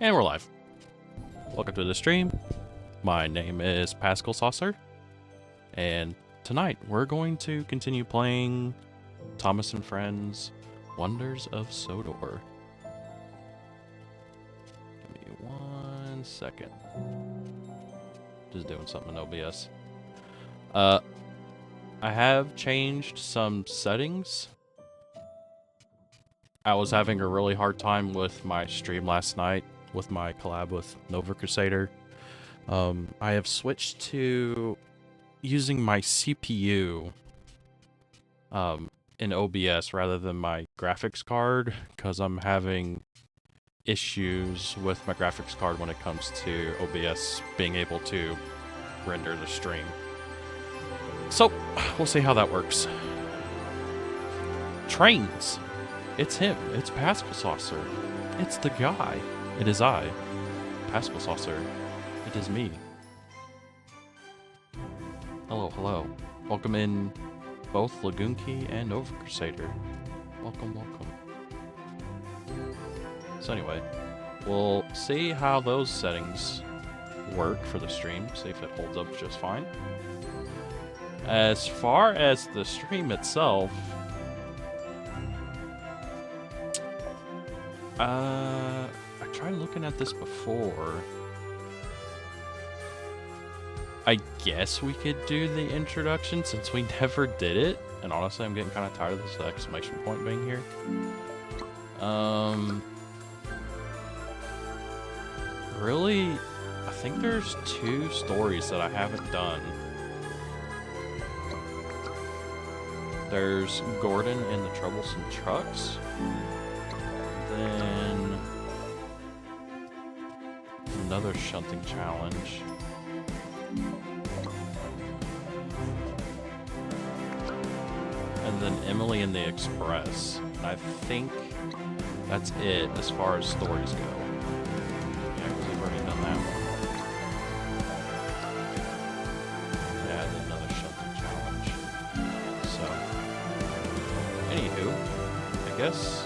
And we're live. Welcome to the stream. My name is Pascal Saucer, and tonight we're going to continue playing Thomas and Friends Wonders of Sodor. Give me 1 second. Just doing something in OBS. I have changed some settings. I was having a really hard time with my stream last night with my collab with Nova Crusader. I have switched to using my CPU in OBS rather than my graphics card because I'm having issues with my graphics card when it comes to OBS being able to render the stream. So, we'll see how that works. Trains! It's him. It's Pascal Saucer. It's the guy. It is I, Pascal Saucer. It is me. Hello, hello. Welcome in both Lagoon Key and Nova Crusader. Welcome, welcome. So anyway, we'll see how those settings work for the stream, see if it holds up just fine. As far as the stream itself, I tried looking at this before. I guess we could do the introduction since we never did it. And honestly, I'm getting kind of tired of this exclamation point being here. Really, I think there's 2 stories that I haven't done. There's Gordon and the Troublesome Trucks. Then another shunting challenge. And then Emily and the Express. And I think that's it as far as stories go. Yeah, because we've already done that one. Yeah, and another shunting challenge. So, anywho, I guess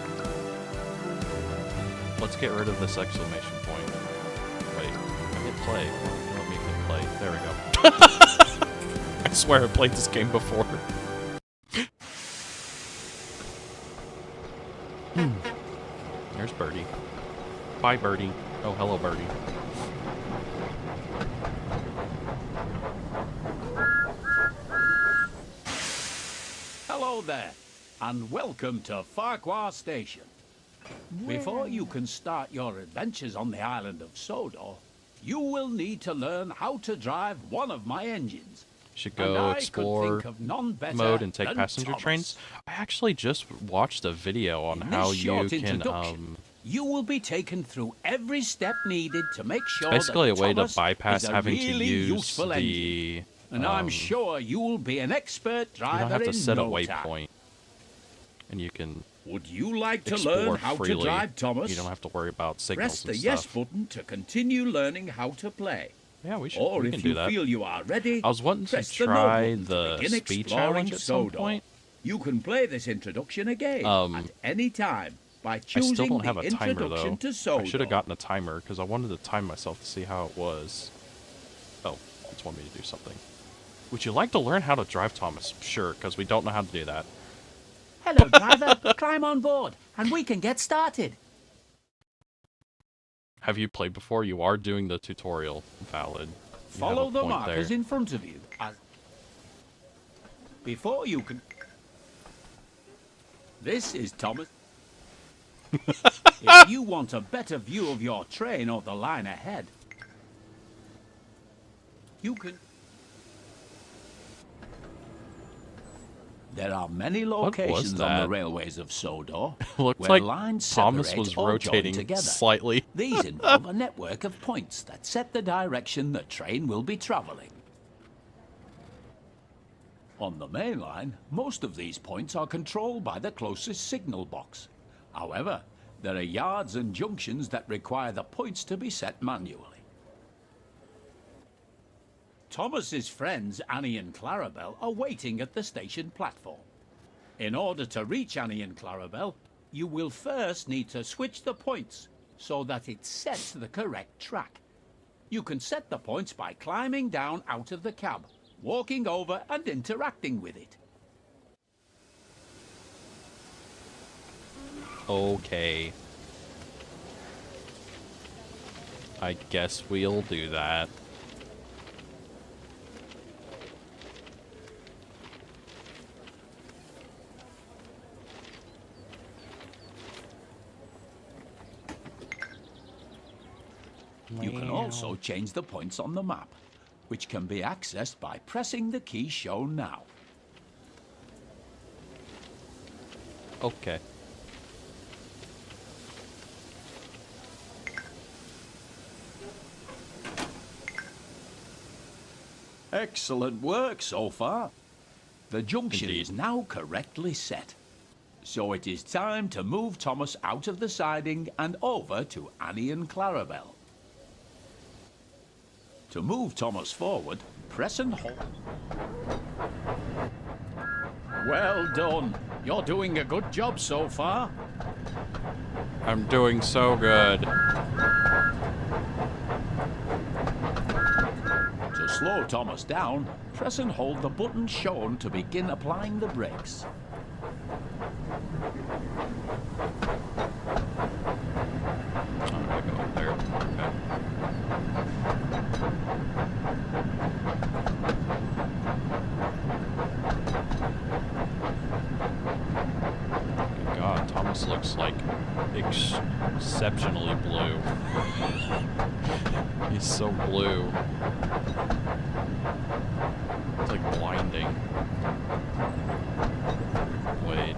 let's get rid of this exclamation point. Wait, I hit play. Let me hit play. There we go. I swear I played this game before. There's Birdie. Bye, Birdie. Oh, hello, Birdie. Hello there, and welcome to Farquhar Station. Before you can start your adventures on the island of Sodor, you will need to learn how to drive one of my engines. Should go explore mode and take passenger trains. I actually just watched a video on how you can you will be taken through every step needed to make sure basically that a way to Thomas bypass is a having really to use useful the and I'm sure you will be an expert driver. You don't have to set a no waypoint, and you can. Would you like to learn how freely. to drive, Thomas? You don't have to worry about signals Press the and yes stuff. button to continue learning how to play. Yeah, we should. Or we if can you do that. feel you are ready, I was wanting to press the try no button the to begin speed exploring challenge at some Sodor. point. You can play this introduction again at any time by I choosing still don't have the a timer introduction though. to Sodor. I should have gotten a timer because I wanted to time myself to see how it was. Oh, it's wanting me to do something. Would you like to learn how to drive, Thomas? Sure, because we don't know how to do that. Hello, driver. Climb on board, and we can get started. Have you played before? You are doing the tutorial. Valid. You have Follow a the point markers there. in front of you. Before you can... This is Thomas. If you want a better view of your train or the line ahead, you can... There are many locations on the railways of Sodor Looked where like lines Thomas separate was or join rotating together. slightly. These involve a network of points that set the direction the train will be travelling. On the main line, most of these points are controlled by the closest signal box. However, there are yards and junctions that require the points to be set manually. Thomas's friends Annie and Clarabelle are waiting at the station platform. In order to reach Annie and Clarabelle, you will first need to switch the points so that it sets the correct track. You can set the points by climbing down out of the cab, walking over and interacting with it. Okay. I guess we'll do that. You can also change the points on the map, which can be accessed by pressing the key shown now. Okay. Excellent work so far. The junction Indeed. is now correctly set. So it is time to move Thomas out of the siding and over to Annie and Clarabelle. To move Thomas forward, press and hold. Well done. You're doing a good job so far. I'm doing so good. To slow Thomas down, press and hold the button shown to begin applying the brakes. I'm gonna go up there. Okay. God, Thomas looks like exceptionally blue. He's so blue. It's like blinding. Wait.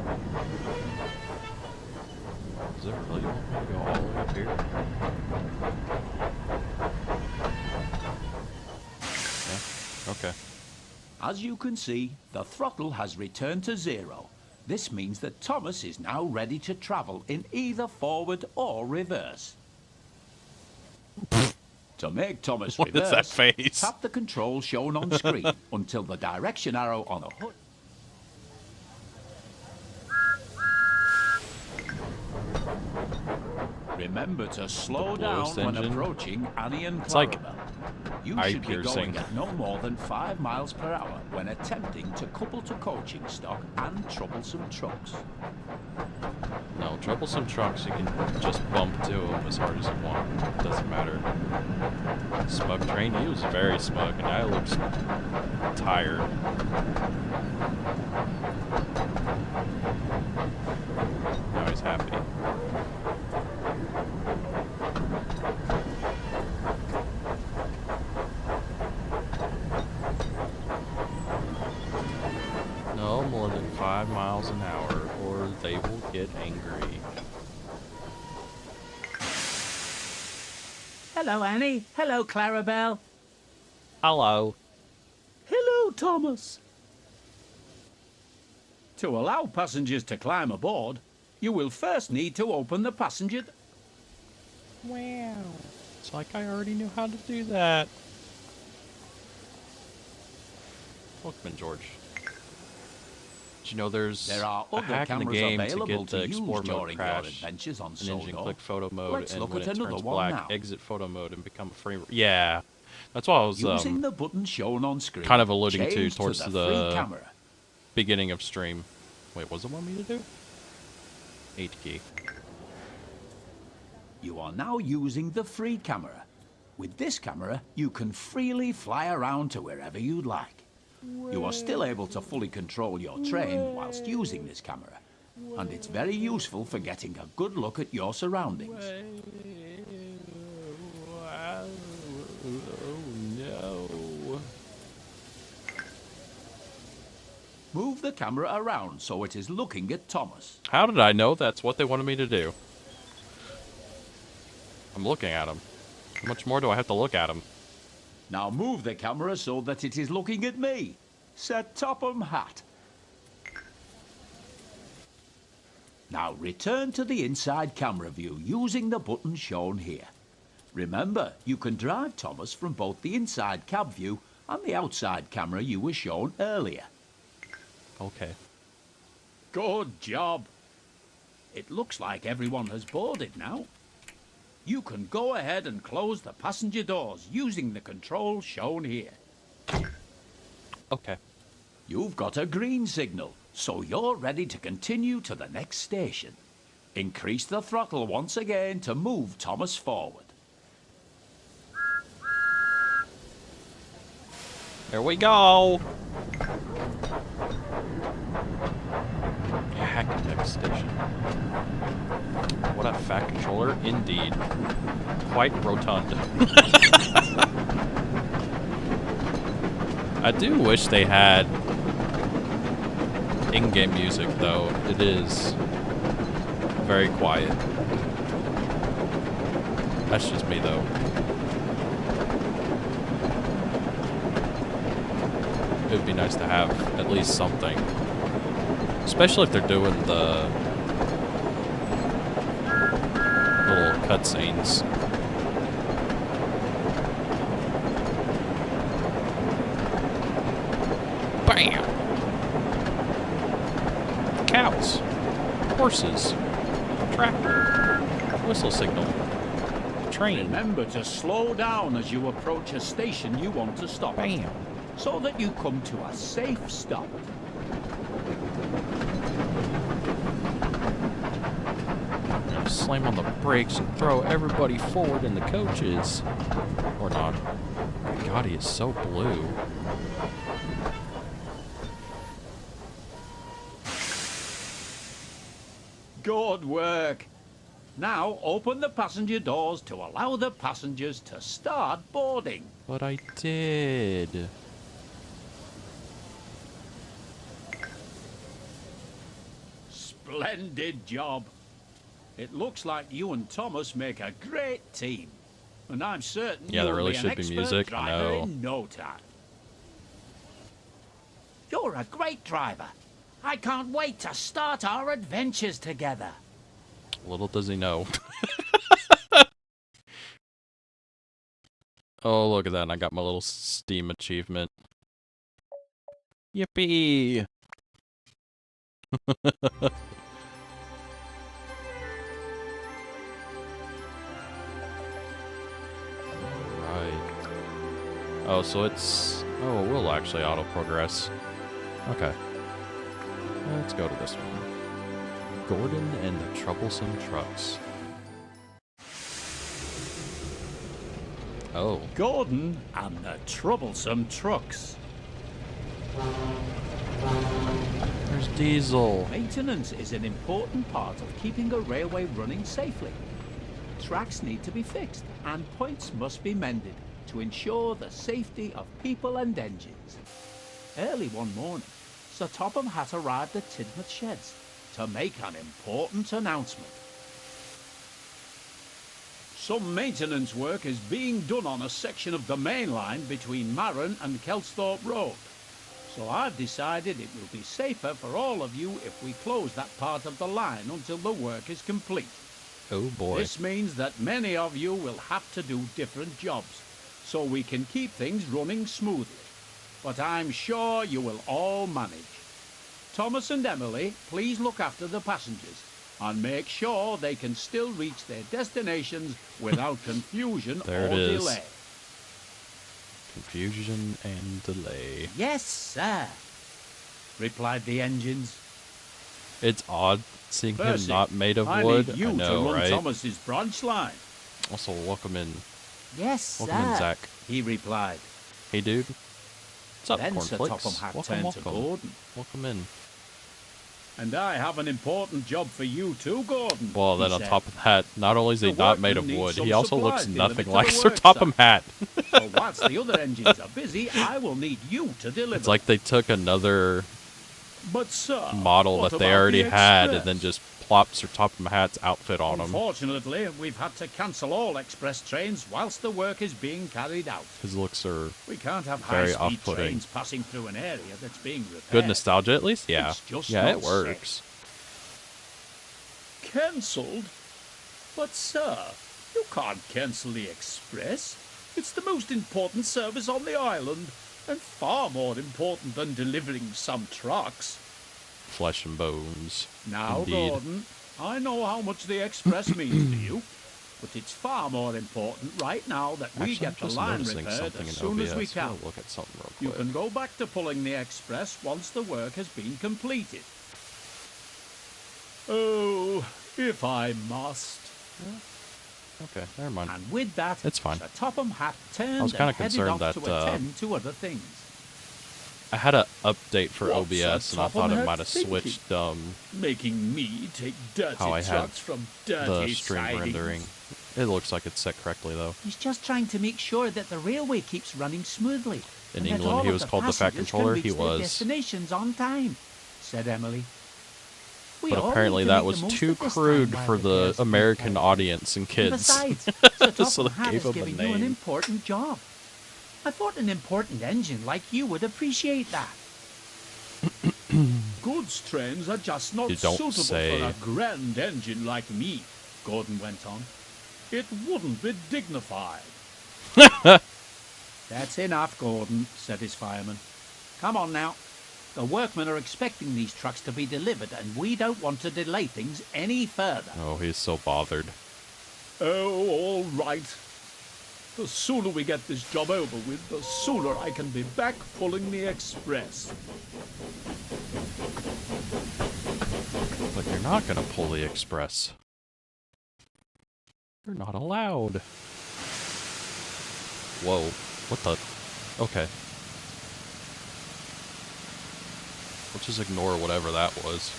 Does it really want me to go all the way up here? Yeah, okay. As you can see, the throttle has returned to 0. This means that Thomas is now ready to travel in either forward or reverse. To make Thomas What is reverse, that face? tap the control shown on screen until the direction arrow on the hood. Remember to slow down bluest when engine. approaching Annie and It's like Clarabelle. You eye should be piercing. going at no more than 5 miles per hour when attempting to couple to coaching stock and troublesome trucks. No, troublesome trucks, you can just bump to them as hard as you want. It doesn't matter. Smug train, he was very smug, and I looks tired. Now he's happy. No more than 5 miles an hour, or they will get angry. Hello, Annie. Hello, Clarabelle. Hello. Hello, Thomas. To allow passengers to climb aboard, you will first need to open the passenger... Wow. It's like I already knew how to do that. Welcome in, George. Did you know there's There are a other hack in the cameras game to available get the to use explore mode during your crash? adventures on An engine Sodor. click photo mode, Let's and look when at it another turns one black, now. exit photo mode and become a frame. Yeah, that's what I was Using the button shown on screen, kind of alluding to change towards the the free camera. beginning of stream. Wait, what does it want me to do? 8 key. You are now using the free camera. With this camera, you can freely fly around to wherever you'd like. You are still able to fully control your train whilst using this camera, and it's very useful for getting a good look at your surroundings. Oh no. Move the camera around so it is looking at Thomas. How did I know that's what they wanted me to do? I'm looking at him. How much more do I have to look at him? Now move the camera so that it is looking at me. Set Topham hat. Now return to the inside camera view using the button shown here. Remember, you can drive Thomas from both the inside cab view and the outside camera you were shown earlier. Okay. Good job. It looks like everyone has boarded now. you can go ahead and close the passenger doors using the controls shown here. Okay. You've got a green signal, so you're ready to continue to the next station. Increase the throttle once again to move Thomas forward. There we go. Hack next station. What a fat controller, indeed. Quite rotund. I do wish they had in-game music, though. It is very quiet. That's just me, though. It would be nice to have at least something. Especially if they're doing the little cutscenes. Bam! Cows. Horses. Tractor. Whistle signal. Train. Remember to slow down as you approach a station you want to stop. Bam! So that you come to a safe stop. Slam on the brakes and throw everybody forward in the coaches. Or not. God, he is so blue. Good work. Now open the passenger doors to allow the passengers to start boarding. But I did. Splendid job. It looks like you and Thomas make a great team. And I'm certain Yeah, there you'll really be an should be expert music, I driver know. in no time. You're a great driver. I can't wait to start our adventures together. Little does he know. Oh, look at that. I got my little Steam achievement. Yippee! Right. Oh, so it's... Oh, it will actually auto-progress. Okay. Let's go to this one. Gordon and the Troublesome Trucks. Oh. Gordon and the Troublesome Trucks. There's Diesel. Maintenance is an important part of keeping a railway running safely. Tracks need to be fixed and points must be mended to ensure the safety of people and engines. Early one morning, Sir Topham Hatt arrived at Tidmouth Sheds to make an important announcement. Some maintenance work is being done on a section of the main line between Marron and Kelsthorpe Road. So I've decided it will be safer for all of you if we close that part of the line until the work is complete. Oh boy. This means that many of you will have to do different jobs, so we can keep things running smoothly. But I'm sure you will all manage. Thomas and Emily, please look after the passengers and make sure they can still reach their destinations without confusion There or it is. delay. Confusion and delay. Yes, sir, Replied the engines. It's odd seeing him Percy, not made of I wood. need you I know, to run right? Thomas's branch line. Also, welcome in. Yes, Welcome in, sir. Zach. He replied. Hey, dude. What's up, Then Sir Cornflakes? Topham Hatt Welcome, turned to welcome. Gordon. Welcome in. And I have an important job for you too, Gordon. Well, he then on said. top of that, not only is he The not made of workmen need wood, some he also looks supplies nothing delivered to like the Sir work Topham Hatt. So whilst the other engines are busy, I will need you to deliver. It's like they took another But sir, model what that they about already the had and Express? then just plopped Sir Topham Hatt's outfit on him. Unfortunately, we've had to cancel all express trains whilst the work is being carried out. His looks are We can't have very high-speed off-putting. trains passing through an area that's being repaired. good nostalgia, at least. Yeah, It's just yeah, not it works. Cancelled? But sir, you can't cancel the express. It's the most important service on the island, and far more important than delivering some trucks. Flesh and bones. Now, Indeed. Gordon, I know how much the express means to you. But it's far more important right now that we Actually, I'm get the just line noticing repaired something as in soon as we OBS. can. We'll look at something real You quick. can go back to pulling the express once the work has been completed. Oh, if I must. Okay, never mind. And with that, It's fine. Sir Topham Hatt turned I was kinda and headed concerned off that, to attend to other things. I had an update for What's OBS, and I Topham thought it Hatt might have thinking? switched Making me take dirty how I had trucks from dirty the stream sidings. rendering. It looks like it's set correctly, though. He's just trying to make sure that the railway keeps running smoothly. In and that England, all he of was the called the Fat passengers Controller. can He reach their was. destinations on time, said Emily. We But all apparently need to that make was the most too of this crude time for while the repairs are American being audience and carried. kids. Besides, Sir So Topham they Hatt gave is him a giving you an name. important job. I thought an important engine like you would appreciate that. Goods trains are just not You don't suitable say. for a grand engine like me, Gordon went on. It wouldn't be dignified. That's enough, Gordon, said his fireman. Come on now. The workmen are expecting these trucks to be delivered, and we don't want to delay things any further. Oh, he's so bothered. Oh, all right. The sooner we get this job over with, the sooner I can be back pulling the express. But you're not gonna pull the express. You're not allowed. Whoa. What the? Okay. We'll just ignore whatever that was.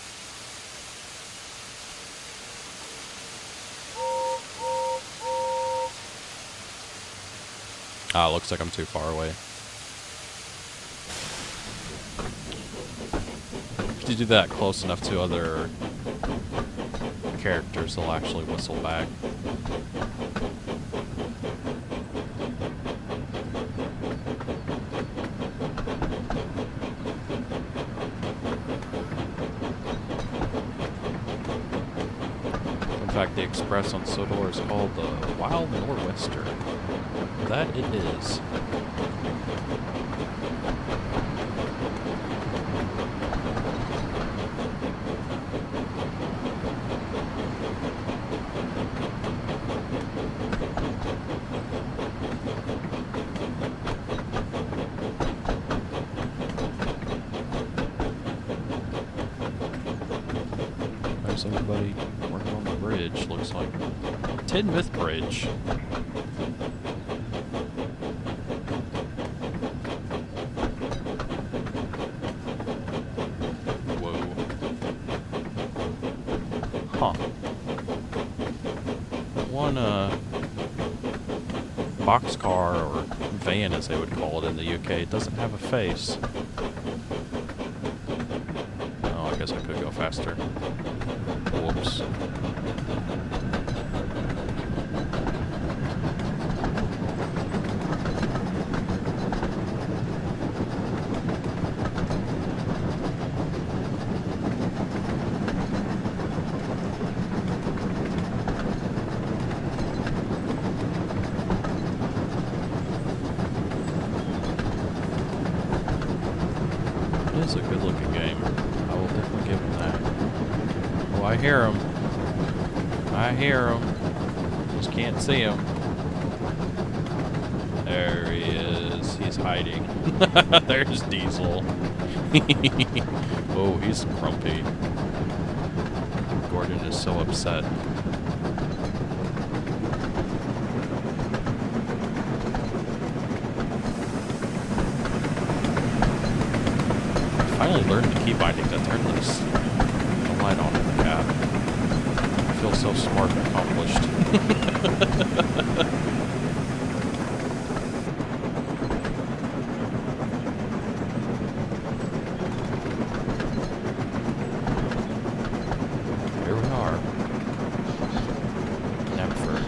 Ah, looks like I'm too far away. If you do that close enough to other characters, they'll actually whistle back. In fact, the express on Sodor is called the Wild Nor'Wester. That it is. There's everybody working on the bridge, looks like. Tidmouth Bridge. Whoa. Huh. One, boxcar, or van as they would call it in the UK, doesn't have a face. Oh, I guess I could go faster. Whoops. It is a good looking game. I will definitely give him that. Oh, I hear him. I hear him. Just can't see him. There he is. He's hiding. There's Diesel. Oh, he's grumpy. Gordon is so upset. I finally learned to keep binding to turn this light on in the cab. I feel so smart and accomplished. Here we are. Nemford.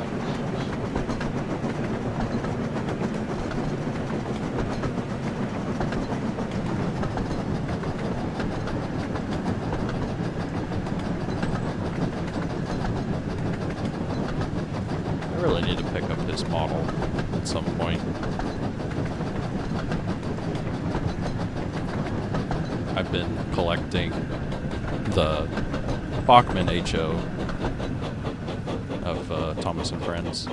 I really need to pick up his model at some point. I've been collecting the Bachmann HO of Thomas and Friends.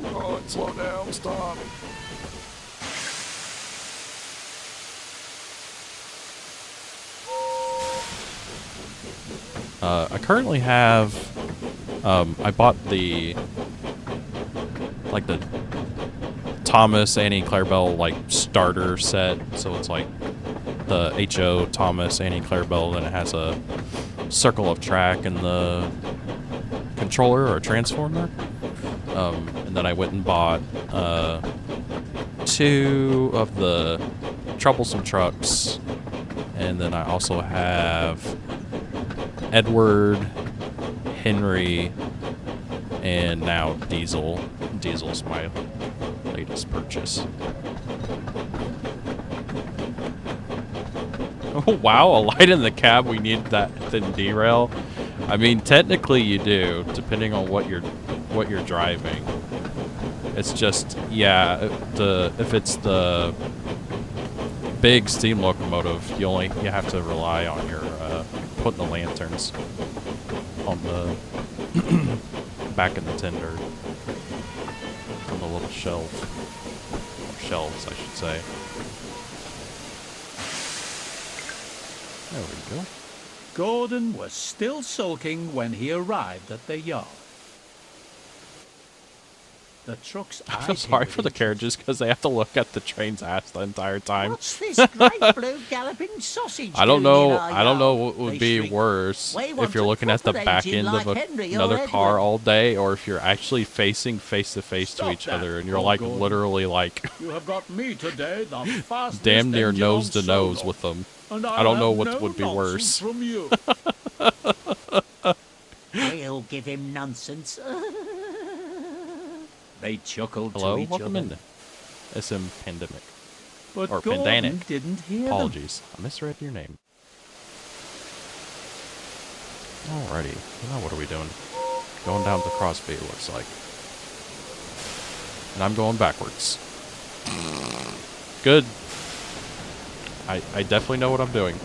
Oh, slow down, stop. I currently have, I bought the Thomas, Annie, Clarabelle, like, starter set, so it's like the HO, Thomas, Annie, Clarabelle, and it has a circle of track in the controller or transformer. And then I went and bought 2 of the Troublesome trucks, and then I also have Edward, Henry, and now Diesel. Diesel's my latest purchase. Oh wow, a light in the cab, we need that thin derail. I mean, technically you do, depending on what you're driving. It's just, yeah, if it's the big steam locomotive, you have to rely on your putting the lanterns on the back of the tender on the little shelves, I should say. There we go. Gordon was still sulking when he arrived at the yard. The truck's I feel sorry for the carriages because they have to look at the train's ass the entire time. What's this great blue galloping sausage I don't doing know. in our I don't know yard? what would They be shriek, worse "We if want you're a looking at the proper back engine end of like Henry or another car Edward." all day, or if you're actually facing face to face to Stop each that, other, and you're Paul like Gordon. literally like You have got me today, the fastest damn near engine nose on to nose Sodor, with them. and I don't know have what no would be nonsense worse. From you. We'll give him nonsense. They chuckled Hello, to each welcome other. in SM Pandemic. But or Gordon Pandemic. didn't hear them. Apologies, I misread your name. Alrighty, now what are we doing? Going down the crossbeam, it looks like. And I'm going backwards. Good. I definitely know what I'm doing.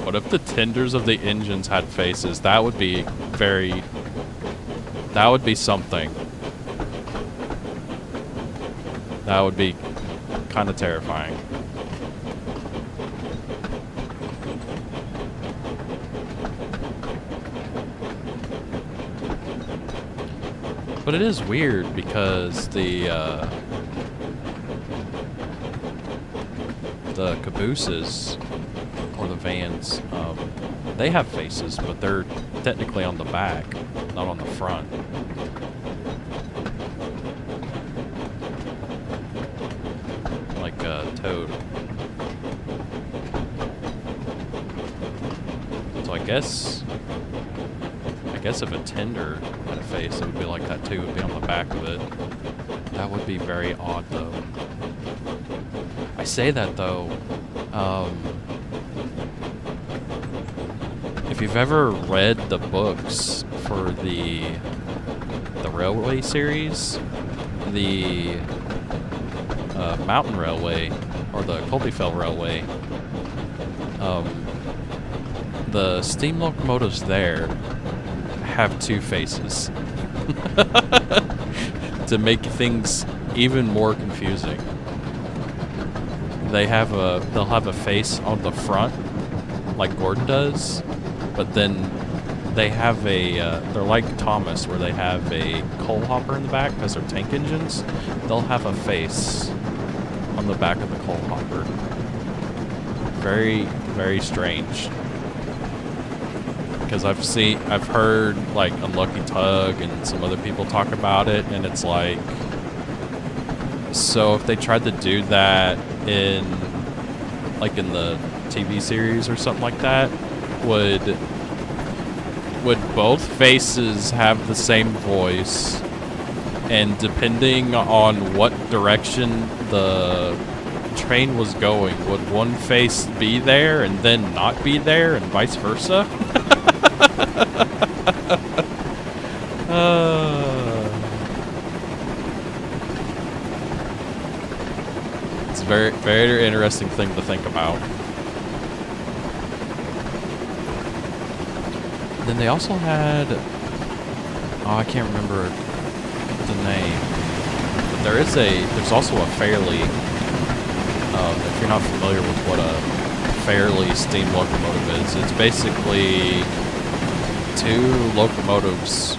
What if the tenders of the engines had faces? That would be something. That would be kind of terrifying. But it is weird because the cabooses or the vans, they have faces, but they're technically on the back, not on the front. Like Toad. So I guess if a tender had a face, it would be like that too. It would be on the back of it. That would be very odd, though. I say that though. If you've ever read the books for the railway series, the Mountain Railway or the Colbyfell Railway, the steam locomotives there have two faces to make things even more confusing. They'll have a face on the front, like Gordon does, but then they have they're like Thomas, where they have a coal hopper in the back because they're tank engines. They'll have a face on the back of the coal hopper. Very, very strange. Because I've heard like Unlucky Tug and some other people talk about it, and it's like, so if they tried to do that in the TV series or something like that, would both faces have the same voice, and depending on what direction the train was going, would one face be there and then not be there, and vice versa? It's a very, very interesting thing to think about. And then they also had, oh, I can't remember the name, but there's also a Fairleigh. If you're not familiar with what a Fairleigh steam locomotive is, it's basically two locomotives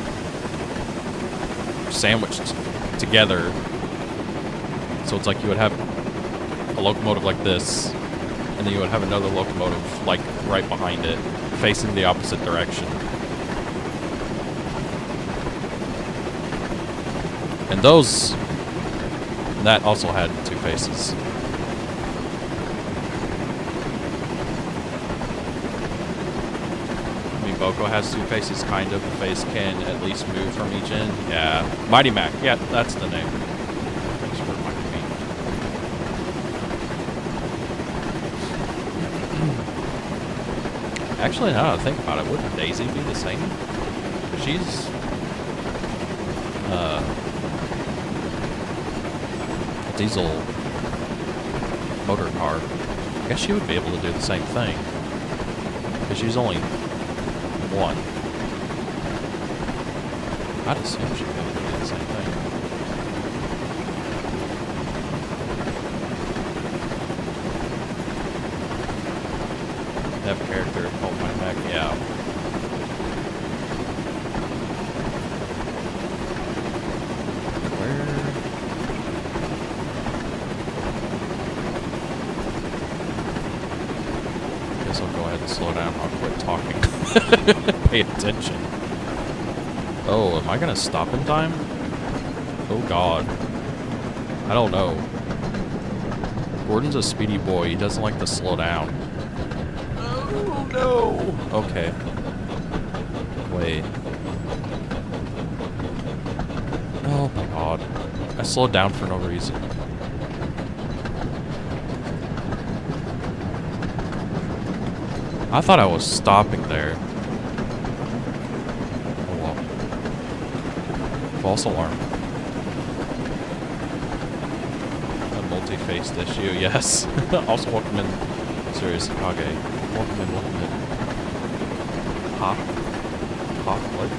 sandwiched together. So it's like you would have a locomotive like this, and then you would have another locomotive like right behind it, facing the opposite direction. And that also had two faces. I mean, Boko has two faces, kind of. The face can at least move from each end. Yeah. Mighty Mac. Yeah, that's the name. Thanks for reminding me. Actually, now that I think about it, wouldn't Daisy be the same? She's a diesel motor car. I guess she would be able to do the same thing, because she's only one. I'd assume she'd be able to do the same thing. They have a character called Mighty Mac, yeah. Slow down, I'll quit talking. Pay attention. Oh, am I gonna stop in time? Oh god. I don't know. Gordon's a speedy boy, he doesn't like to slow down. Oh no! Okay. Wait. Oh my god. I slowed down for no reason. I thought I was stopping there. Oh well. False alarm. A multi-faced issue, yes. Also, welcome in, Serious Kage. Welcome in, welcome in. Huh? Huh? What?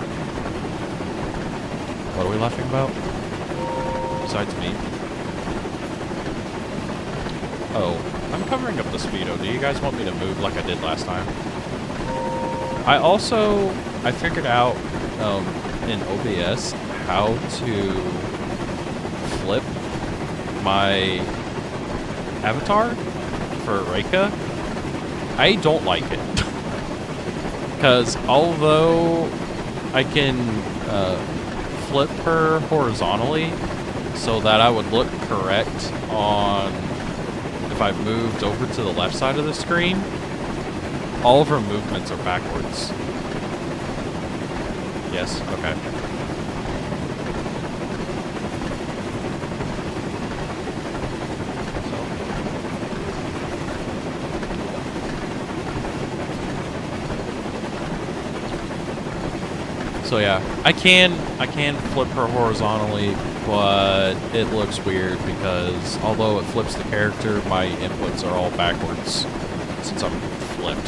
What are we laughing about? Besides me? Oh. I'm covering up the speedo. Do you guys want me to move like I did last time? I figured out in OBS how to flip my avatar for Reika. I don't like it. Because although I can flip her horizontally so that I would look correct on if I moved over to the left side of the screen, all of her movements are backwards. Yes? Okay. So yeah, I can flip her horizontally, but it looks weird because although it flips the character, my inputs are all backwards since I'm flipped.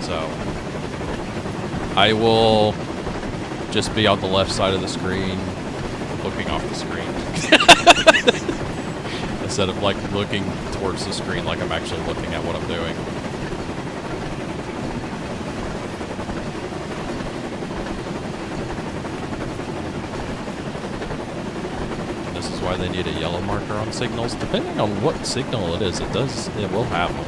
So I will just be on the left side of the screen, looking off the screen. Instead of like looking towards the screen like I'm actually looking at what I'm doing. Why they need a yellow marker on signals. Depending on what signal it is, it will have them.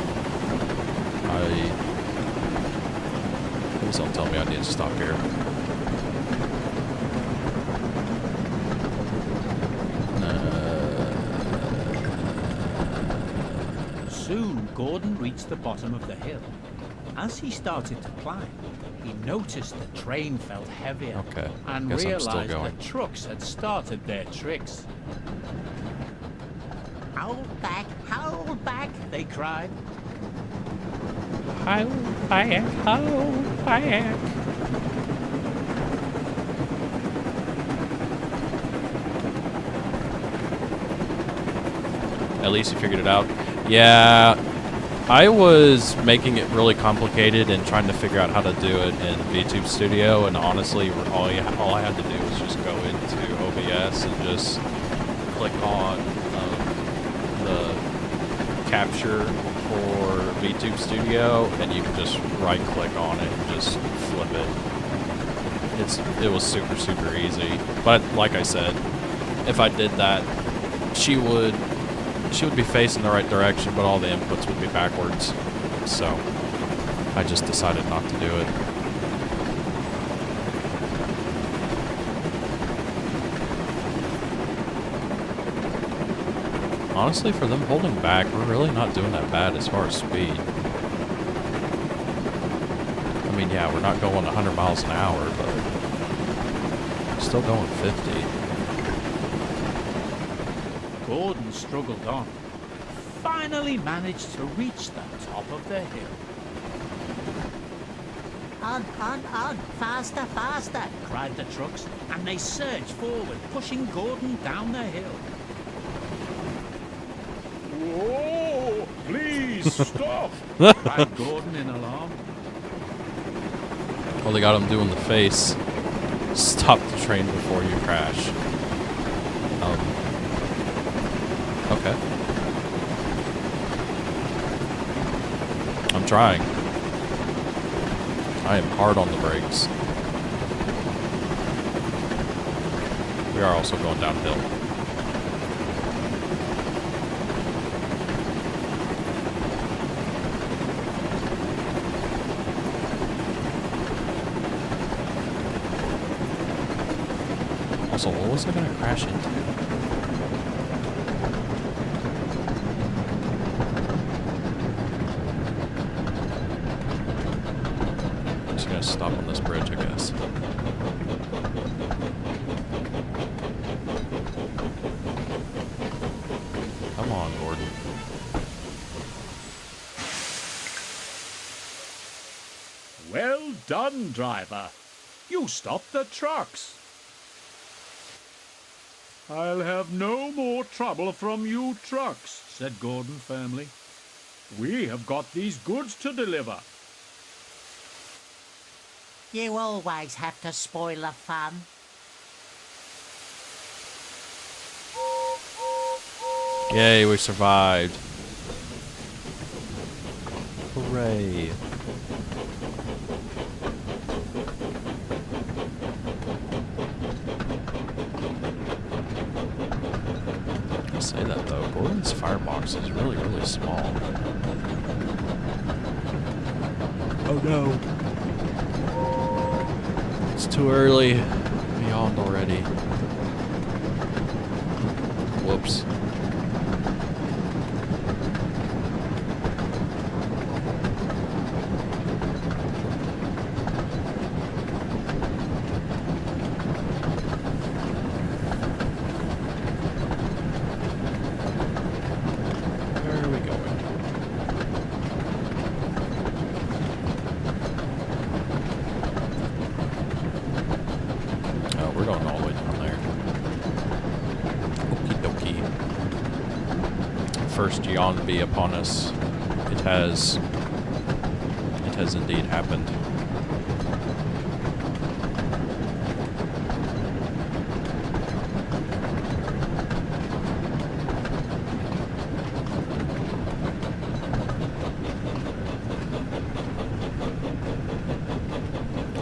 Please don't tell me I need to stop here. Soon Gordon reached the bottom of the hill. As he started to climb, he noticed the train felt heavier and realized that trucks had started their tricks. Hold back, they cried. Hold back, hold back. At least you figured it out. Yeah, I was making it really complicated and trying to figure out how to do it in VTube Studio, and honestly, all I had to do was just go into OBS and just click on the capture for VTube Studio, and you can just right-click on it and just flip it. It was super, super easy. But like I said, if I did that, she would be facing the right direction, but all the inputs would be backwards. So I just decided not to do it. Honestly, for them holding back, we're really not doing that bad as far as speed. I mean, yeah, we're not going 100 miles an hour, but still going 50. Gordon struggled on, finally managed to reach the top of the hill. On, faster, faster. Cried the trucks, and they surged forward, pushing Gordon down the hill. Whoa! Please stop! Cried Gordon in alarm. Well, they got him doing the face. Stop the train before you crash. Okay. I'm trying. I am hard on the brakes. We are also going downhill. Also, what was I going to crash into? I'm just going to stop on this bridge, I guess. Come on, Gordon. Well done, driver. You stopped the trucks. I'll have no more trouble from you trucks, said Gordon firmly. We have got these goods to deliver. You always have to spoil the fun. Yay, we survived. Hooray. I say that though, Gordon's firebox is really, really small. Oh no. It's too early. Beyond already. Whoops. We're going all the way down there. Okie dokie. First yawn be upon us. It has indeed happened.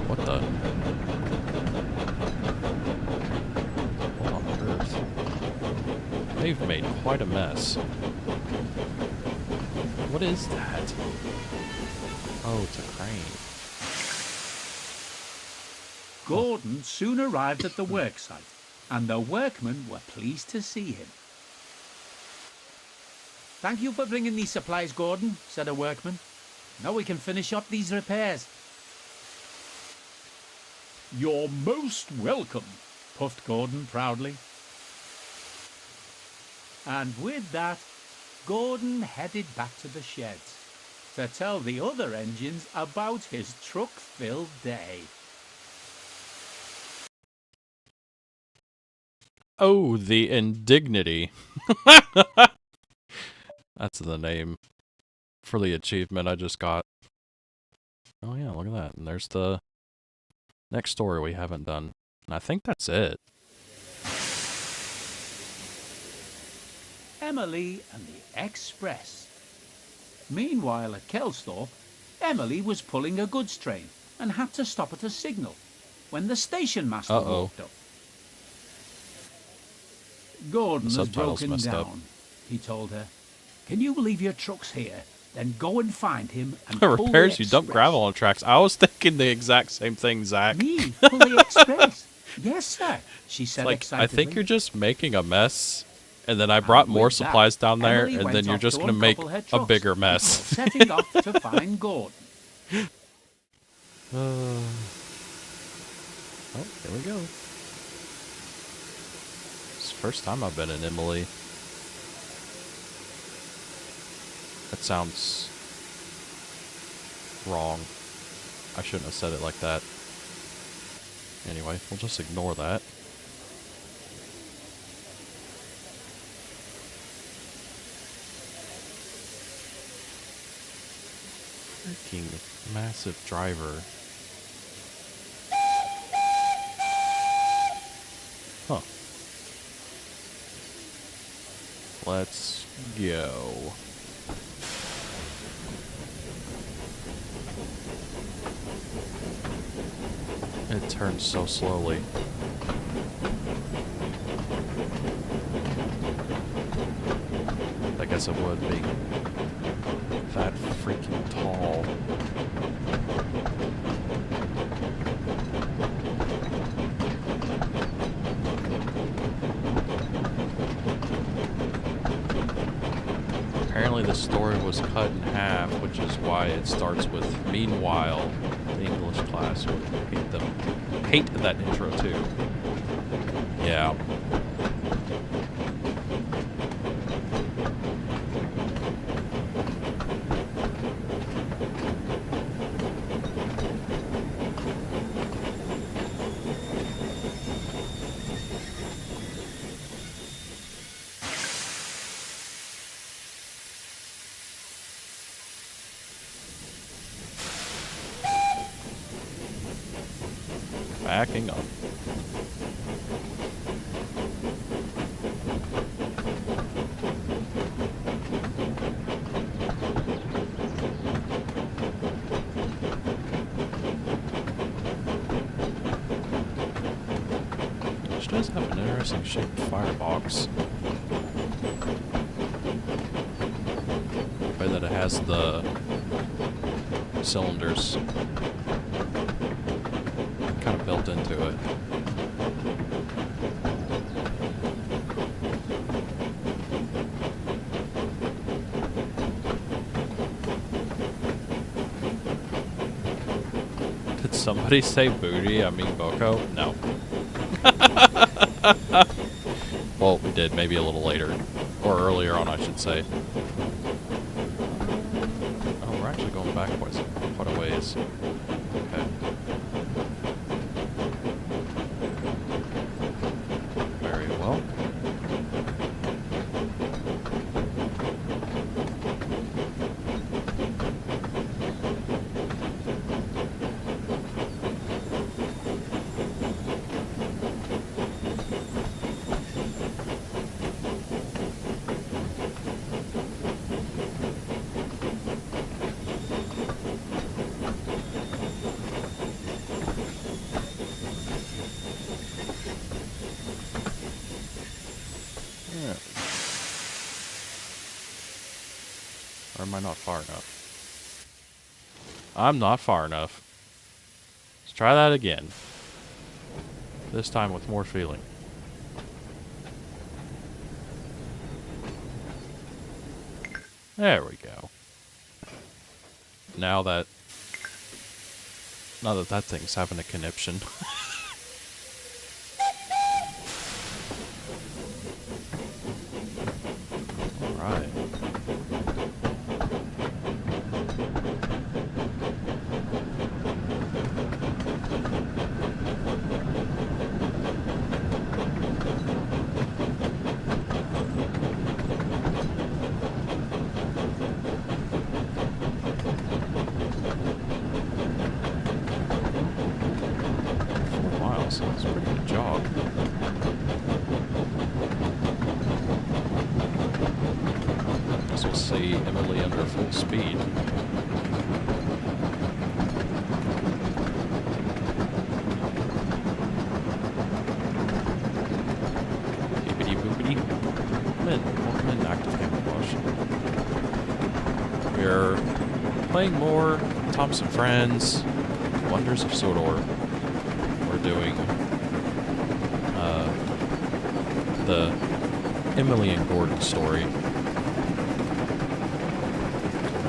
What the? They've made quite a mess. What is that? Oh, it's a crane. Gordon soon arrived at the worksite, and the workmen were pleased to see him. "Thank you for bringing these supplies, Gordon," said a workman. "Now we can finish up these repairs." You're most welcome, puffed Gordon proudly. And with that, Gordon headed back to the sheds to tell the other engines about his truck-filled day. Oh, the indignity. That's the name for the achievement I just got. Oh yeah, look at that. And there's the next story we haven't done. And I think that's it. Emily and the Express. Meanwhile at Kelsthorpe, Emily was pulling a goods train and had to stop at a signal when the station master walked up. Gordon has broken down, he told her. Can you leave your trucks here? Then go and find him and pull Repairs the you dump gravel on tracks. I was thinking the exact same thing, Zach. Me? Pull the express? Yes, sir, she said Like, excitedly. I think you're just making a mess, and then I brought more supplies down there, Emily and then went you're off just to going to make uncouple her a trucks bigger mess. before setting off to find Gordon. Oh, here we go. It's the first time I've been in Emily. That sounds wrong. I shouldn't have said it like that. Anyway, we'll just ignore that. Freaking massive driver. Huh. Let's go. It turns so slowly. I guess it would be that freaking tall. Apparently the story was cut in half, which is why it starts with "Meanwhile." The English class would hate that intro too. Yeah. Backing up. She does have an interesting shaped firebox. The way that it has the cylinders kind of built into it. Did somebody say booty? I mean Boko? No. Well, we did, maybe a little later. Or earlier on, I should say. Oh, we're actually going back quite a ways. Okay. Very well. Or am I not far enough? I'm not far enough. Let's try that again. This time with more feeling. There we go. Now that that thing's having a conniption. Alright. It's a pretty good jog. Guess we'll see Emily under full speed. Beepity boopity. Welcome in active camouflage. We're playing more Thomas and Friends, Wonders of Sodor. We're doing the Emily and Gordon story.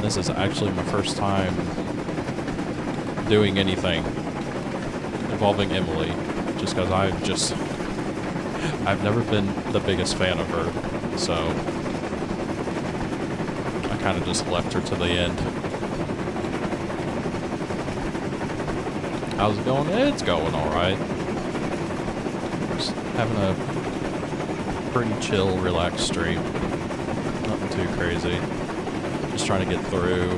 This is actually my first time doing anything involving Emily, just because I've never been the biggest fan of her, so I kind of just left her to the end. How's it going? It's going alright. Just having a pretty chill, relaxed stream. Nothing too crazy. Just trying to get through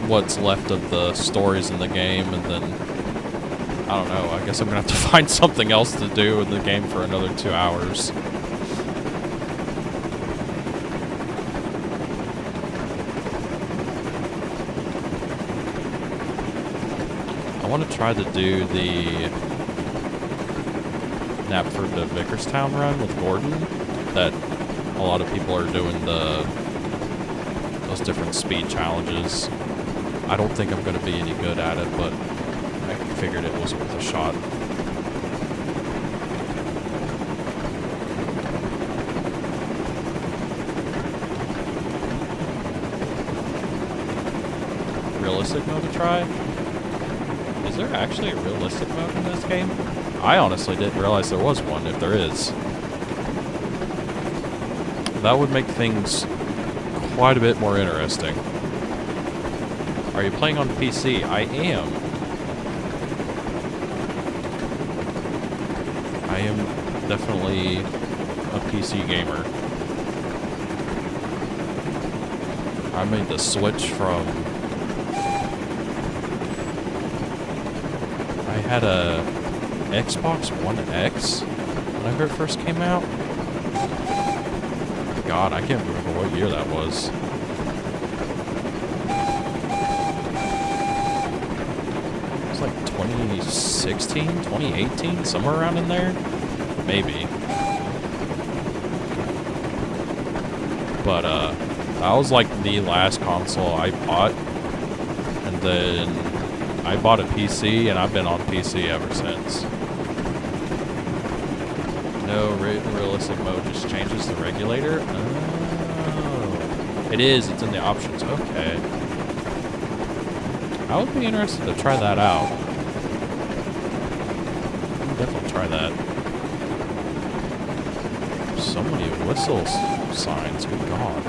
what's left of the stories in the game, and then, I don't know, I guess I'm going to have to find something else to do in the game for another 2 hours. I want to try to do the Knapford to Vickerstown run with Gordon, that a lot of people are doing those different speed challenges. I don't think I'm going to be any good at it, but I figured it was worth a shot. Realistic mode to try? Is there actually a realistic mode in this game? I honestly didn't realize there was one, if there is. That would make things quite a bit more interesting. Are you playing on PC? I am. I am definitely a PC gamer. I made the switch from... I had a Xbox One X whenever it first came out. God, I can't remember what year that was. It was like 2016, 2018, somewhere around in there? Maybe. But, that was like the last console I bought. And then I bought a PC, and I've been on PC ever since. No, realistic mode just changes the regulator? Oh. It is, it's in the options. Okay. I would be interested to try that out. I'll definitely try that. So many whistle signs, good God.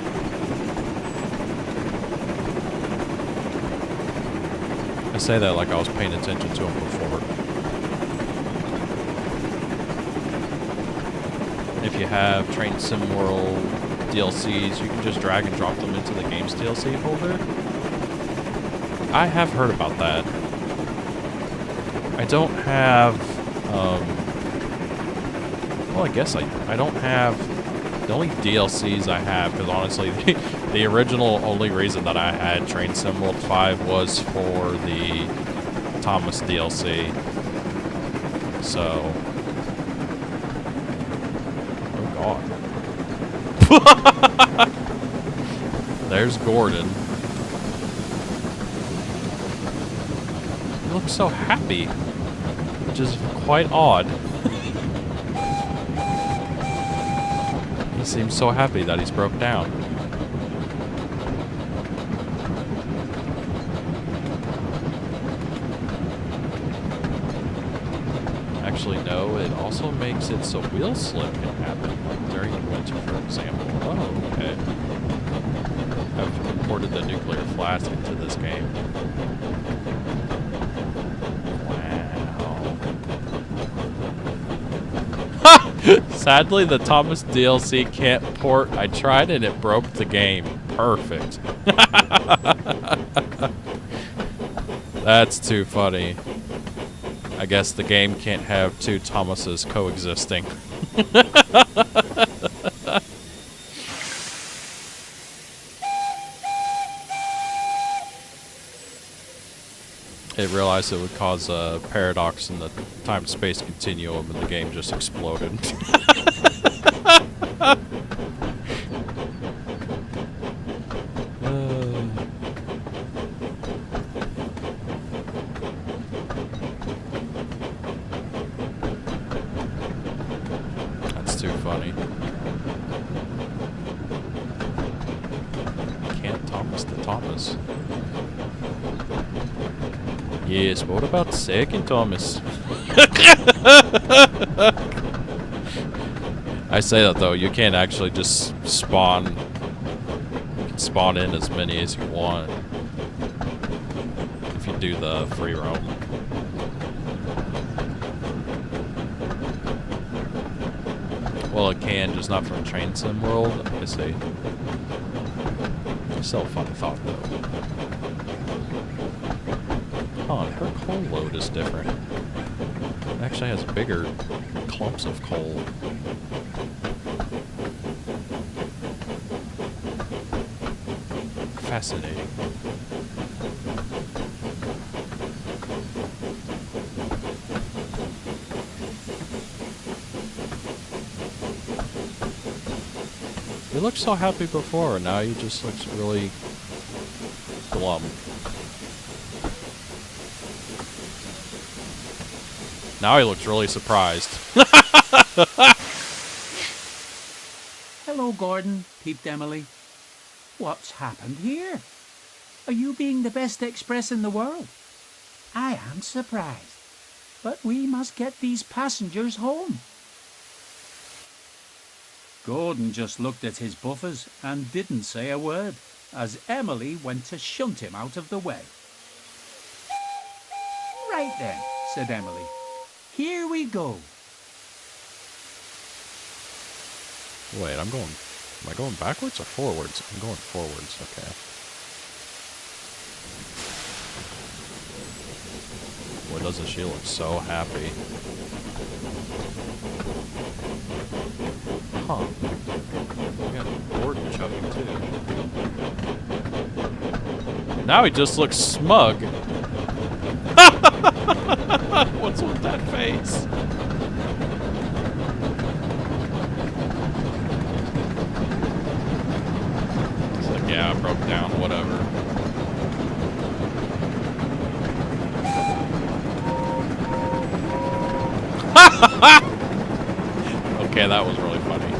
I say that like I was paying attention to them before. If you have Train Sim World DLCs, you can just drag and drop them into the game's DLC folder. I have heard about that. I don't have, well, I guess I don't have, the only DLCs I have, because honestly, the original only reason that I had Train Sim World 5 was for the Thomas DLC. So... There's Gordon. He looks so happy, which is quite odd. He seems so happy that he's broke down. Actually, no, it also makes it so wheel slip can happen, like during the winter, for example. Oh, okay. I've imported the nuclear flask into this game. Wow. Sadly, the Thomas DLC can't port. I tried and it broke the game. Perfect. That's too funny. I guess the game can't have two Thomases coexisting. It realized it would cause a paradox in the time-space continuum, and the game just exploded. That's too funny. Can't Thomas the Thomas. Yes, what about second Thomas? I say that though, you can't actually just spawn. You can spawn in as many as you want if you do the free roam. Well, it can, just not from Train Sim World. I see. Still a fun thought though. Huh, her coal load is different. It actually has bigger clumps of coal. Fascinating. You looked so happy before, now you just looks really glum. Now he looks really surprised. Hello, Gordon, peeped Emily. What's happened here? Are you being the best express in the world? I am surprised, but we must get these passengers home. Gordon just looked at his buffers and didn't say a word, as Emily went to shunt him out of the way. Right then, said Emily. Here we go. Wait, am I going backwards or forwards? I'm going forwards, okay. Boy, doesn't she look so happy. Huh. We got Gordon chugging too. Now he just looks smug. What's with that face? It's like, yeah, I broke down, whatever. Okay, that was really funny.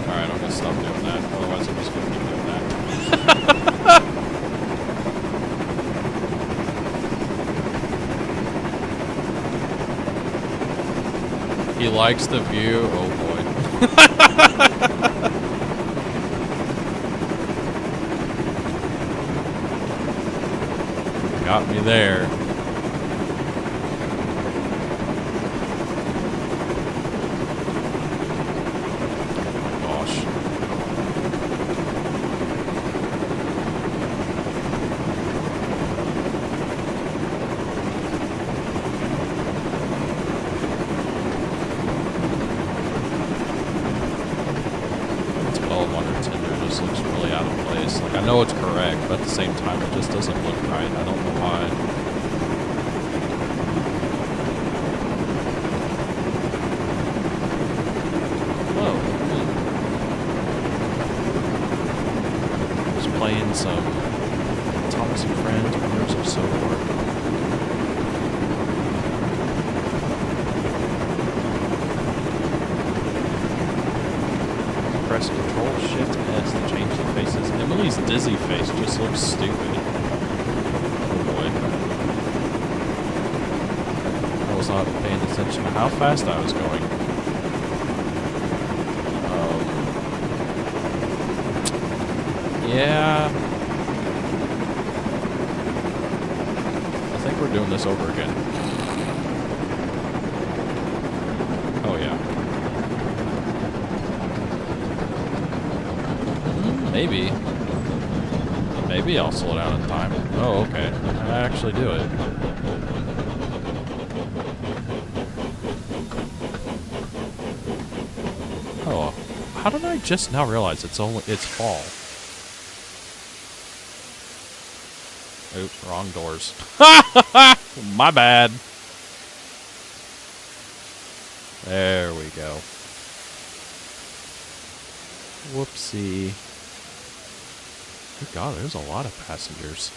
Alright, I'm gonna stop doing that. Otherwise, I'm just gonna keep doing that. He likes the view. Oh boy. Got me there. I know it's correct, but at the same time, it just doesn't look right. I don't know why. Whoa. Just playing some Thomas and Friends, Winners of Sodor. Press Control Shift S to change the faces. Emily's dizzy face just looks stupid. Oh boy. I was not paying attention to how fast I was going. Yeah. I think we're doing this over again. Oh, yeah. Maybe. Maybe I'll slow down in time. Oh, okay. I actually do it. Oh, how did I just now realize it's fall? Oops, wrong doors. My bad. There we go. Whoopsie. Good God, there's a lot of passengers.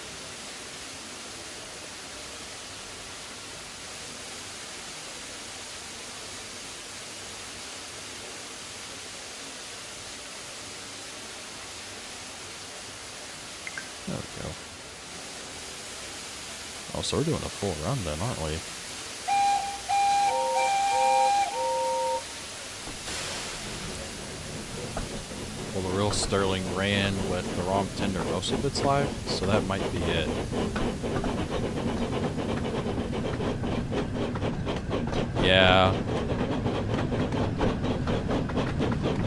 There we go. Oh, so we're doing a full run then, aren't we? Well, the real Sterling ran with the wrong tender most of its life, so that might be it. Yeah.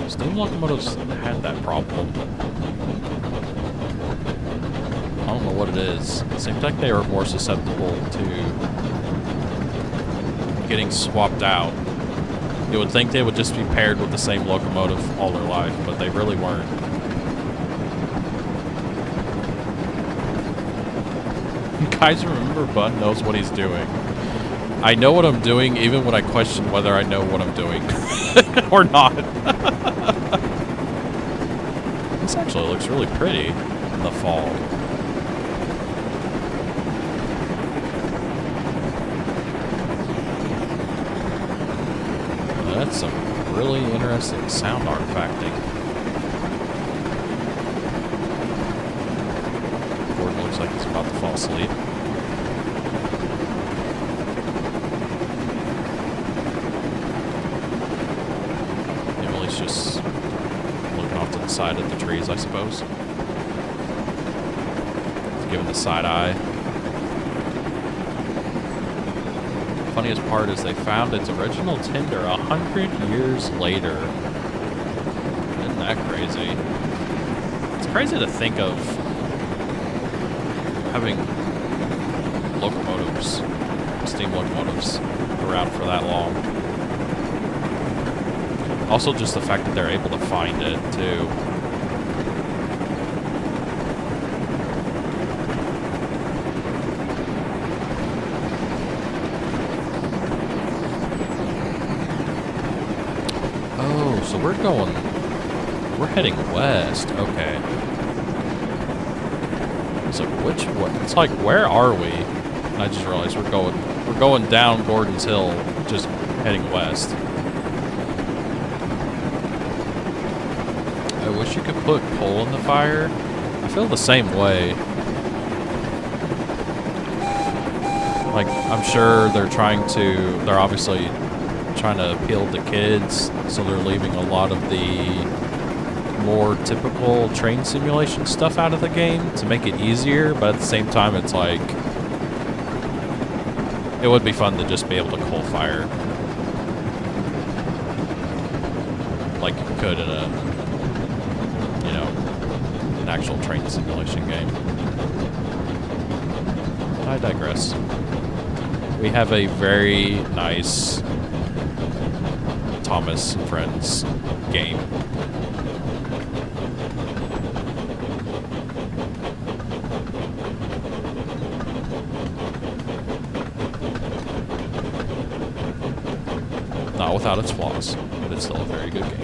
Steam locomotives had that problem. I don't know what it is. It seems like they were more susceptible to getting swapped out. You would think they would just be paired with the same locomotive all their life, but they really weren't. Guys, remember Bun knows what he's doing. I know what I'm doing even when I question whether I know what I'm doing. Or not. This actually looks really pretty in the fall. That's some really interesting sound artifacting. Gordon looks like he's about to fall asleep. Emily's just looking off to the side of the trees, I suppose. Giving the side eye. Funniest part is they found its original tender 100 years later. Isn't that crazy? It's crazy to think of having locomotives, steam locomotives, around for that long. Also just the fact that they're able to find it, too. So we're heading west. Okay. So it's like, where are we? I just realized we're going down Gordon's Hill, just heading west. I wish you could put coal in the fire. I feel the same way. Like, I'm sure they're obviously trying to appeal to kids, so they're leaving a lot of the more typical train simulation stuff out of the game to make it easier, but at the same time it's like, it would be fun to just be able to coal fire like you could in an actual train simulation game. I digress. We have a very nice Thomas and Friends game. Not without its flaws, but it's still a very good game.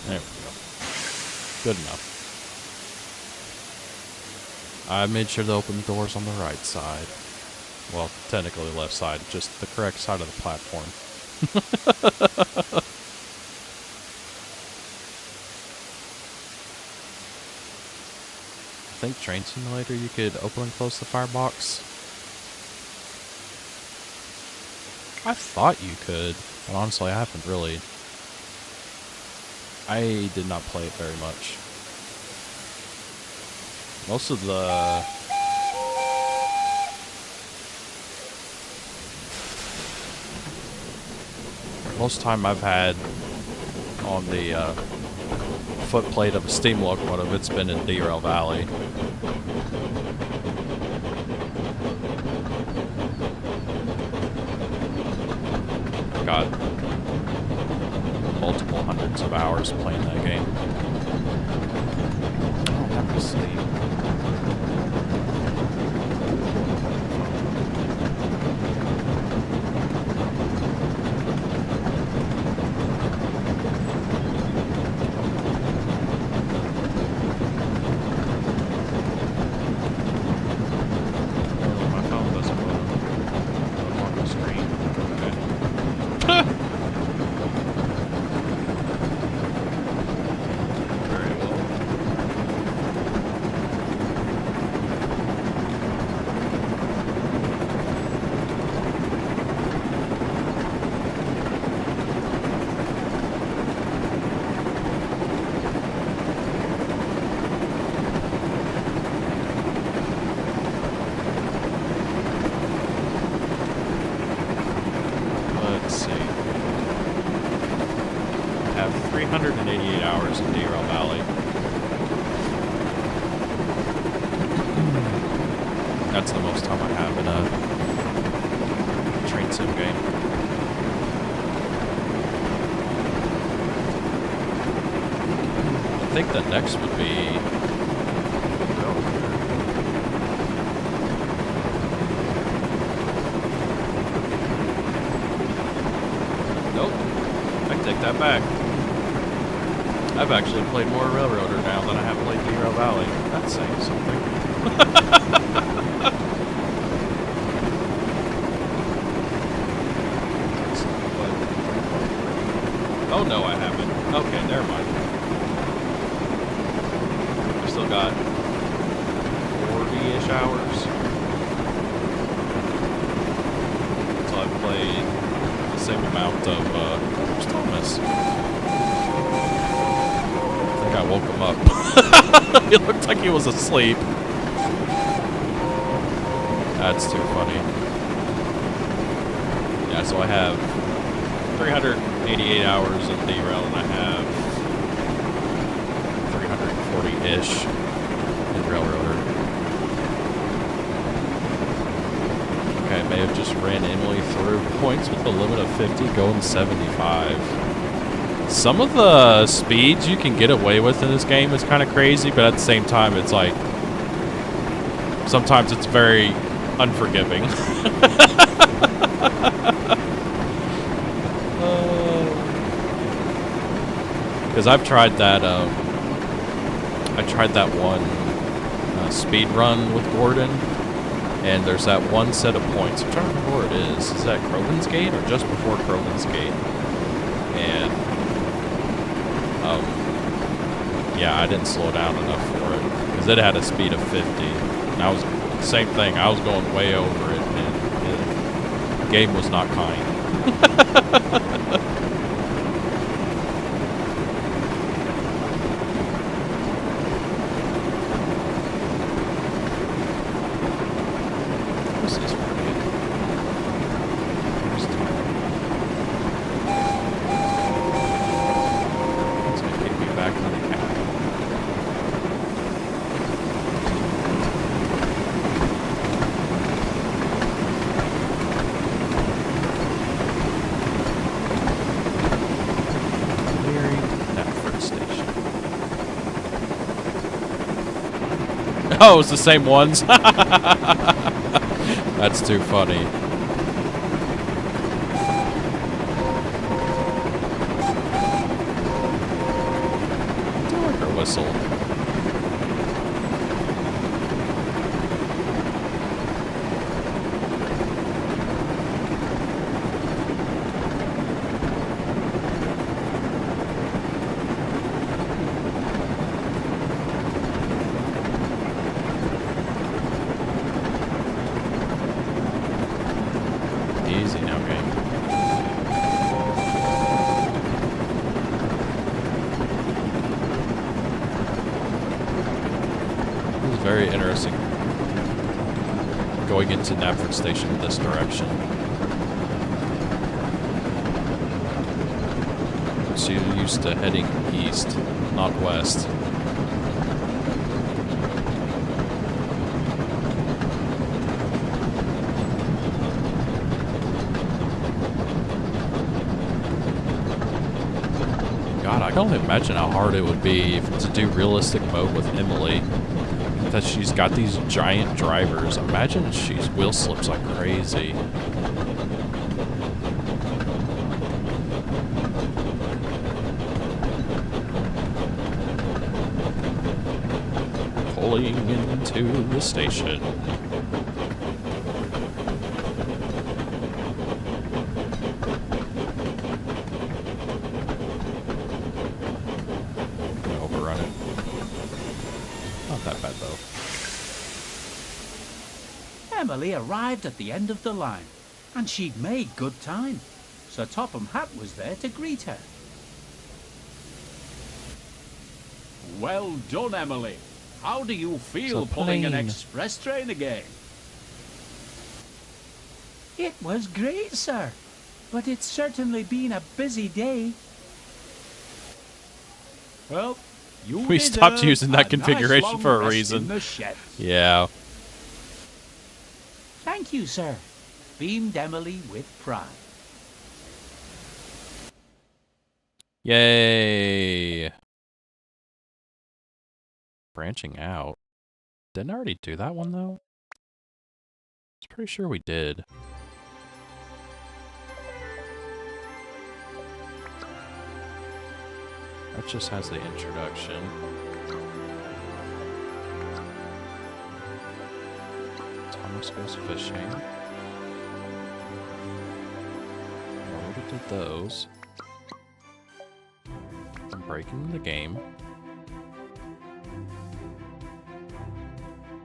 There we go. Good enough. I made sure to open the doors on the right side. Well, technically the left side, just the correct side of the platform. I think Train Simulator you could open and close the firebox. I thought you could, but honestly I haven't really. I did not play it very much. Most of the time I've had on the footplate of a steam locomotive, it's been in Derail Valley. Got multiple hundreds of hours playing that game. I don't have to sleep. My phone doesn't load on the screen. Okay. Very well. Let's see. I have 388 hours in Derail Valley. That's the most time I have in a train sim game. I think the next would be. Nope. I take that back. I've actually played more Railroader now than I have played Derail Valley. That's saying something. Oh no, I haven't. Okay, never mind. I still got 40-ish hours. So I've played the same amount of, where's Thomas? I think I woke him up. He looked like he was asleep. That's too funny. Yeah, so I have 388 hours of derail, and I have 340-ish in Railroader. Okay, I may have just randomly through points with a limit of 50, going 75. Some of the speeds you can get away with in this game is kind of crazy, but at the same time, it's like sometimes it's very unforgiving. Because I've tried that. I tried that one speed run with Gordon, and there's that one set of points. I'm trying to remember where it is. Is that Crowlan's Gate or just before Crowlan's Gate? And yeah, I didn't slow down enough for it because it had a speed of 50. And I was same thing. I was going way over it, and the game was not kind. This is pretty. It's gonna kick me back to the cabin. Oh, it's the same ones? That's too funny. I like her whistle. very interesting going into Knapford Station this direction. So you're used to heading east, not west. God, I can only imagine how hard it would be to do realistic mode with Emily. That she's got these giant drivers. Imagine she's wheel slips like crazy. Pulling into the station. Overrun it. Not that bad though. Emily arrived at the end of the line, and she'd made good time. Sir Topham Hatt was there to greet her. Well done, Emily. How do you feel It's a pulling an plane. express train again? It was great, sir, but it's certainly been a busy day. Well, you We stopped deserve using that a nice configuration long for a rest reason. in the shed. Yeah. Thank you, sir, beamed Emily with pride. Yay. Branching out. Didn't I already do that one though? I was pretty sure we did. That just has the introduction. Thomas goes fishing. Already did those. I'm breaking the game.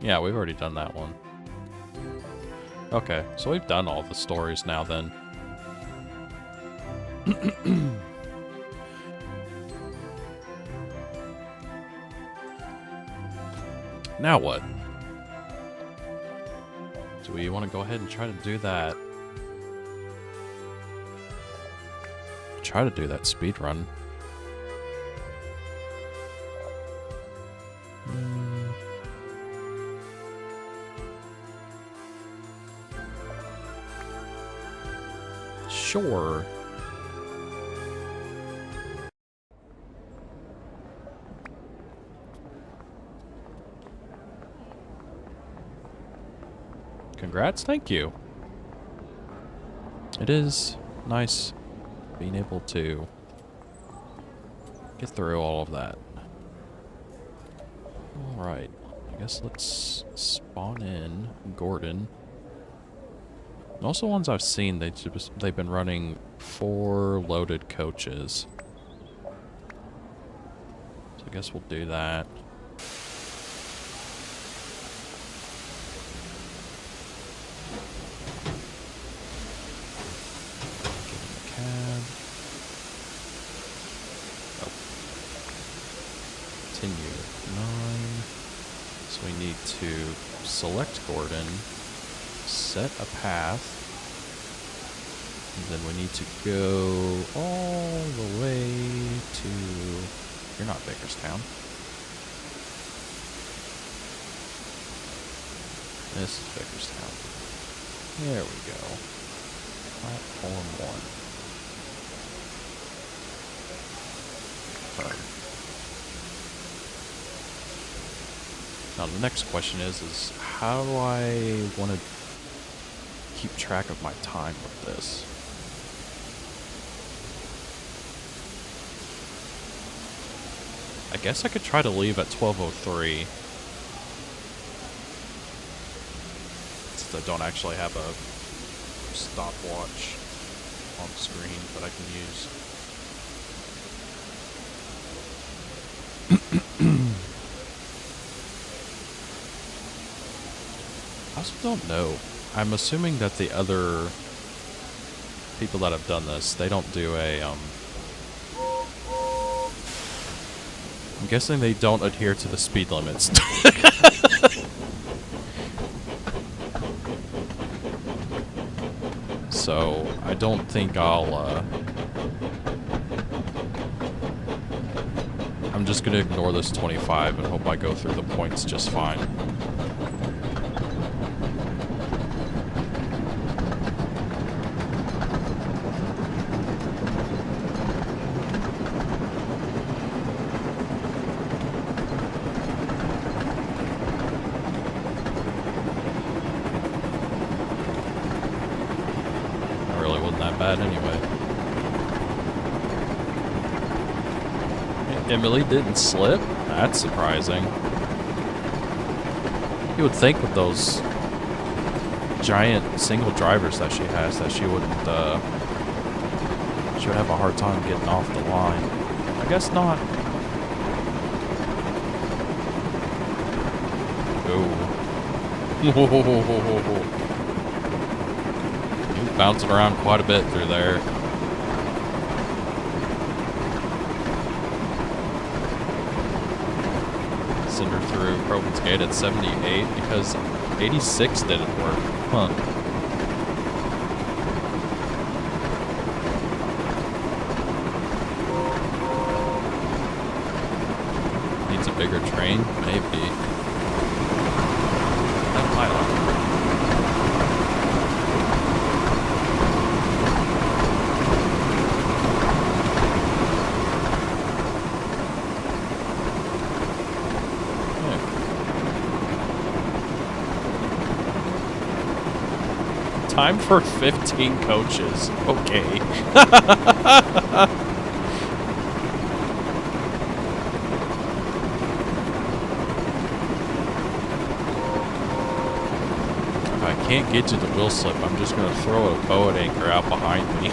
Yeah, we've already done that one. Okay, so we've done all the stories now then. Now what? Do we want to go ahead and try to do that? Try to do that speed run. Sure. Congrats, thank you. It is nice being able to get through all of that. Alright, I guess let's spawn in Gordon. Most of the ones I've seen, they've been running 4 loaded coaches. So I guess we'll do that. Cab. Oh. Continue 9. So we need to select Gordon. Set a path, and then we need to go all the way to, you're not Bakerstown. This is Bakerstown. There we go. Platform 1. Now the next question is how do I want to keep track of my time with this? I guess I could try to leave at 12:03. Since I don't actually have a stopwatch on screen that I can use. I also don't know. I'm assuming that the other people that have done this, they don't do a, I'm guessing they don't adhere to the speed limits. So, I don't think I'm just gonna ignore this 25 and hope I go through the points just fine. Bad anyway. Emily didn't slip? That's surprising. You would think with those giant single drivers that she has that she would have a hard time getting off the line. I guess not. Oh. Bouncing around quite a bit through there. Send her through Province Gate at 78 because 86 didn't work. Huh. Needs a bigger train? Maybe. That might not. Time for 15 coaches. Okay. If I can't get to the wheel slip, I'm just going to throw a boat anchor out behind me.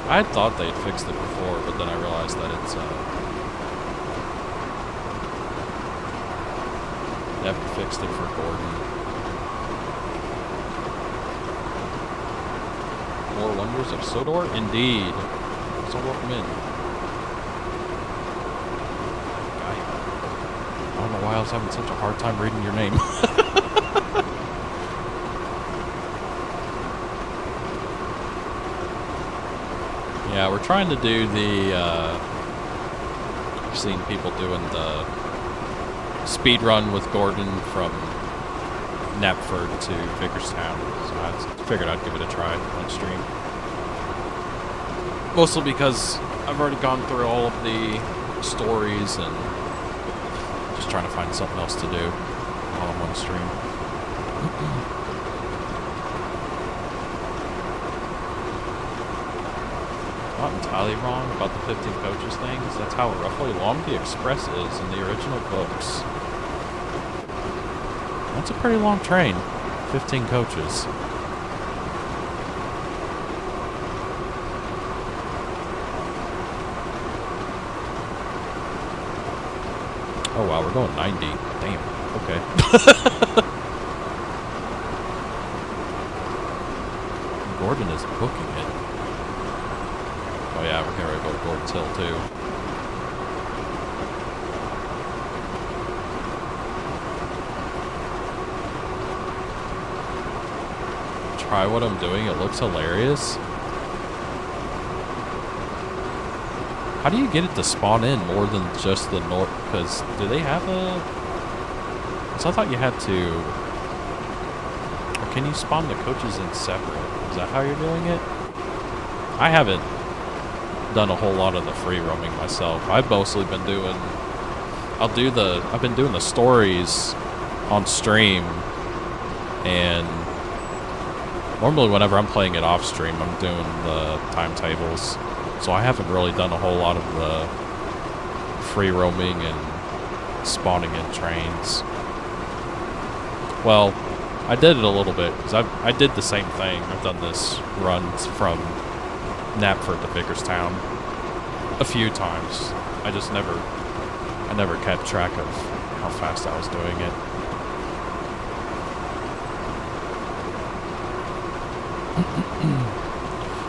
I thought they'd fixed it before, but then I realized that it's, they haven't fixed it for Gordon. More Wonders of Sodor? Indeed. So welcome in. Guy. I don't know why I was having such a hard time reading your name. Yeah, we're trying to do the, I've seen people doing the speed run with Gordon from Knapford to Vickerstown, so I figured I'd give it a try on stream. Mostly because I've already gone through all of the stories and just trying to find something else to do while I'm on stream. Not entirely wrong about the 15 coaches thing, because that's how roughly long the Express is in the original books. That's a pretty long train, 15 coaches. Oh wow, we're going 90. Damn, okay. Gordon is booking it. Oh yeah, we're gonna go to Gordon's Hill too. Try what I'm doing, it looks hilarious. How do you get it to spawn in more than just the north? Because do they have a... Because I thought you had to... Or can you spawn the coaches in separate? Is that how you're doing it? I haven't done a whole lot of the free roaming myself. I've mostly been doing I've been doing the stories on stream, and normally whenever I'm playing it off stream, I'm doing the timetables. So I haven't really done a whole lot of the free roaming and spawning in trains. Well, I did it a little bit, because I did the same thing. I've done this run from Knapford to Vickerstown a few times. I never kept track of how fast I was doing it.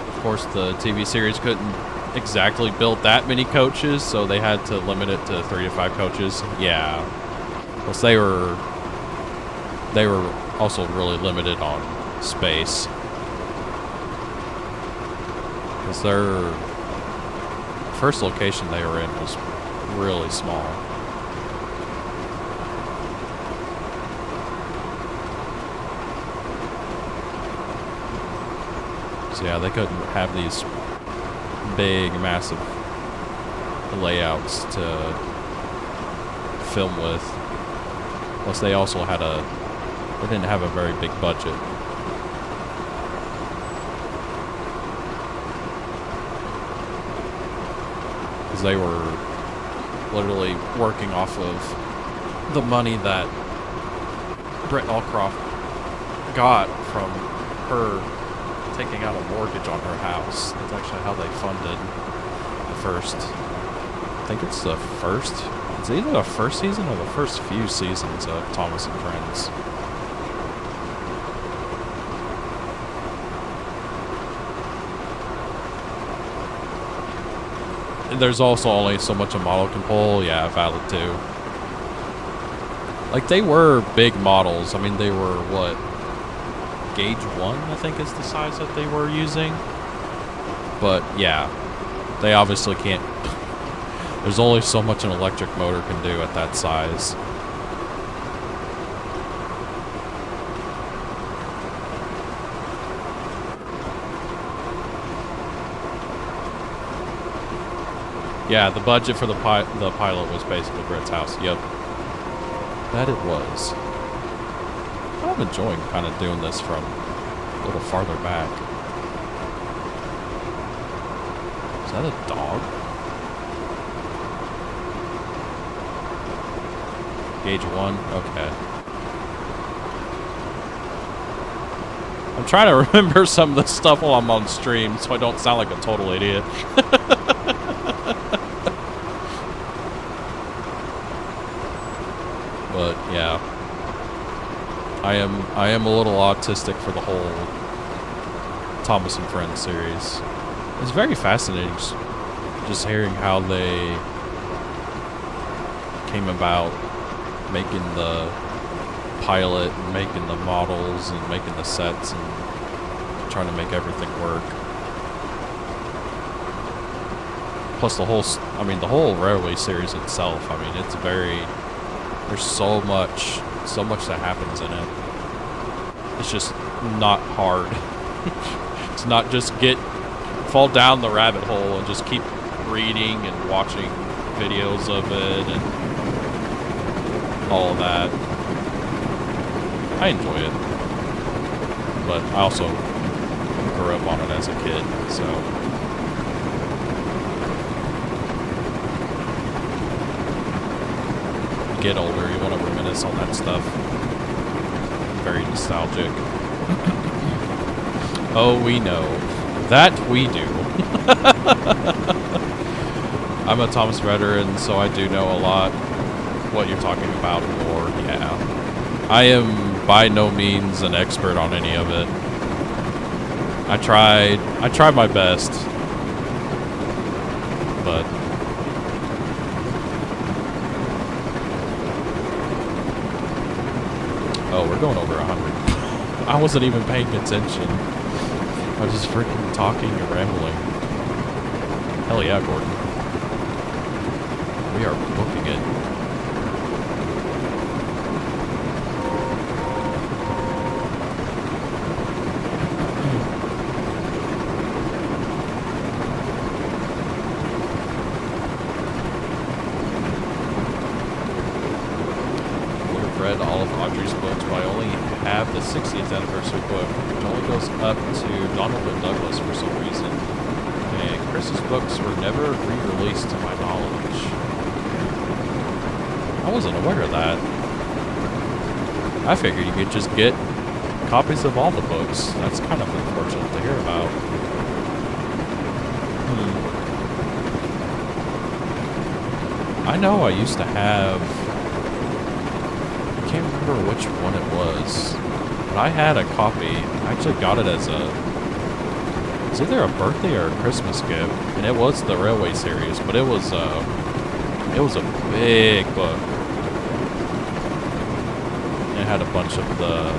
Of course, the TV series couldn't exactly build that many coaches, so they had to limit it to 3 to 5 coaches. Yeah. Plus they were also really limited on space. Because their first location they were in was really small. So yeah, they couldn't have these big, massive layouts to film with. Plus they also had they didn't have a very big budget. Because they were literally working off of the money that Brett Allcroft got from her taking out a mortgage on her house. That's actually how they funded the first, I think it's the first, it's either the first season or the first few seasons of Thomas and Friends. There's also only so much a model can pull. Yeah, valid too. Like, they were big models. I mean, they were, what, gauge 1, I think is the size that they were using. But, yeah, they obviously can't... There's only so much an electric motor can do at that size. Yeah, the budget for the pilot was basically Brett's house. Yep. That it was. I'm enjoying kind of doing this from a little farther back. Is that a dog? Gauge 1? Okay. I'm trying to remember some of the stuff while I'm on stream so I don't sound like a total idiot. But yeah, I am a little autistic for the whole Thomas and Friends series. It's very fascinating just hearing how they came about making the pilot and making the models and making the sets and trying to make everything work. Plus the whole Railway series itself, I mean, it's very... There's so much that happens in it. It's just not hard. It's not just fall down the rabbit hole and just keep reading and watching videos of it and all of that. I enjoy it. But I also grew up on it as a kid, so... Get older, you want to reminisce on that stuff. Very nostalgic. Oh, we know. That we do. I'm a Thomas veteran, so I do know a lot what you're talking about, or yeah. I am by no means an expert on any of it. I tried my best. But oh, we're going over 100. I wasn't even paying attention. I was just freaking talking and rambling. Hell yeah, Gordon. We are booking it. series books, but I only have the 60th anniversary book, which only goes up to Donald and Douglas for some reason. And Chris's books were never re-released to my knowledge. I wasn't aware of that. I figured you could just get copies of all the books. That's kind of unfortunate to hear about. I know I used to have... I can't remember which one it was, but I had a copy. I actually got it as a... It's either a birthday or a Christmas gift, and it was the Railway series, but it was a big book. It had a bunch of the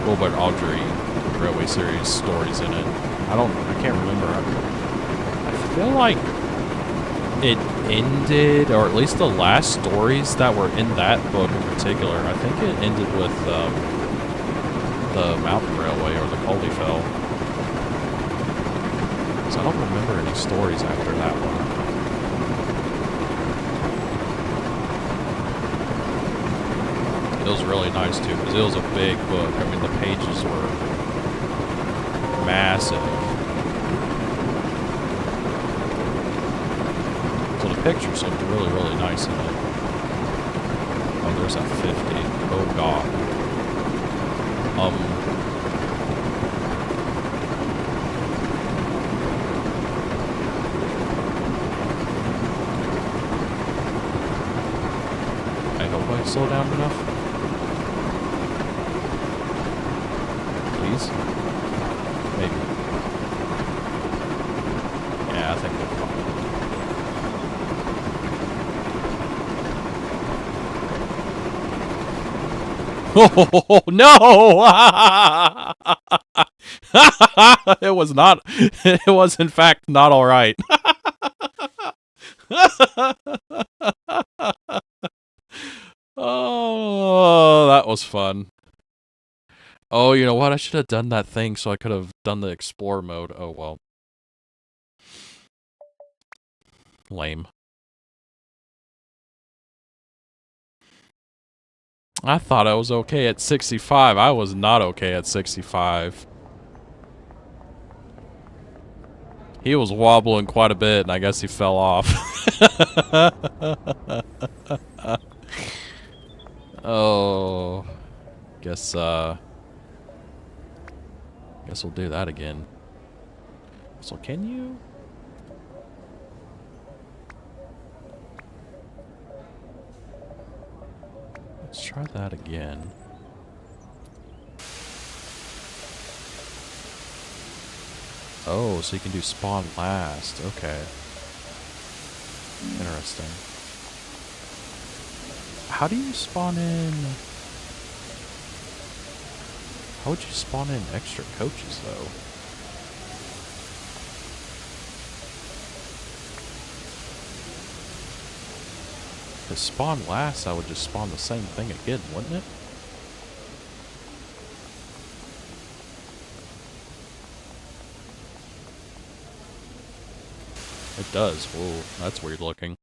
Wilbert Audrey Railway series stories in it. I can't remember. I feel like it ended, or at least the last stories that were in that book in particular, I think it ended with the Mountain Railway or the Caldyfell. So I don't remember any stories after that one. It was really nice too, because it was a big book. I mean, the pages were massive. So the pictures looked really, really nice in it. Oh, there's that 50. Oh, God. I hope I slow down enough. Please? Maybe. Yeah, I think we'll be fine. Oh, no! It was not. It was, in fact, not alright. Oh, that was fun. Oh, you know what? I should have done that thing so I could have done the explore mode. Oh, well. Lame. I thought I was okay at 65. I was not okay at 65. He was wobbling quite a bit, and I guess he fell off. Oh. Guess we'll do that again. So can you? Let's try that again. Oh, so you can do spawn last. Okay. Interesting. How do you spawn in? How would you spawn in extra coaches, though? To spawn last, I would just spawn the same thing again, wouldn't it? It does. Whoa, that's weird looking.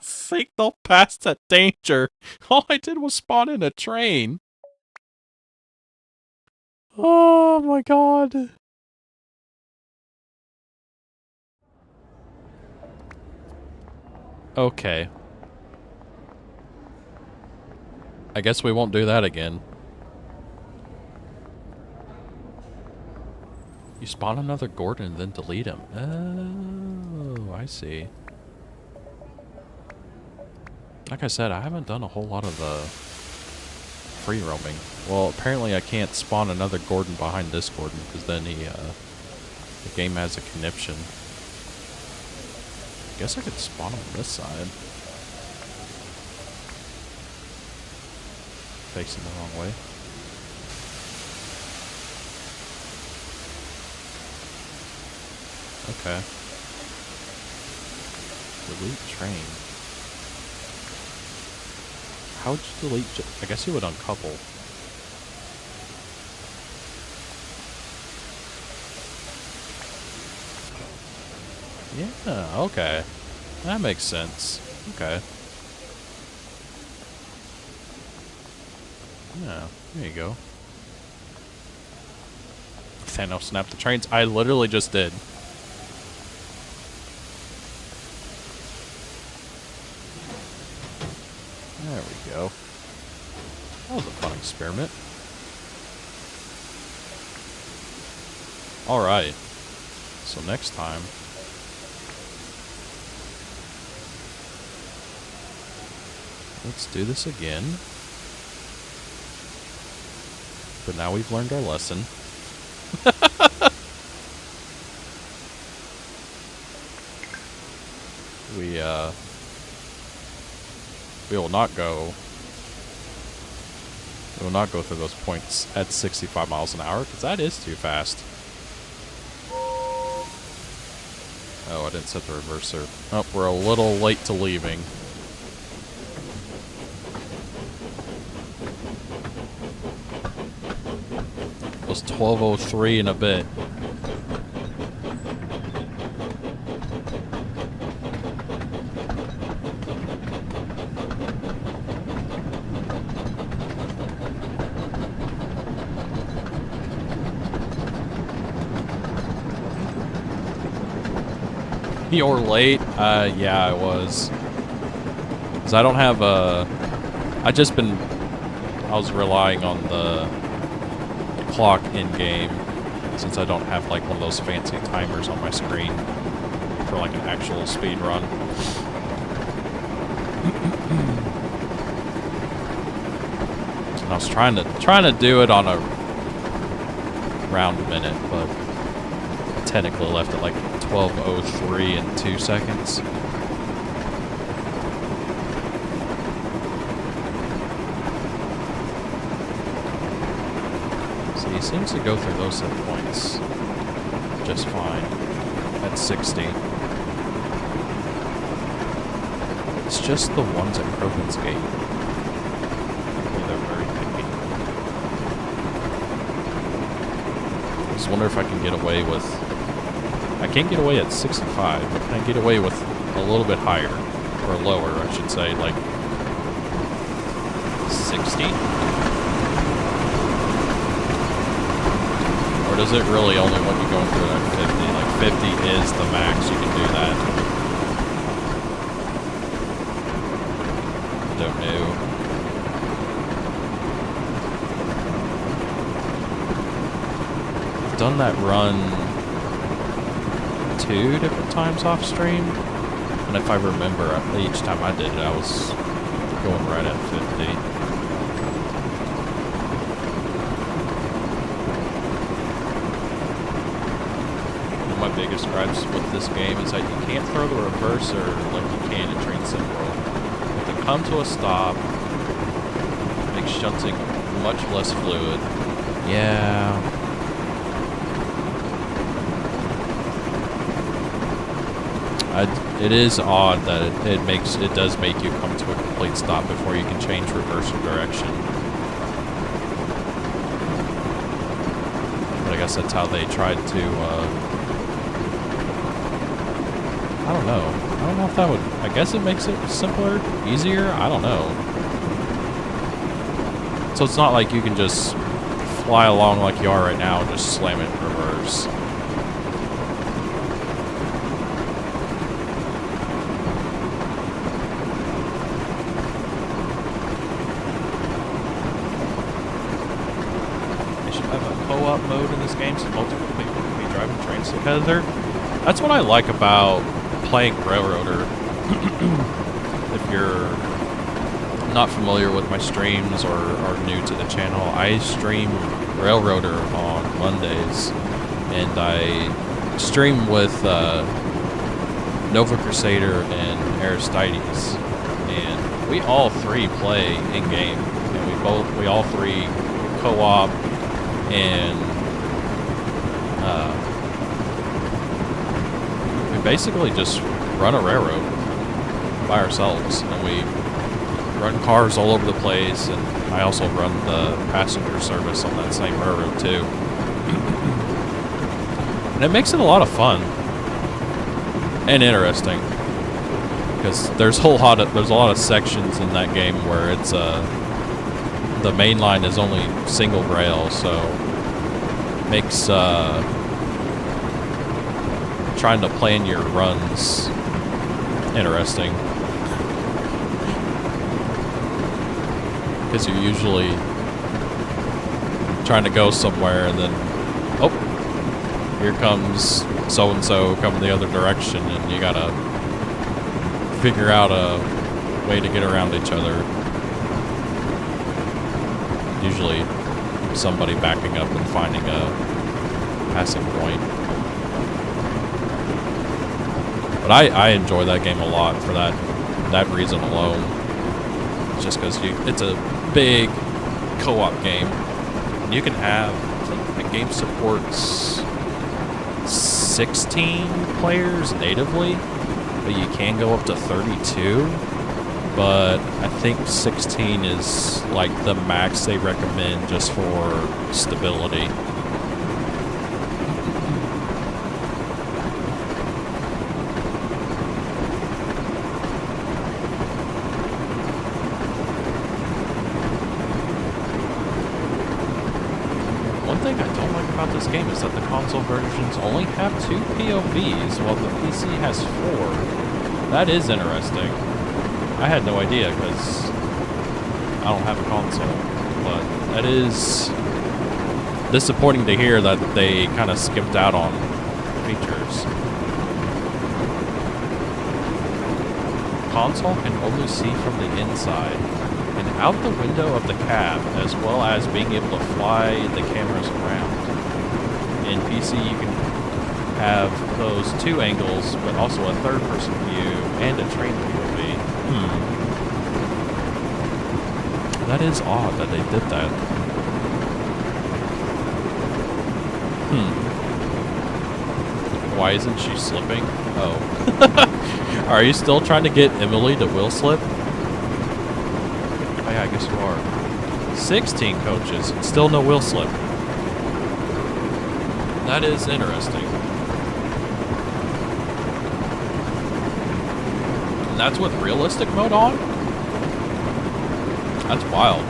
Signal past a danger. All I did was spawn in a train. Oh my god. Okay. I guess we won't do that again. You spawn another Gordon and then delete him. Oh, I see. Like I said, I haven't done a whole lot of the free roaming. Well, apparently I can't spawn another Gordon behind this Gordon, because then the game has a conniption. I guess I could spawn him on this side. Facing the wrong way. Okay. Delete train. How would you delete? I guess you would uncouple. Yeah, okay. That makes sense. Okay. Yeah, there you go. Thanos snapped the trains. I literally just did. There we go. That was a fun experiment. Alright. So next time... let's do this again. But now we've learned our lesson. We will not go... we will not go through those points at 65 miles an hour, because that is too fast. Oh, I didn't set the reverser. Oh, we're a little late to leaving. It was 12:03 in a bit. You're late? Yeah, I was. Because I don't have a... I was relying on the clock in-game, since I don't have, like, one of those fancy timers on my screen for, like, an actual speed run. And I was trying to do it on a round minute, but I technically left it, like, 12:03 and 2 seconds. So he seems to go through those set points just fine at 60. It's just the ones at Crocod's Gate. They're very picky. I just wonder if I can get away with... I can't get away at 65, but can I get away with a little bit higher? Or lower, I should say, like 60? Or does it really only want you going through at 50? Like 50 is the max you can do that. Don't know. I've done that run 2 different times off stream, and if I remember, each time I did it, I was going right at 50. One of my biggest gripes with this game is that you can't throw the reverser like you can in Train Sim World. You have to come to a stop, makes shunting much less fluid. Yeah. It is odd that it does make you come to a complete stop before you can change reversal direction. But I guess that's how they tried to, I don't know. I don't know if that would... I guess it makes it simpler, easier? I don't know. So it's not like you can just fly along like you are right now and just slam it in reverse. Mode in this game, so multiple people can be driving trains together. That's what I like about playing Railroader. If you're not familiar with my streams or are new to the channel, I stream Railroader on Mondays, and I stream with Nova Crusader and Aristides, and we all three play in game, and we all three co-op and we basically just run a railroad by ourselves, and we run cars all over the place, and I also run the passenger service on that same railroad too. And it makes it a lot of fun. and interesting. Because there's a lot of sections in that game where it's the main line is only single rail, so makes trying to plan your runs interesting. Because you're usually trying to go somewhere and then, oh, here comes so-and-so coming the other direction, and you gotta figure out a way to get around each other. Usually somebody backing up and finding a passing point. But I enjoy that game a lot for that reason alone. Just because it's a big co-op game. And you can have, I think the game supports 16 players natively, but you can go up to 32. But I think 16 is like the max they recommend just for stability. One thing I don't like about this game is that the console versions only have 2 POVs while the PC has 4. That is interesting. I had no idea because I don't have a console, but that is disappointing to hear that they kind of skipped out on features. Console can only see from the inside and out the window of the cab, as well as being able to fly the cameras around. In PC, you can have those 2 angles, but also a third-person view and a train POV. That is odd that they did that. Why isn't she slipping? Oh. Are you still trying to get Emily to wheel slip? Oh yeah, I guess you are. 16 coaches, still no wheel slip. That is interesting. And that's with realistic mode on? That's wild.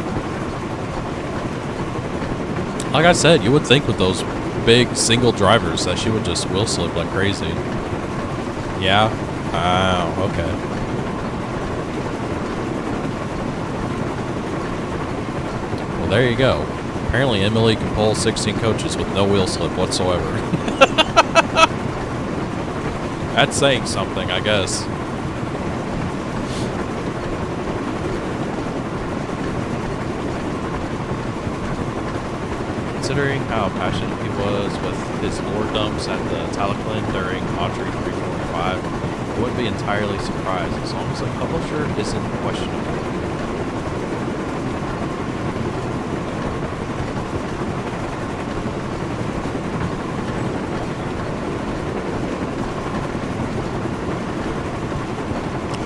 Like I said, you would think with those big single drivers that she would just wheel slip like crazy. Yeah? Oh, okay. Well, there you go. Apparently Emily can pull 16 coaches with no wheel slip whatsoever. That's saying something, I guess. Considering how passionate he was with his lore dumps at the Talakland during Autry 3, 4, and 5, I wouldn't be entirely surprised as long as the publisher isn't questionable.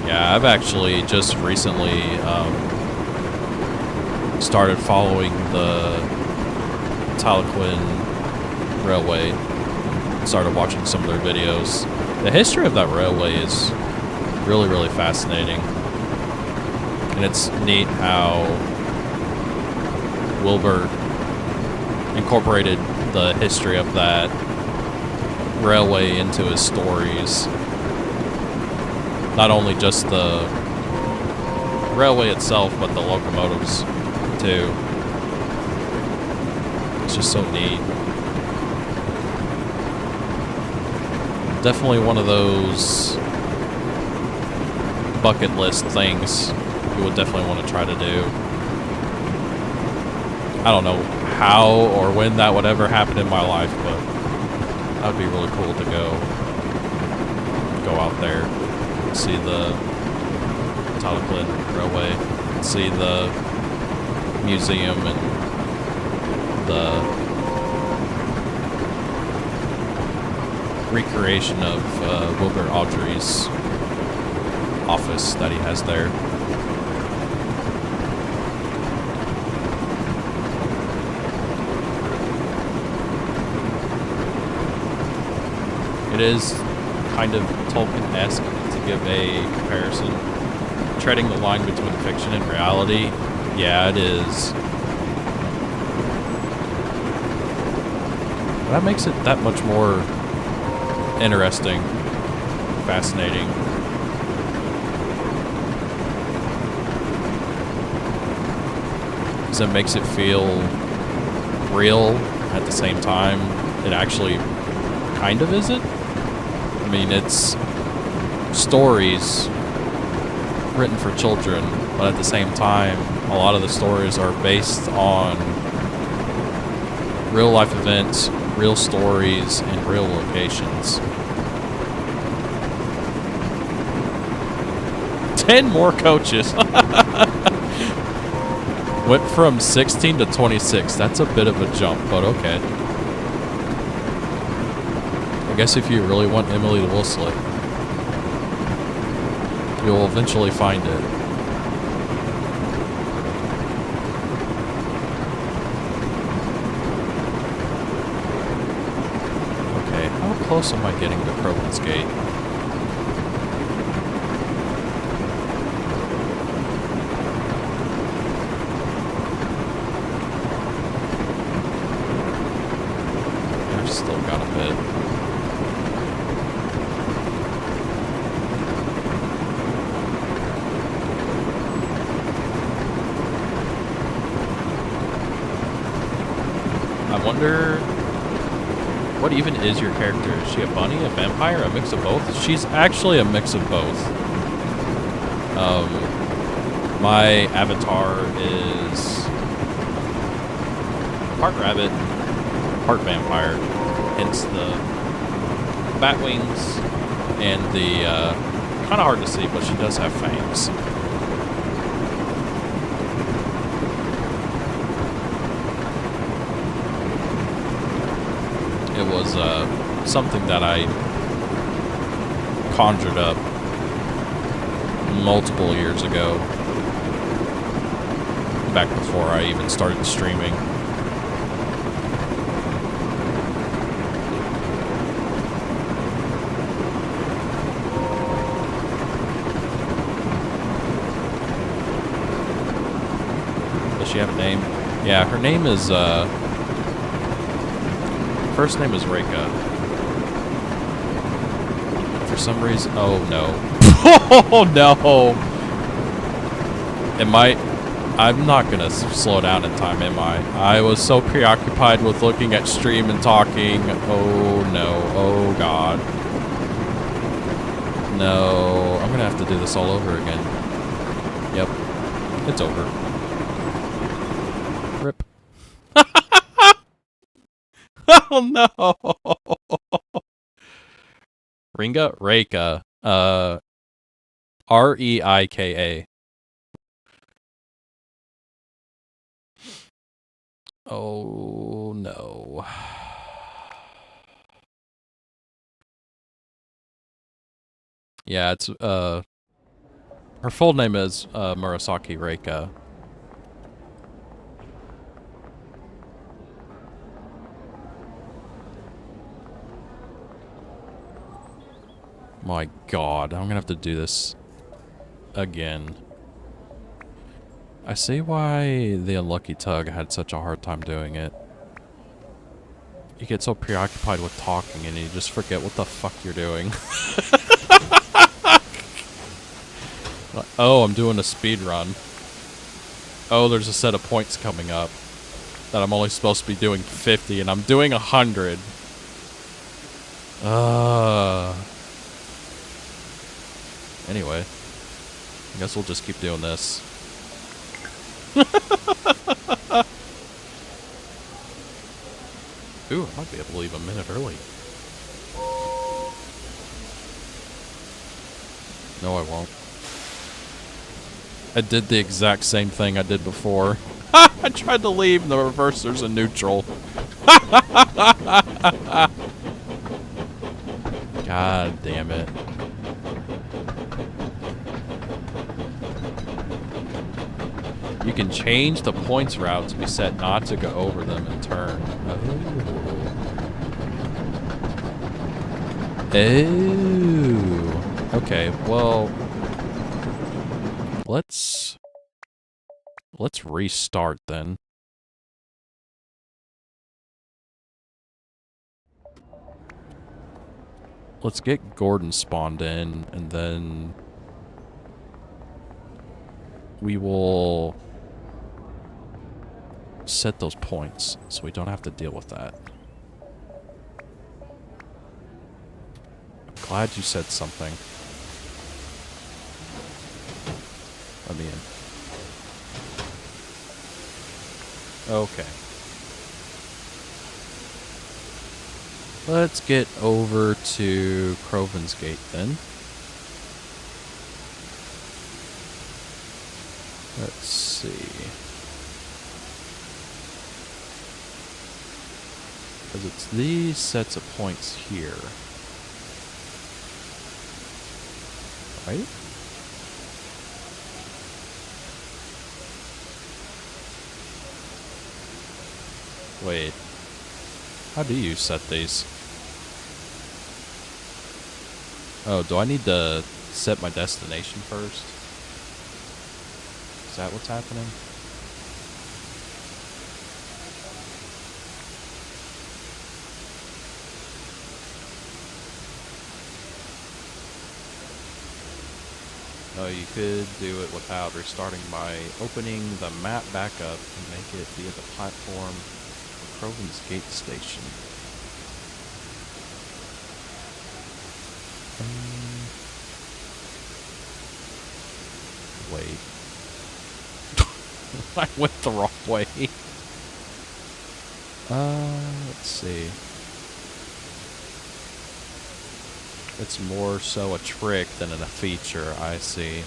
Yeah, I've actually just recently started following the Tahlequah Railway. Started watching some of their videos. The history of that railway is really, really fascinating. And it's neat how Wilbur incorporated the history of that railway into his stories. Not only just the railway itself, but the locomotives too. It's just so neat. Definitely one of those bucket list things you would definitely want to try to do. I don't know how or when that would ever happen in my life, but that would be really cool to go out there, see the Tahlequah Railway, see the museum and the recreation of Wilbur Awdry's office that he has there. It is kind of Tolkien-esque to give a comparison. Treading the line between fiction and reality. Yeah, it is. That makes it that much more interesting, fascinating. Because it makes it feel real at the same time. It actually kind of isn't. I mean, it's stories written for children, but at the same time, a lot of the stories are based on real life events, real stories, and real locations. 10 more coaches. Went from 16 to 26. That's a bit of a jump, but okay. I guess if you really want Emily to whistle it, you'll eventually find it. Okay, how close am I getting to Crowlan's Gate? I've still got a bit. I wonder, what even is your character? Is she a bunny, a vampire, a mix of both? She's actually a mix of both. My avatar is part rabbit, part vampire, hence the bat wings and the, kind of hard to see, but she does have fangs. It was something that I conjured up multiple years ago, back before I even started streaming. Does she have a name? Yeah, her name is, first name is Reika. For some reason, oh no. Oh no! I'm not gonna slow down in time, am I? I was so preoccupied with looking at stream and talking. Oh no, oh god. No, I'm gonna have to do this all over again. Yep, it's over. Rip. Oh no! Ringa? Reika. Reika. Oh no. Yeah, it's her full name is Murasaki Reika. My god, I'm gonna have to do this again. I see why the Unlucky Tug had such a hard time doing it. You get so preoccupied with talking and you just forget what the fuck you're doing. Oh, I'm doing a speed run. Oh, there's a set of points coming up that I'm only supposed to be doing 50 and I'm doing 100. Anyway, I guess we'll just keep doing this. Ooh, I might be able to leave a minute early. No, I won't. I did the exact same thing I did before. I tried to leave in the reversers and neutral. God damn it. You can change the points route to be set not to go over them and turn. Oh. Oh. Okay, well, let's restart then. Let's get Gordon spawned in, and then we will set those points so we don't have to deal with that. I'm glad you said something. Let me in. Okay. Let's get over to Croven's Gate then. Let's see. Because it's these sets of points here. Right? Wait. How do you set these? Oh, do I need to set my destination first? Is that what's happening? Oh, you could do it without restarting by opening the map back up and make it via the platform of Croven's Gate Station. Wait. I went the wrong way. Let's see. It's more so a trick than a feature, I see.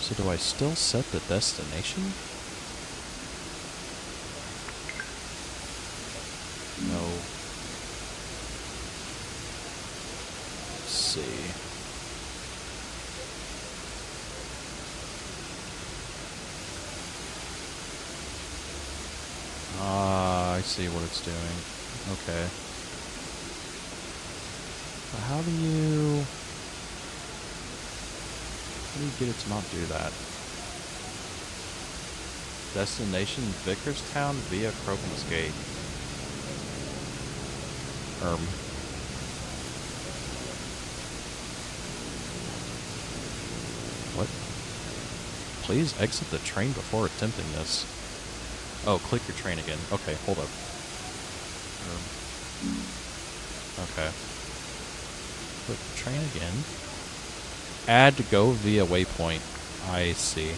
So do I still set the destination? No. Let's see. Ah, I see what it's doing. Okay. How do you get it to not do that? Destination Vickerstown via Croven's Gate. What? Please exit the train before attempting this. Oh, click your train again. Okay, hold up. Okay. Click the train again. Add to go via waypoint. I see.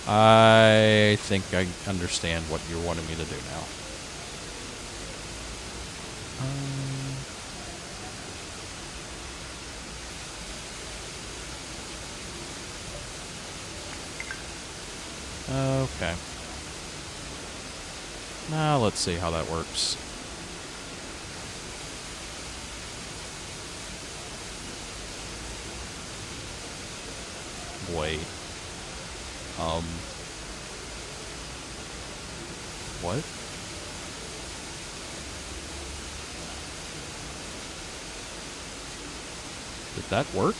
I think I understand what you're wanting me to do now. Okay. Now let's see how that works. Wait. What? Did that work?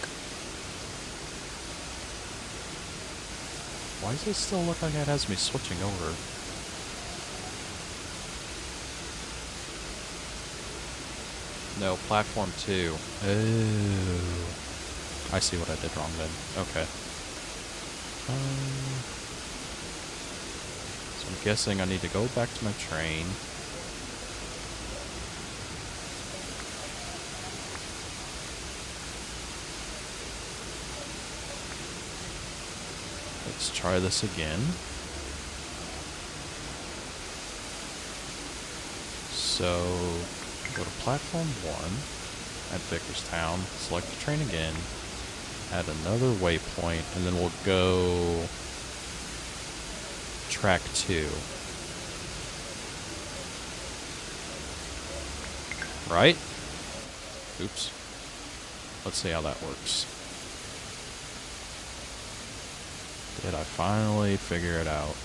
Why does it still look like it has me switching over? No, platform 2. Oh. I see what I did wrong then. Okay. So I'm guessing I need to go back to my train. Let's try this again. So, go to platform 1 at Vickerstown, select the train again, add another waypoint, and then we'll go track 2. Right? Oops. Let's see how that works. Did I finally figure it out?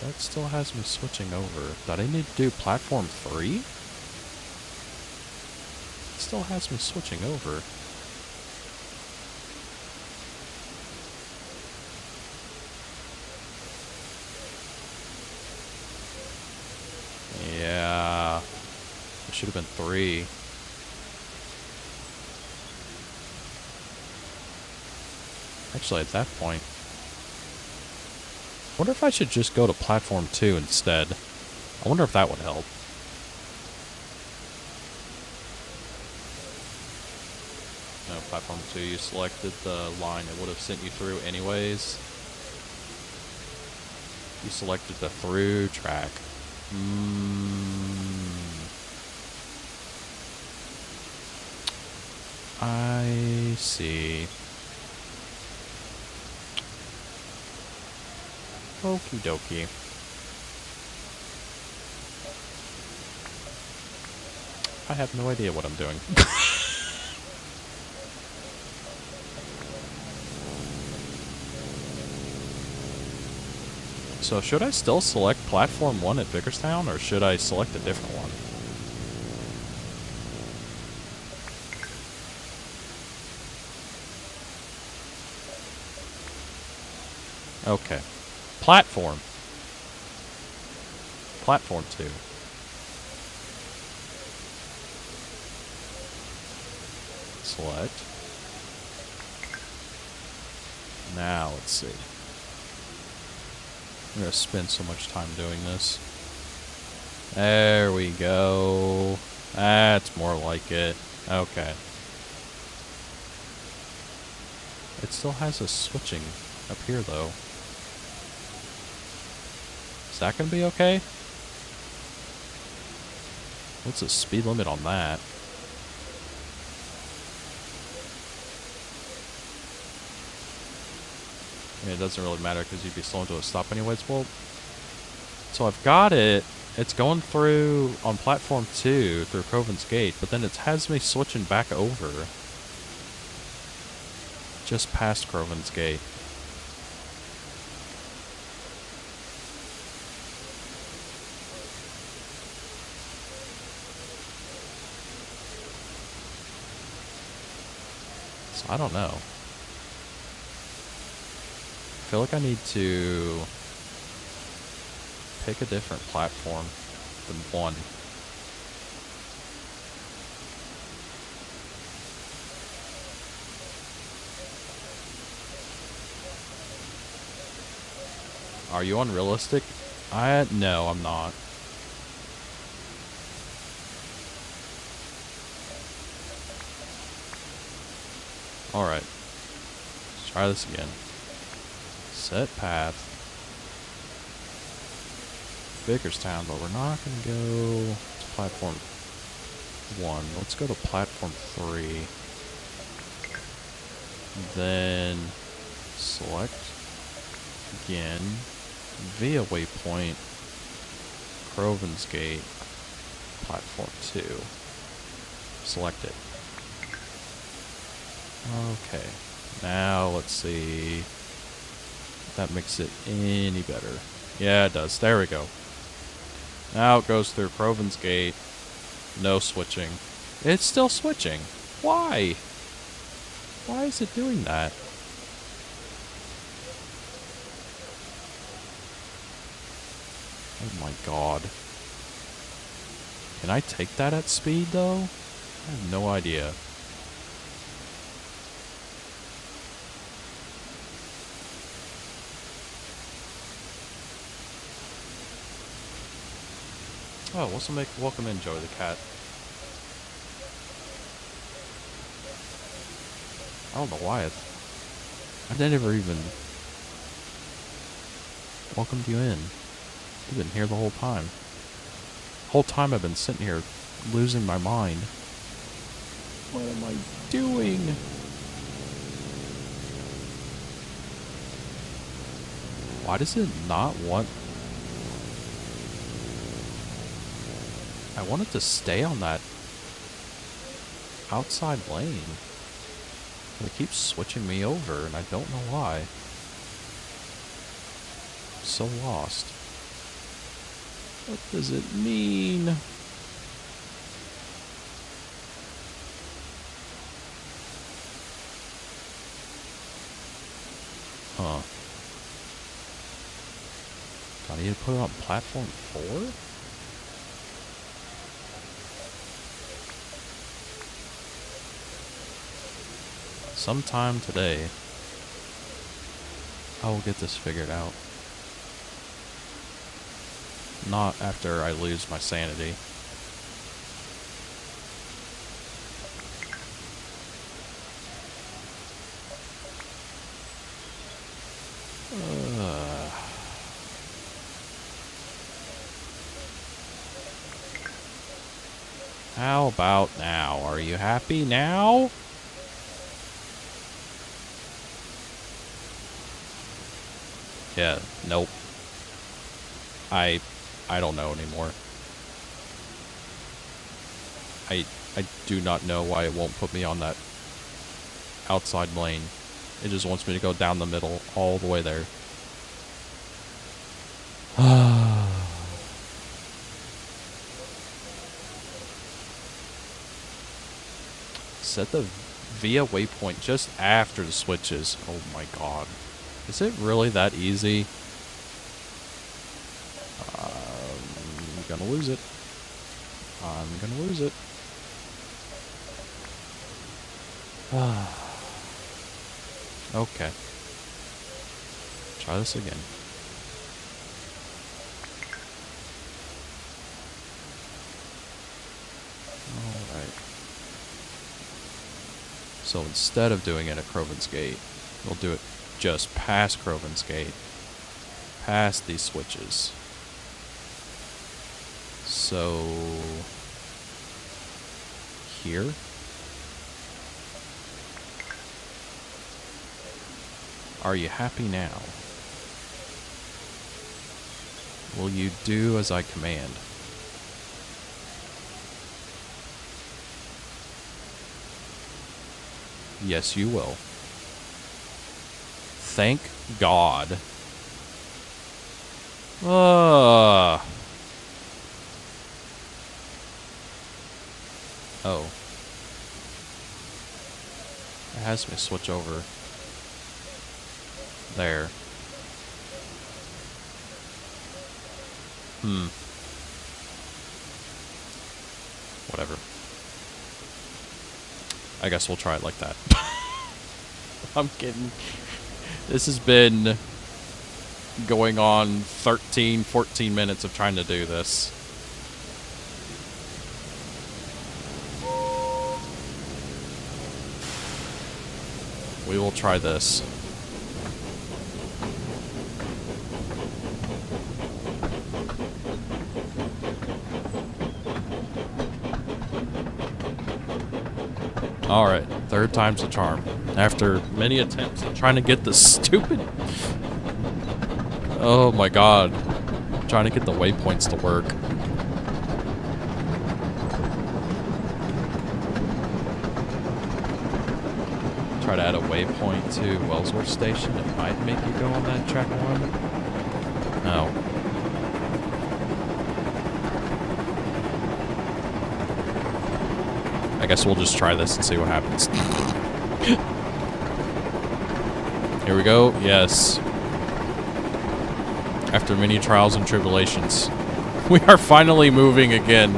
That still has me switching over. Did I need to do platform 3? It still has me switching over. Yeah. It should have been 3. Actually, at that point, I wonder if I should just go to platform 2 instead. I wonder if that would help. No, platform 2, you selected the line it would have sent you through anyways. You selected the through track. I see. Okie dokie. I have no idea what I'm doing. So should I still select platform 1 at Vickerstown, or should I select a different one? Okay. Platform. Platform 2. Select. Now, let's see. I'm going to spend so much time doing this. There we go. That's more like it. Okay. It still has us switching up here, though. Is that going to be okay? What's the speed limit on that? I mean, it doesn't really matter because you'd be slowing to a stop anyways. Well, so I've got it. It's going through on platform 2 through Crovan's Gate, but then it has me switching back over. Just past Crovan's Gate. So I don't know. I feel like I need to pick a different platform than 1. Are you unrealistic? No, I'm not. Alright. Let's try this again. Set path. Vickerstown, but we're not going to go to platform 1. Let's go to platform 3. Then select again via waypoint Crovan's Gate platform 2. Select it. Okay. Now let's see if that makes it any better. Yeah, it does. There we go. Now it goes through Crovan's Gate. No switching. It's still switching. Why? Why is it doing that? Oh my god. Can I take that at speed though? I have no idea. Oh, welcome in, Joey the cat. I don't know why I never even welcomed you in. You've been here the whole time. Whole time I've been sitting here losing my mind. What am I doing? Why does it not want... I want it to stay on that outside lane. It keeps switching me over, and I don't know why. I'm so lost. What does it mean? Huh. Do I need to put it on platform 4? Sometime today, I will get this figured out. Not after I lose my sanity. How about now? Are you happy now? Yeah, nope. I don't know anymore. I do not know why it won't put me on that outside lane. It just wants me to go down the middle all the way there. Set the via waypoint just after the switches. Oh my god. Is it really that easy? I'm gonna lose it. I'm gonna lose it. Okay. Try this again. Alright. So instead of doing it at Croven's Gate, we'll do it just past Croven's Gate, past these switches. So here. Are you happy now? Will you do as I command? Yes, you will. Thank God. Oh. It has me switch over. There. Whatever. I guess we'll try it like that. I'm kidding. This has been going on 13, 14 minutes of trying to do this. We will try this. Alright, third time's the charm. After many attempts at trying to get this stupid... Oh my god. Trying to get the waypoints to work. Try to add a waypoint to Wellsworth Station. It might make you go on that track 1. No. I guess we'll just try this and see what happens. Here we go. Yes. After many trials and tribulations, we are finally moving again.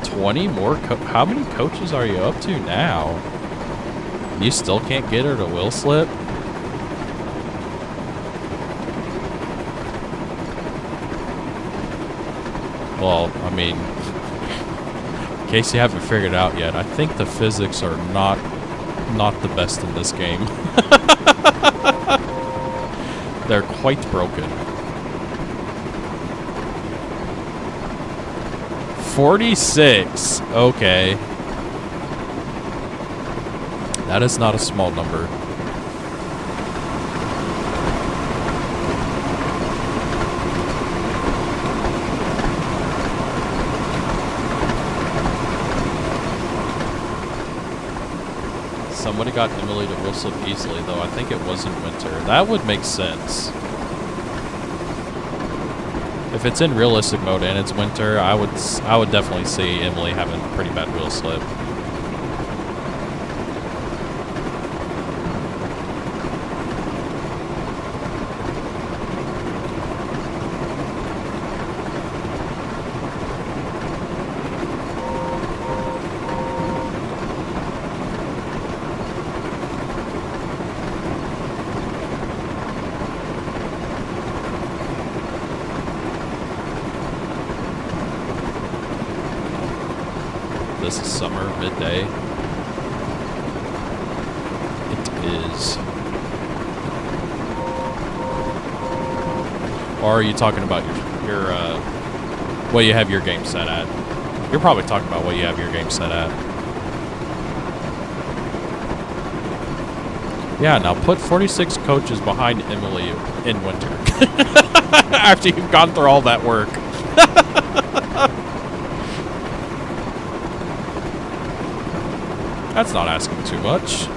20 more? How many coaches are you up to now? You still can't get her to wheel slip? Well, I mean... in case you haven't figured it out yet, I think the physics are not the best in this game. They're quite broken. 46. Okay. That is not a small number. somebody got Emily to wheel slip easily, though I think it was in winter. That would make sense. If it's in realistic mode and it's winter, I would definitely see Emily having pretty bad wheel slip. This is summer, midday. It is. Or are you talking about your what you have your game set at? You're probably talking about what you have your game set at. Yeah, now put 46 coaches behind Emily in winter. After you've gone through all that work. That's not asking too much.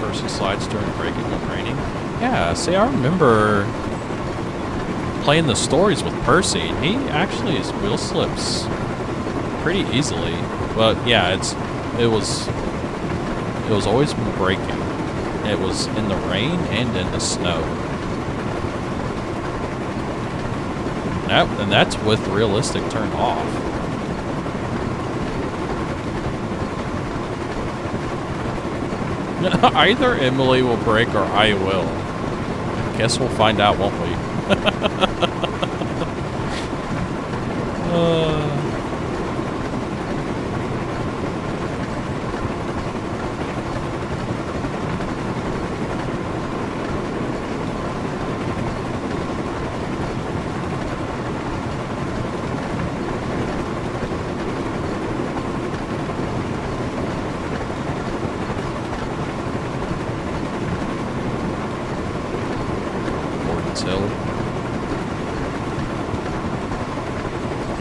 Percy slides during braking when raining. Yeah, see, I remember playing the stories with Percy. He actually wheel slips pretty easily. But yeah, it was always braking. It was in the rain and in the snow. And that's with realistic turned off. Either Emily will break or I will. Guess we'll find out, won't we? Hill.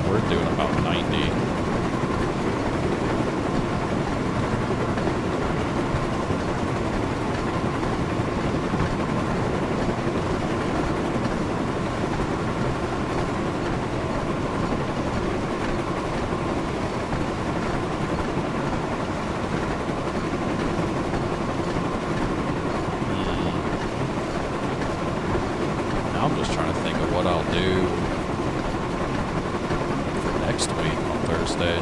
We're doing about 90. I'm just trying to think of what I'll do for next week on Thursday.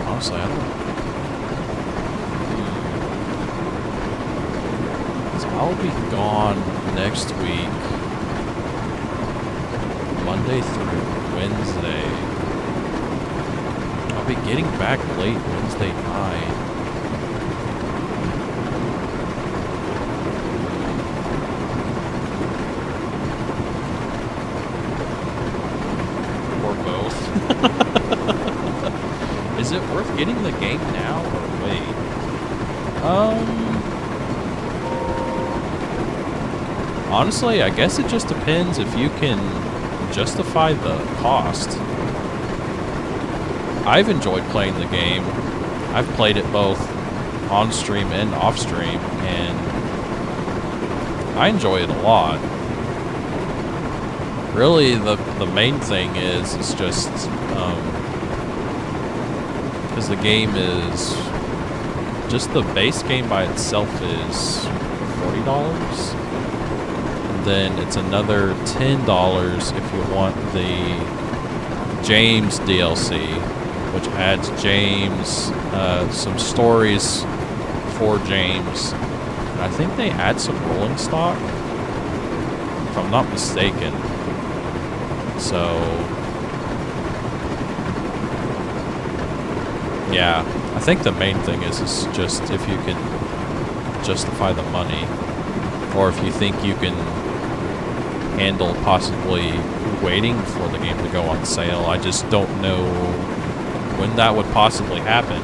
Honestly, I don't know. So I'll be gone next week, Monday through Wednesday. I'll be getting back late Wednesday night. Or both. Is it worth getting the game now or wait? Honestly, I guess it just depends if you can justify the cost. I've enjoyed playing the game. I've played it both on stream and off stream, and I enjoy it a lot. Really, the main thing is just because the game is just the base game by itself is $40. And then it's another $10 if you want the James DLC, which adds James, some stories for James. And I think they add some rolling stock, if I'm not mistaken. So, Yeah, I think the main thing is just if you can justify the money, or if you think you can handle possibly waiting for the game to go on sale. I just don't know when that would possibly happen.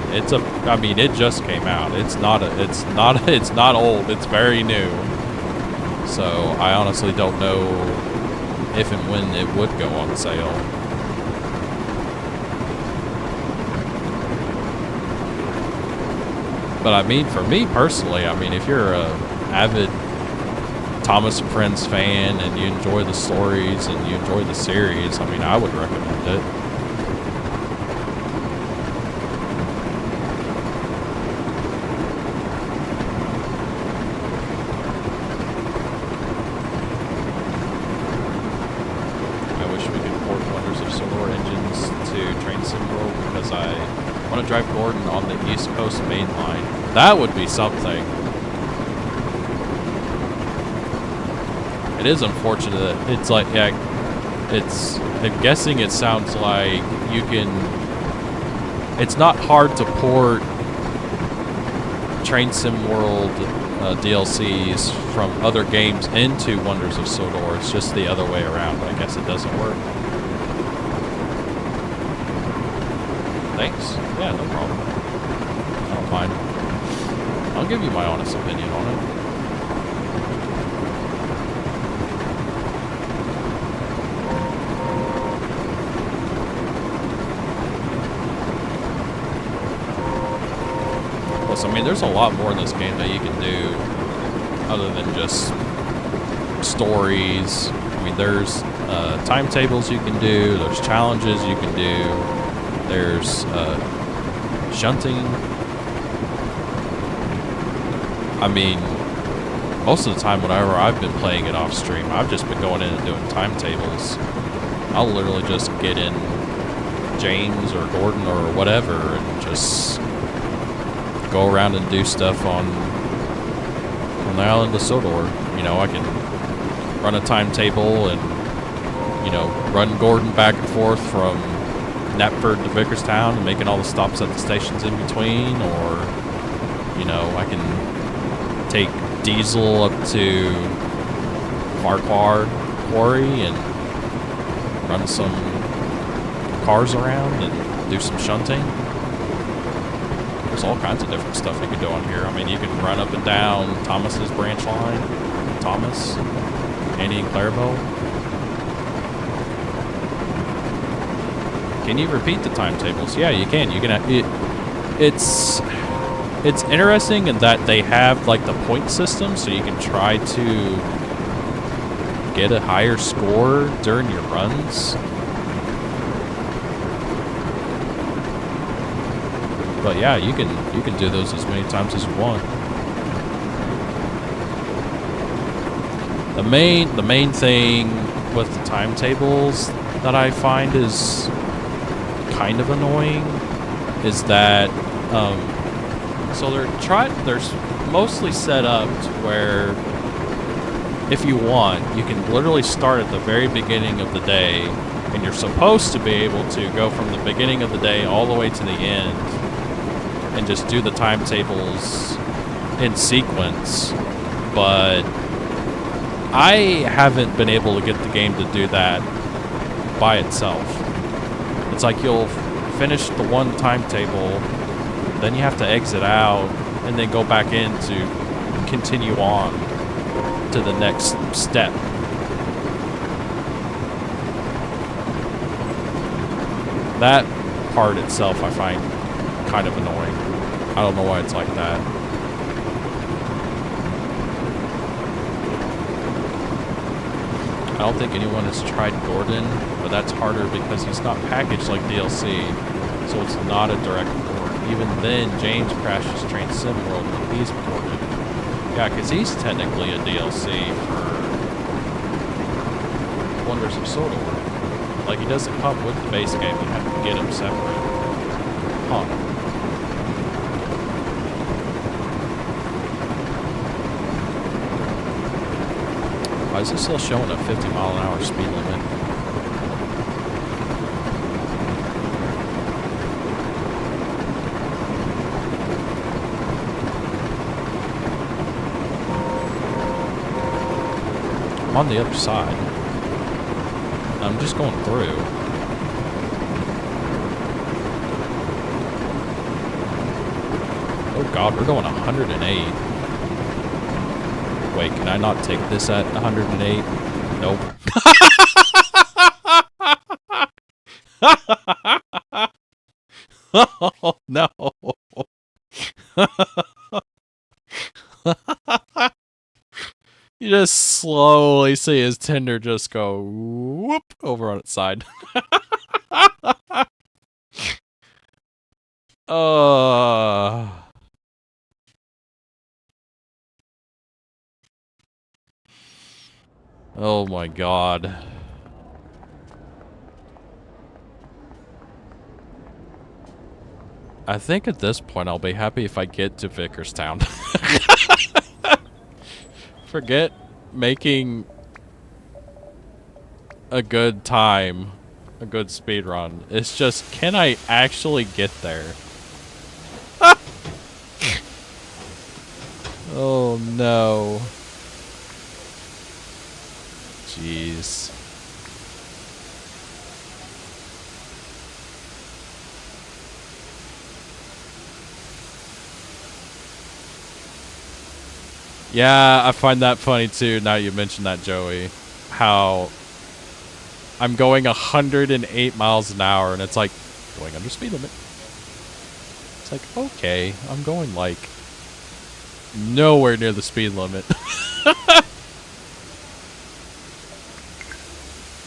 I mean, it just came out. It's not old. It's very new. So I honestly don't know if and when it would go on sale. But I mean, for me personally, I mean, if you're a avid Thomas and Friends fan and you enjoy the stories and you enjoy the series, I mean, I would recommend it. I wish we could port Wonders of Sodor engines to Train Sim World because I want to drive Gordon on the East Coast main line. That would be something. It is unfortunate. It's like, yeah, I'm guessing it sounds like you can, it's not hard to port Train Sim World DLCs from other games into Wonders of Sodor. It's just the other way around. I guess it doesn't work. Thanks. Yeah, no problem. I don't mind. I'll give you my honest opinion on it. Plus, I mean, there's a lot more in this game that you can do other than just stories. I mean, there's timetables you can do, there's challenges you can do, there's shunting. I mean, most of the time whenever I've been playing it off stream, I've just been going in and doing timetables. I'll literally just get in James or Gordon or whatever and just go around and do stuff on the island of Sodor. You know, I can run a timetable and, you know, run Gordon back and forth from Knapford to Vickerstown and making all the stops at the stations in between, or, you know, I can take Diesel up to Farquhar Quarry and run some cars around and do some shunting. There's all kinds of different stuff you can do on here. I mean, you can run up and down Thomas's branch line. Thomas, Andy, and Clarabelle. Can you repeat the timetables? Yeah, you can. You can. It's interesting in that they have like the point system, so you can try to get a higher score during your runs. But yeah, you can do those as many times as you want. The main thing with the timetables that I find is kind of annoying is that so they're mostly set up to where if you want, you can literally start at the very beginning of the day, and you're supposed to be able to go from the beginning of the day all the way to the end and just do the timetables in sequence. But I haven't been able to get the game to do that by itself. It's like you'll finish the one timetable, then you have to exit out, and then go back in to continue on to the next step. That part itself I find kind of annoying. I don't know why it's like that. I don't think anyone has tried Gordon, but that's harder because he's not packaged like DLC, so it's not a direct port. Even then, James crashes Train Sim World when he's ported. Yeah, because he's technically a DLC for Wonders of Sodor. Like, he doesn't come with the base game, you have to get him separate. Huh. Why is it still showing a 50-mile-an-hour speed limit? I'm on the other side. I'm just going through. Oh god, we're going 108. Wait, can I not take this at 108? Nope. Oh no. You just slowly see his Tinder just go whoop over on its side. Oh my god. I think at this point I'll be happy if I get to Vickerstown. Forget making a good time, a good speed run. It's just, can I actually get there? Oh no. Jeez. Yeah, I find that funny too, now you mentioned that, Joey. How I'm going 108 miles an hour and it's like, going under speed limit. It's like, okay, I'm going like nowhere near the speed limit.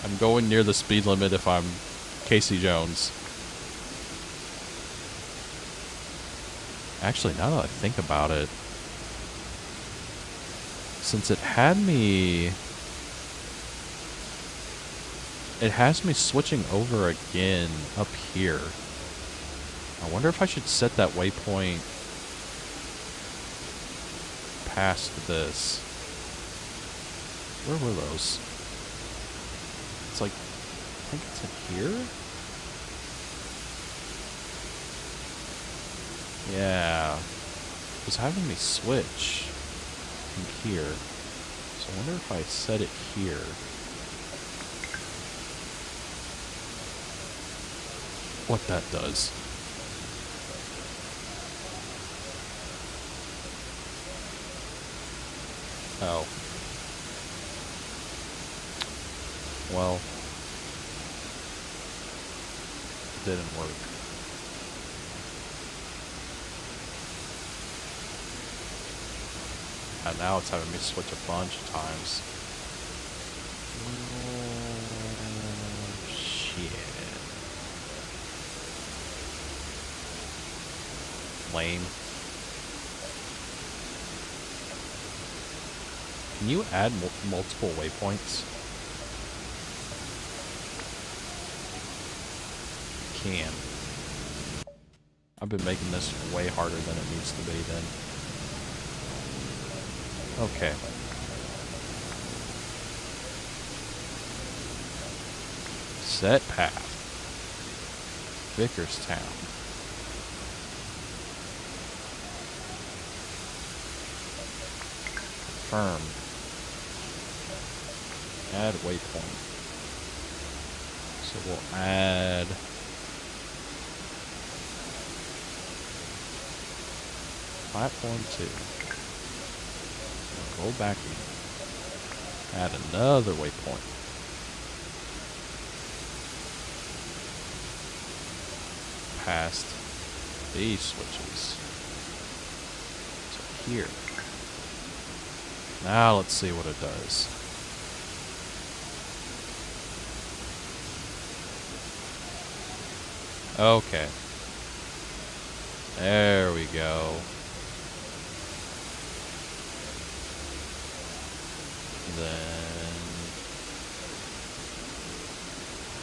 I'm going near the speed limit if I'm Casey Jones. Actually, now that I think about it, since it has me switching over again up here. I wonder if I should set that waypoint past this. Where were those? It's like, I think it's in here? Yeah. It was having me switch from here. So I wonder if I set it here. What that does. Oh. Well. It didn't work. And now it's having me switch a bunch of times. Oh, shit. Lame. Can you add multiple waypoints? Can. I've been making this way harder than it needs to be then. Okay. Set path. Vickerstown. Confirm. Add waypoint. So we'll add platform 2. We'll go back in. Add another waypoint. Past these switches. So here. Now let's see what it does. Okay. There we go. Then,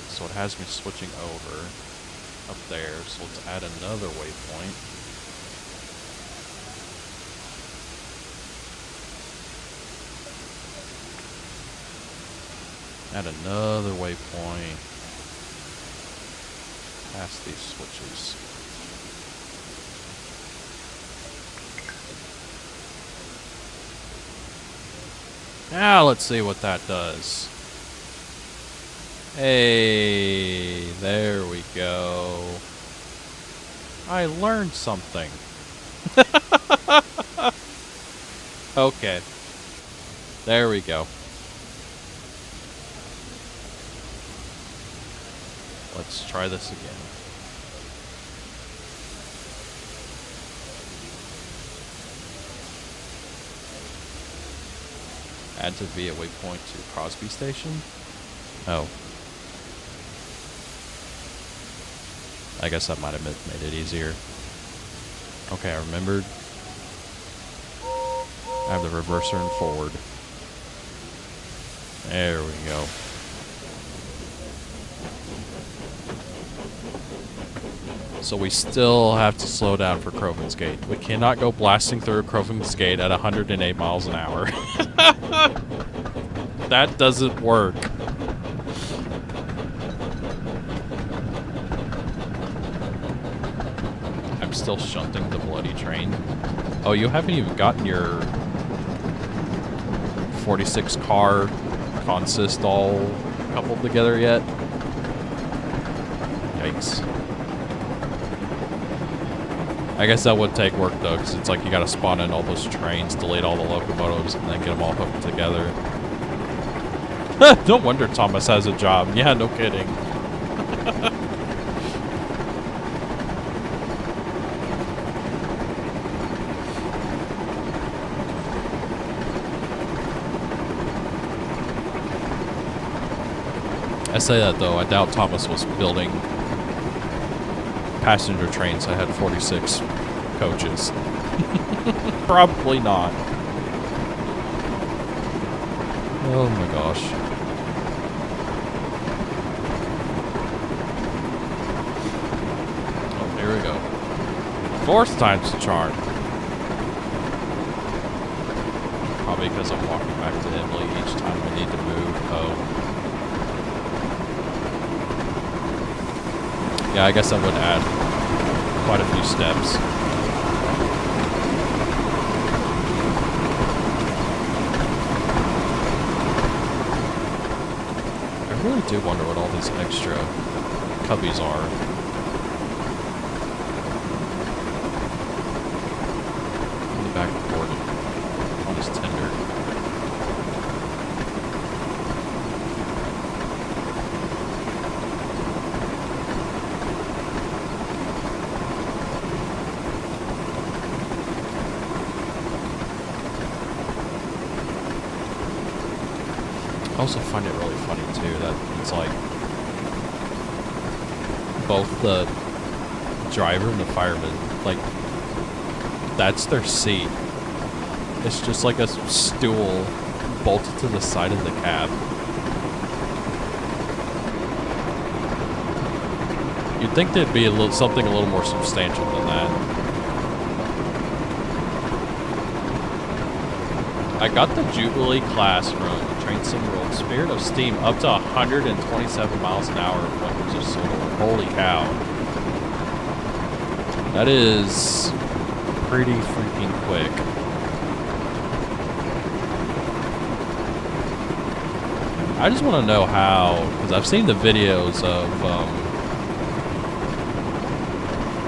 so it has me switching over up there, so let's add another waypoint. Add another waypoint past these switches. Now let's see what that does. Hey, there we go. I learned something. Okay. There we go. Let's try this again. Add to via waypoint to Crosby Station? Oh. I guess that might have made it easier. Okay, I remembered. I have the reverser and forward. There we go. So we still have to slow down for Crovan's Gate. We cannot go blasting through Crovan's Gate at 108 miles an hour. That doesn't work. I'm still shunting the bloody train. Oh, you haven't even gotten your 46 car consist all coupled together yet? Yikes. I guess that would take work though, because it's like you gotta spawn in all those trains, delete all the locomotives, and then get them all hooked together. No wonder Thomas has a job. Yeah, no kidding. I say that though, I doubt Thomas was building passenger trains that had 46 coaches. Probably not. Oh my gosh. Oh, here we go. Fourth time's the charm. Probably because I'm walking back to Emily each time we need to move. Oh. Yeah, I guess that would add quite a few steps. I really do wonder what all these extra cubbies are. In the backboard on his tender. I also find it really funny too that it's like both the driver and the fireman, like that's their seat. It's just like a stool bolted to the side of the cab. You'd think there'd be something a little more substantial than that. I got the Jubilee class from Train Sim World Spirit of Steam up to 127 miles an hour of Wonders of Sodor. Holy cow. That is pretty freaking quick. I just want to know how, because I've seen the videos of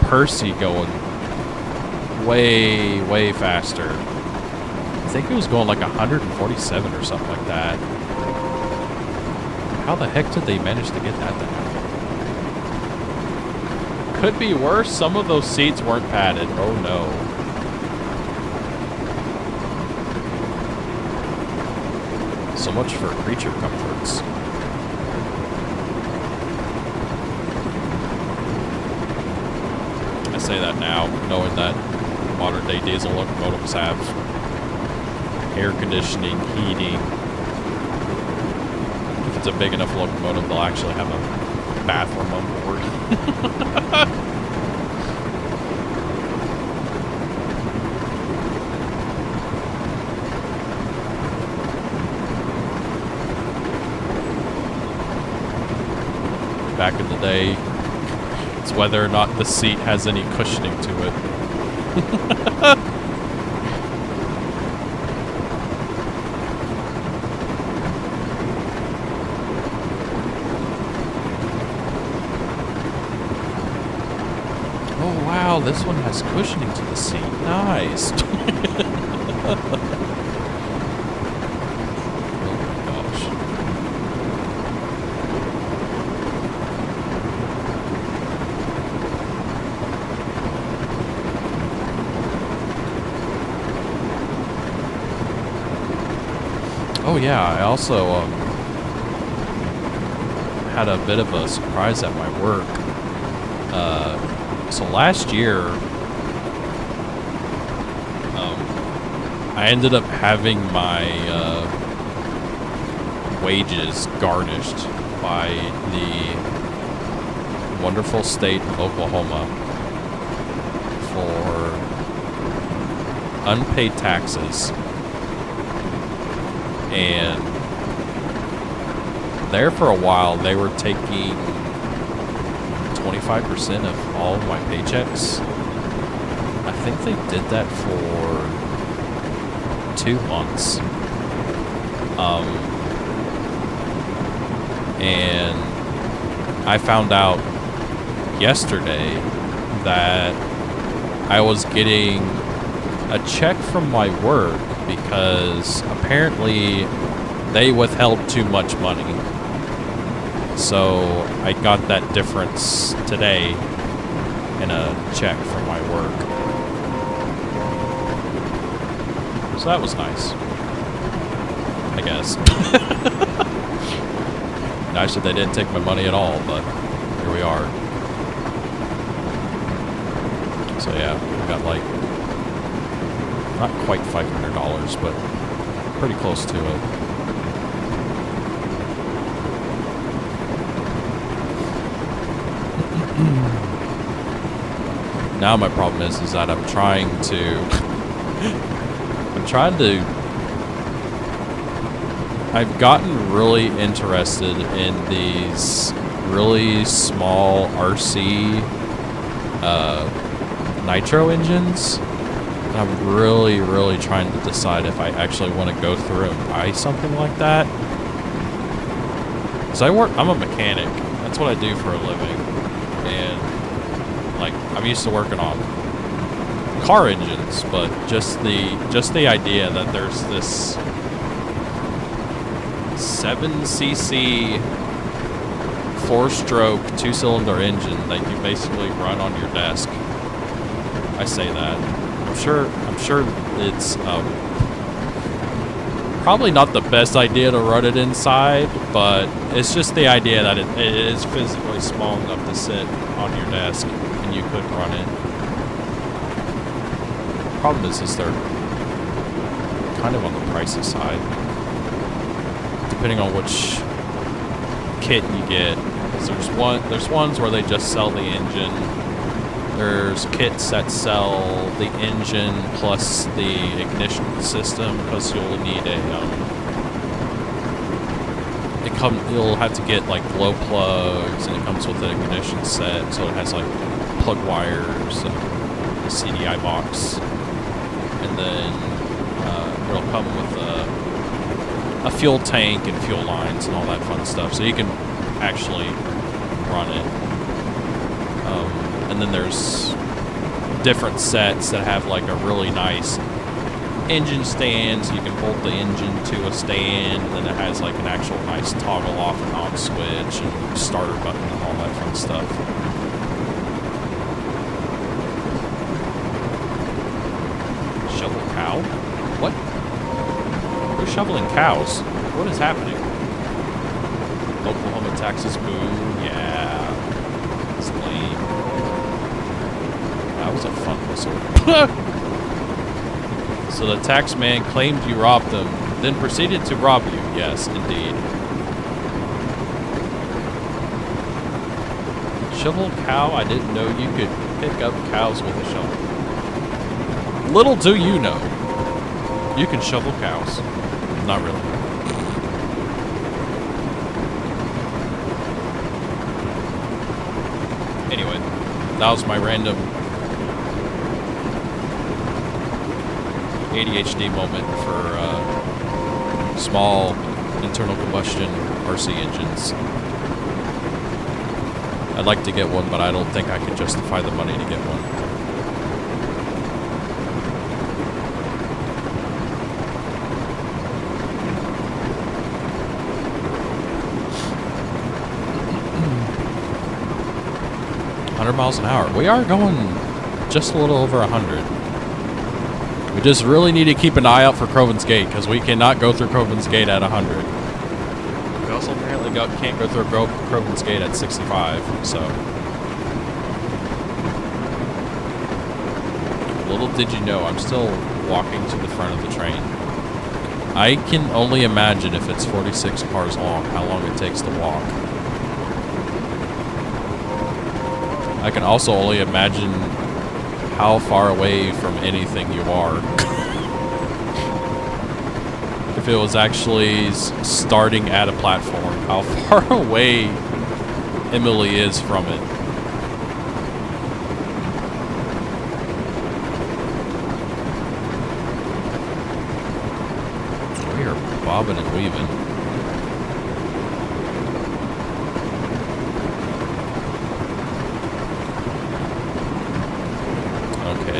Percy going way, way faster. I think it was going like 147 or something like that. How the heck did they manage to get that thing? Could be worse. Some of those seats weren't padded. Oh no. So much for creature comforts. I say that now, knowing that modern day diesel locomotives have air conditioning, heating. If it's a big enough locomotive, they'll actually have a bathroom on board. Back in the day, it's whether or not the seat has any cushioning to it. Oh wow, this one has cushioning to the seat. Nice. Oh my gosh. Oh yeah, I also had a bit of a surprise at my work. So last year, I ended up having my wages garnished by the wonderful state of Oklahoma for unpaid taxes. And there for a while, they were taking 25% of all of my paychecks. I think they did that for 2 months. And I found out yesterday that I was getting a check from my work because apparently they withheld too much money. So I got that difference today in a check from my work. So that was nice, I guess. Nice that they didn't take my money at all, but here we are. So yeah, we got like, not quite $500, but pretty close to it. Now my problem is that I'm trying to I've gotten really interested in these really small RC nitro engines. And I'm really trying to decide if I actually want to go through and buy something like that. Because I'm a mechanic. That's what I do for a living. And like, I'm used to working on car engines, but just the idea that there's this 7cc 4-stroke 2-cylinder engine that you basically run on your desk. I say that. I'm sure it's probably not the best idea to run it inside, but it's just the idea that it is physically small enough to sit on your desk and you could run it. Problem is they're kind of on the pricey side, depending on which kit you get. There's ones where they just sell the engine. There's kits that sell the engine plus the ignition system, because you'll need you'll have to get like glow plugs, and it comes with an ignition set, so it has like plug wires and a CDI box, and then it'll come with a fuel tank and fuel lines and all that fun stuff, so you can actually run it. And then there's different sets that have like a really nice engine stand, so you can bolt the engine to a stand, and then it has like an actual nice toggle off and on switch and starter button and all that fun stuff. Shovel cow? What? We're shoveling cows. What is happening? Oklahoma taxes, boo. Yeah. It's lame. That was a fun whistle. So the tax man claimed you robbed them, then proceeded to rob you. Yes, indeed. Shovel cow? I didn't know you could pick up cows with a shovel. Little do you know, you can shovel cows. Not really. Anyway, that was my random ADHD moment for small internal combustion RC engines. I'd like to get one, but I don't think I could justify the money to get one. Miles an hour. We are going just a little over 100. We just really need to keep an eye out for Croven's Gate, because we cannot go through Croven's Gate at 100. We also apparently can't go through Croven's Gate at 65, so. Little did you know, I'm still walking to the front of the train. I can only imagine if it's 46 cars long, how long it takes to walk. I can also only imagine how far away from anything you are. If it was actually starting at a platform, how far away Emily is from it. We are bobbing and weaving.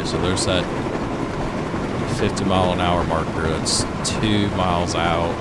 So there's that 50-mile-an-hour marker. That's 2 miles out.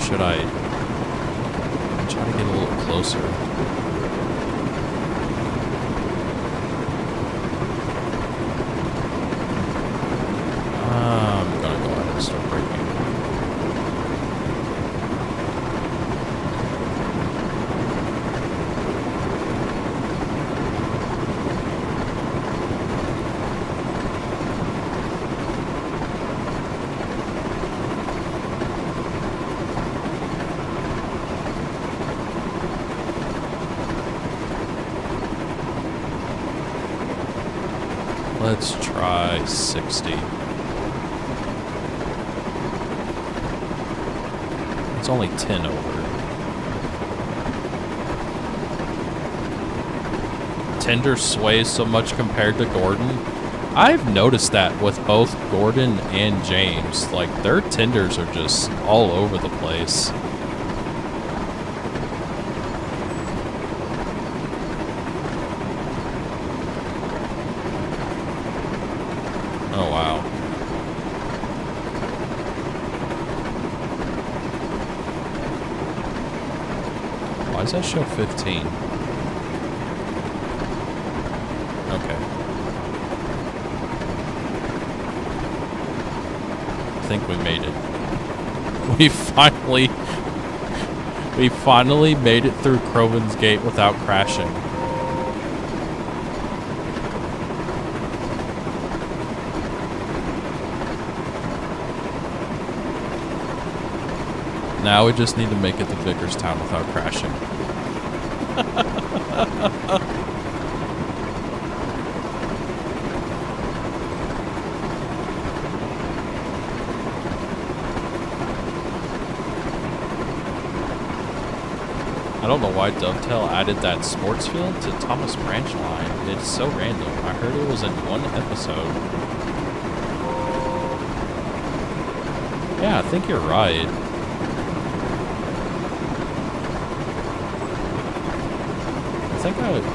Should I try to get a little closer? I'm gonna go ahead and start braking. Let's try 60. It's only 10 over. Tender sways so much compared to Gordon. I've noticed that with both Gordon and James. Like, their tenders are just all over the place. Oh, wow. Why does that show 15? Okay. I think we made it. We finally made it through Croven's Gate without crashing. Now we just need to make it to Vickerstown without crashing. I don't know why Dovetail added that sports field to Thomas Branch line. It's so random. I heard it was in one episode. Yeah, I think you're right.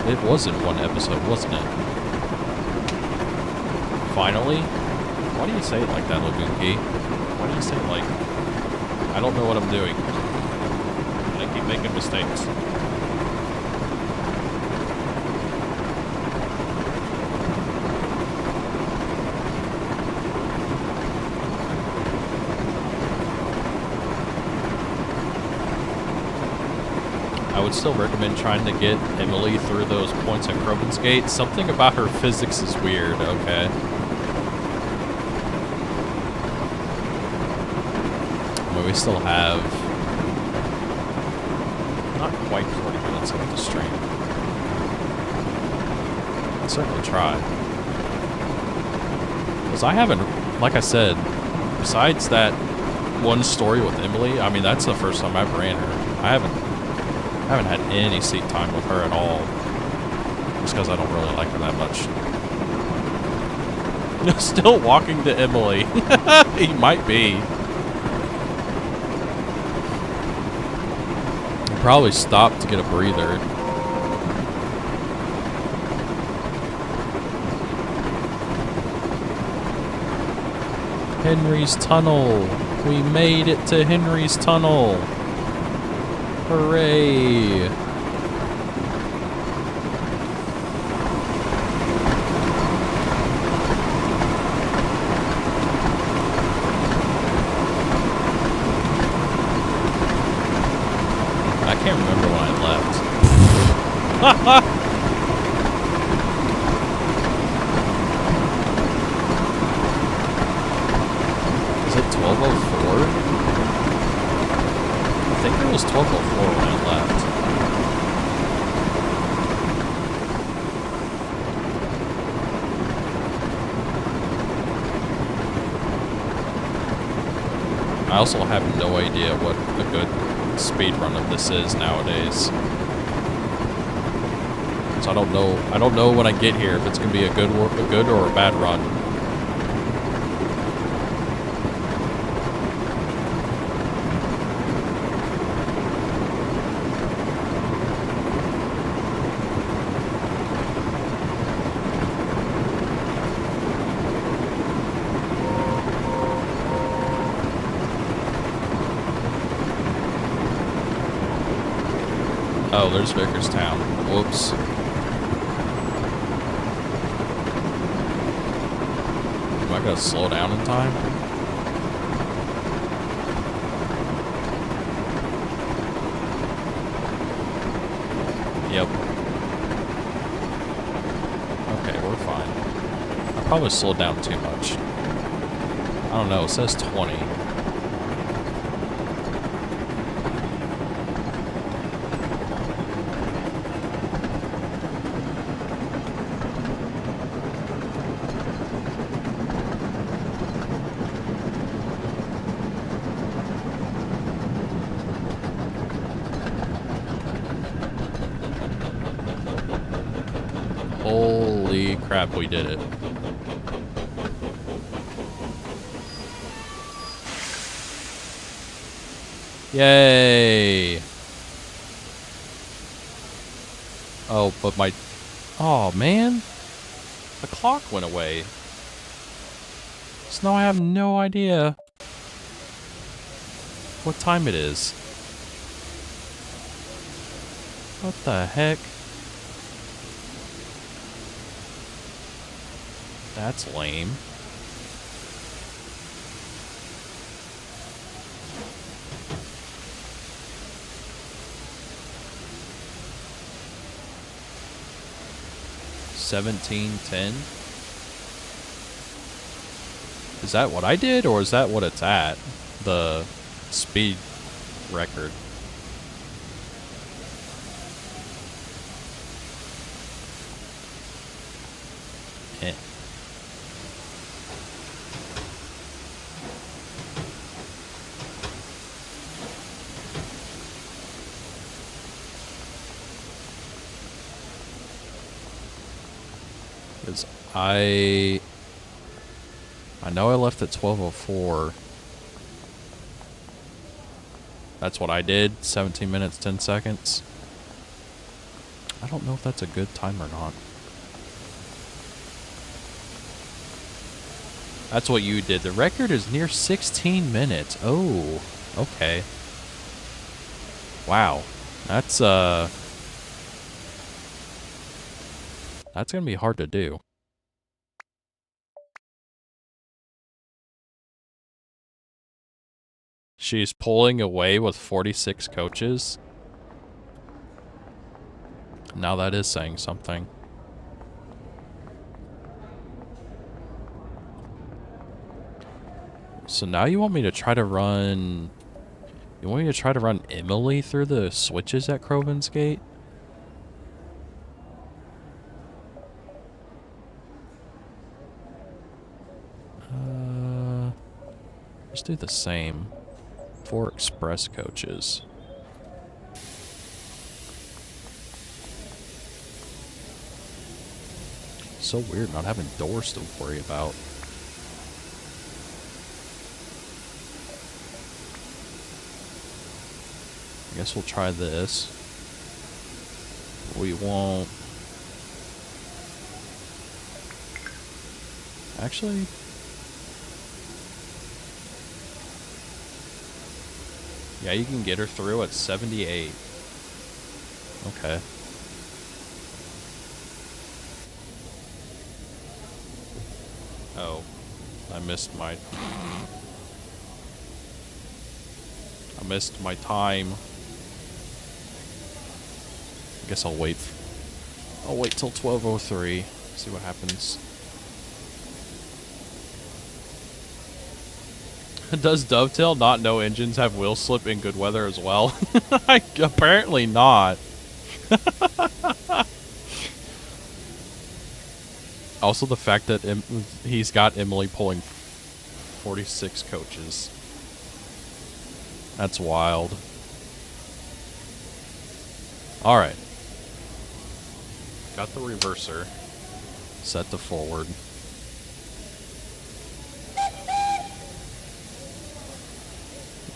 It was in one episode, wasn't it? Finally? Why do you say it like that, Lagoonki? Why do you say it like... I don't know what I'm doing. I keep making mistakes. I would still recommend trying to get Emily through those points at Croven's Gate. Something about her physics is weird, okay? we still have not quite 40 minutes of the stream. I'll certainly try. Because I haven't, like I said, besides that one story with Emily, I mean, that's the first time I've ran her. I haven't had any seat time with her at all. Just because I don't really like her that much. Still walking to Emily. He might be. He probably stopped to get a breather. Henry's Tunnel. We made it to Henry's Tunnel. Hooray. I can't remember when I left. Is it 12:04? I think it was 12:04 when I left. I also have no idea what a good speed run of this is nowadays. So I don't know when I get here if it's gonna be a good or a bad run. Oh, there's Vickerstown. Whoops. Am I gonna slow down in time? Yep. Okay, we're fine. I probably slowed down too much. I don't know, it says 20. Holy crap, we did it. Yay! Oh, but my... Oh, man. The clock went away. So now I have no idea what time it is. What the heck? That's lame. $17:10. Is that what I did, or is that what it's at? The speed record. Eh. Because I know I left at 12:04. That's what I did. 17 minutes, 10 seconds. I don't know if that's a good time or not. That's what you did. The record is near 16 minutes. Oh, okay. Wow. That's gonna be hard to do. She's pulling away with 46 coaches. Now that is saying something. So now you want me to try to run You want me to try to run Emily through the switches at Crovin's Gate? Let's do the same. 4 express coaches. So weird not having doors to worry about. I guess we'll try this. We won't. Actually, yeah, you can get her through at 78. Okay. Oh, I missed my time. I guess I'll wait. I'll wait till 12:03. See what happens. Does Dovetail not know engines have wheel slip in good weather as well? Apparently not. Also, the fact that he's got Emily pulling 46 coaches. That's wild. Alright. Got the reverser set to forward.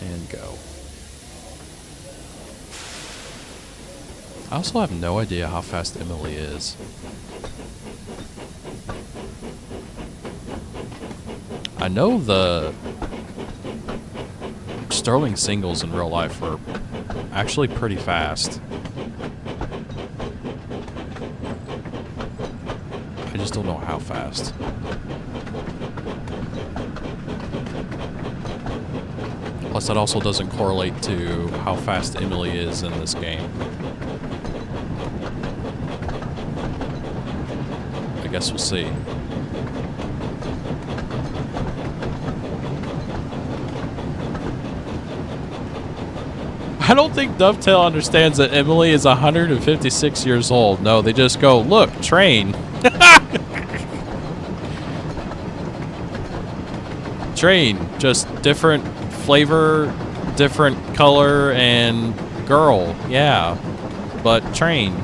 And go. I also have no idea how fast Emily is. I know the Sterling singles in real life are actually pretty fast. I just don't know how fast. Plus, that also doesn't correlate to how fast Emily is in this game. I guess we'll see. I don't think Dovetail understands that Emily is 156 years old. No, they just go, look, train. Train, just different flavor, different color, and girl. Yeah, but train.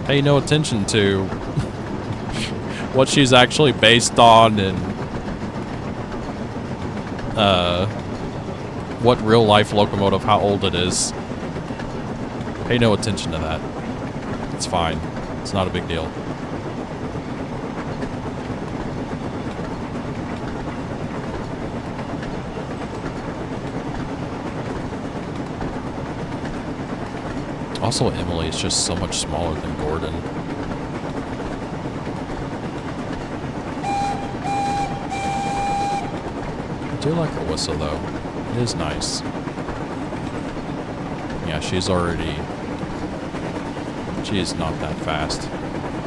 Pay no attention to what she's actually based on and what real life locomotive, how old it is. Pay no attention to that. It's fine. It's not a big deal. Also, Emily is just so much smaller than Gordon. I do like her whistle, though. It is nice. Yeah, she's already... She is not that fast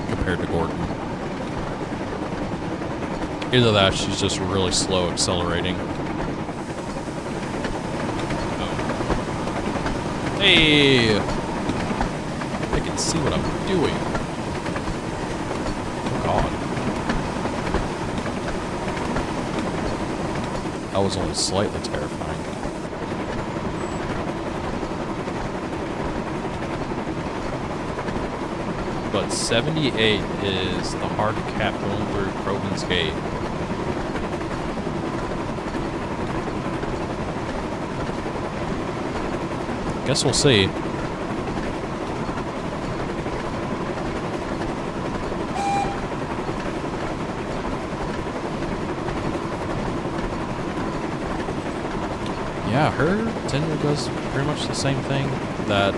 compared to Gordon. Either that, she's just really slow accelerating. Oh. Hey! I can see what I'm doing. Oh, God. That was only slightly terrifying. But 78 is the hard cap going through Crovin's Gate. Guess we'll see. Yeah, her Tinder does pretty much the same thing that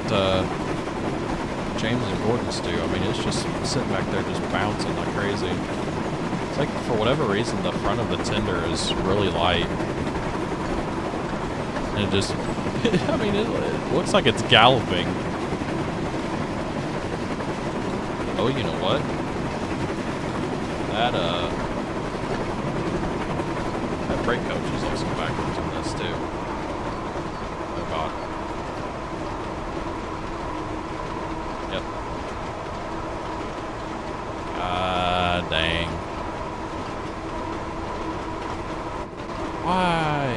James and Gordon's do. I mean, it's just sitting back there just bouncing like crazy. It's like, for whatever reason, the front of the Tinder is really light. And it just, I mean, it looks like it's galloping. Oh, you know what? That brake coach is also backwards on this, too. God. Yep. Ah, dang. Why?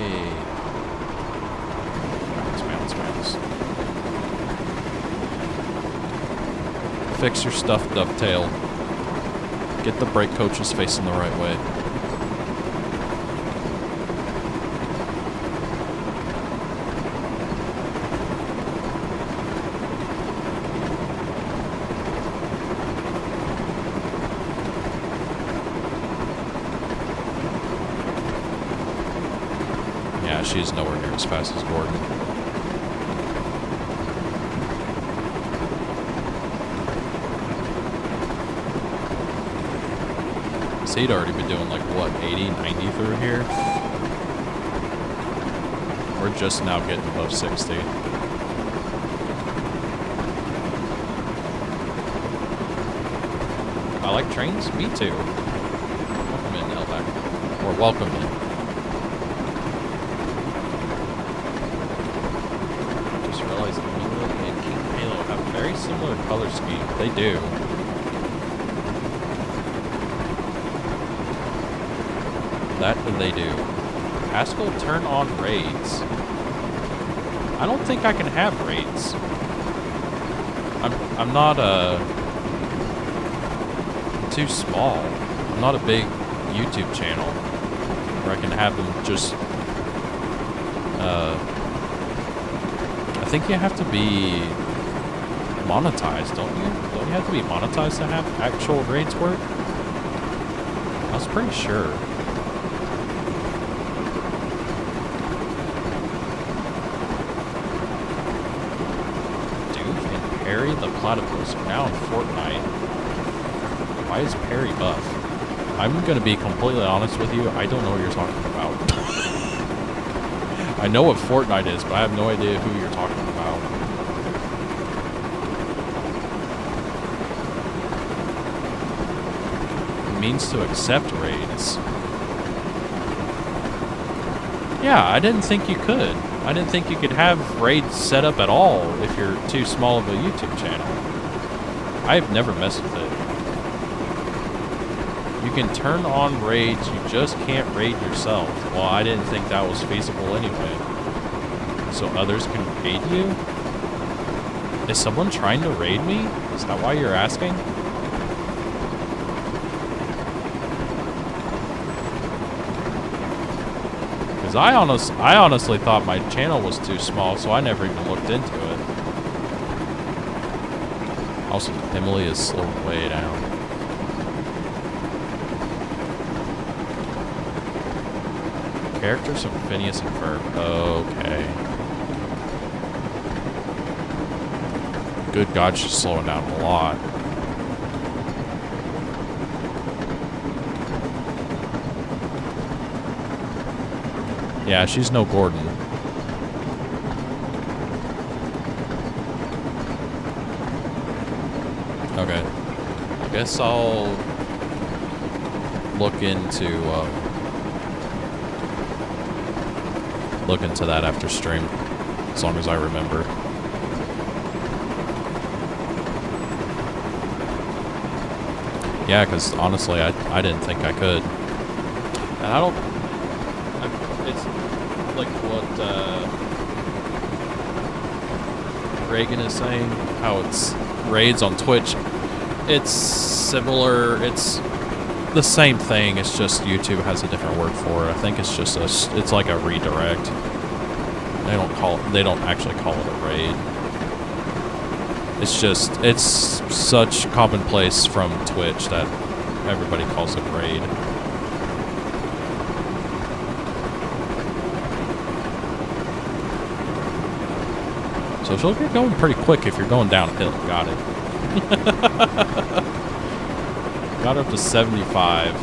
Bounce. Fix your stuff, Dovetail. Get the brake coaches facing the right way. Yeah, she's nowhere near as fast as Gordon. So he'd already been doing like, what, 80, 90 through here? We're just now getting above 60. I like trains? Me too. Welcome in, Elback. Or welcome in. Just realized England and King Halo have a very similar color scheme. They do. That they do. Haskell, turn on raids. I don't think I can have raids. I'm not too small. I'm not a big YouTube channel where I can have them just I think you have to be monetized, don't you? Don't you have to be monetized to have actual raids work? I was pretty sure. Perry the Platypus are now in Fortnite. Why is Perry buff? I'm gonna be completely honest with you, I don't know what you're talking about. I know what Fortnite is, but I have no idea who you're talking about. It means to accept raids. Yeah, I didn't think you could. I didn't think you could have raids set up at all if you're too small of a YouTube channel. I've never messed with it. You can turn on raids, you just can't raid yourself. Well, I didn't think that was feasible anyway. So others can raid you? Is someone trying to raid me? Is that why you're asking? I honestly thought my channel was too small, so I never even looked into it. Also, Emily is slowing way down. Characters from Phineas and Ferb. Okay. Good God, she's slowing down a lot. Yeah, she's no Gordon. Okay. I guess I'll look into that after stream, as long as I remember. Yeah, because honestly, I didn't think I could. And I don't... It's like what Reagan is saying, how it's raids on Twitch. It's similar. It's the same thing. It's just YouTube has a different word for it. I think it's just it's like a redirect. They don't actually call it a raid. It's such commonplace from Twitch that everybody calls it raid. So she'll get going pretty quick if you're going downhill. Got it. Got up to 75.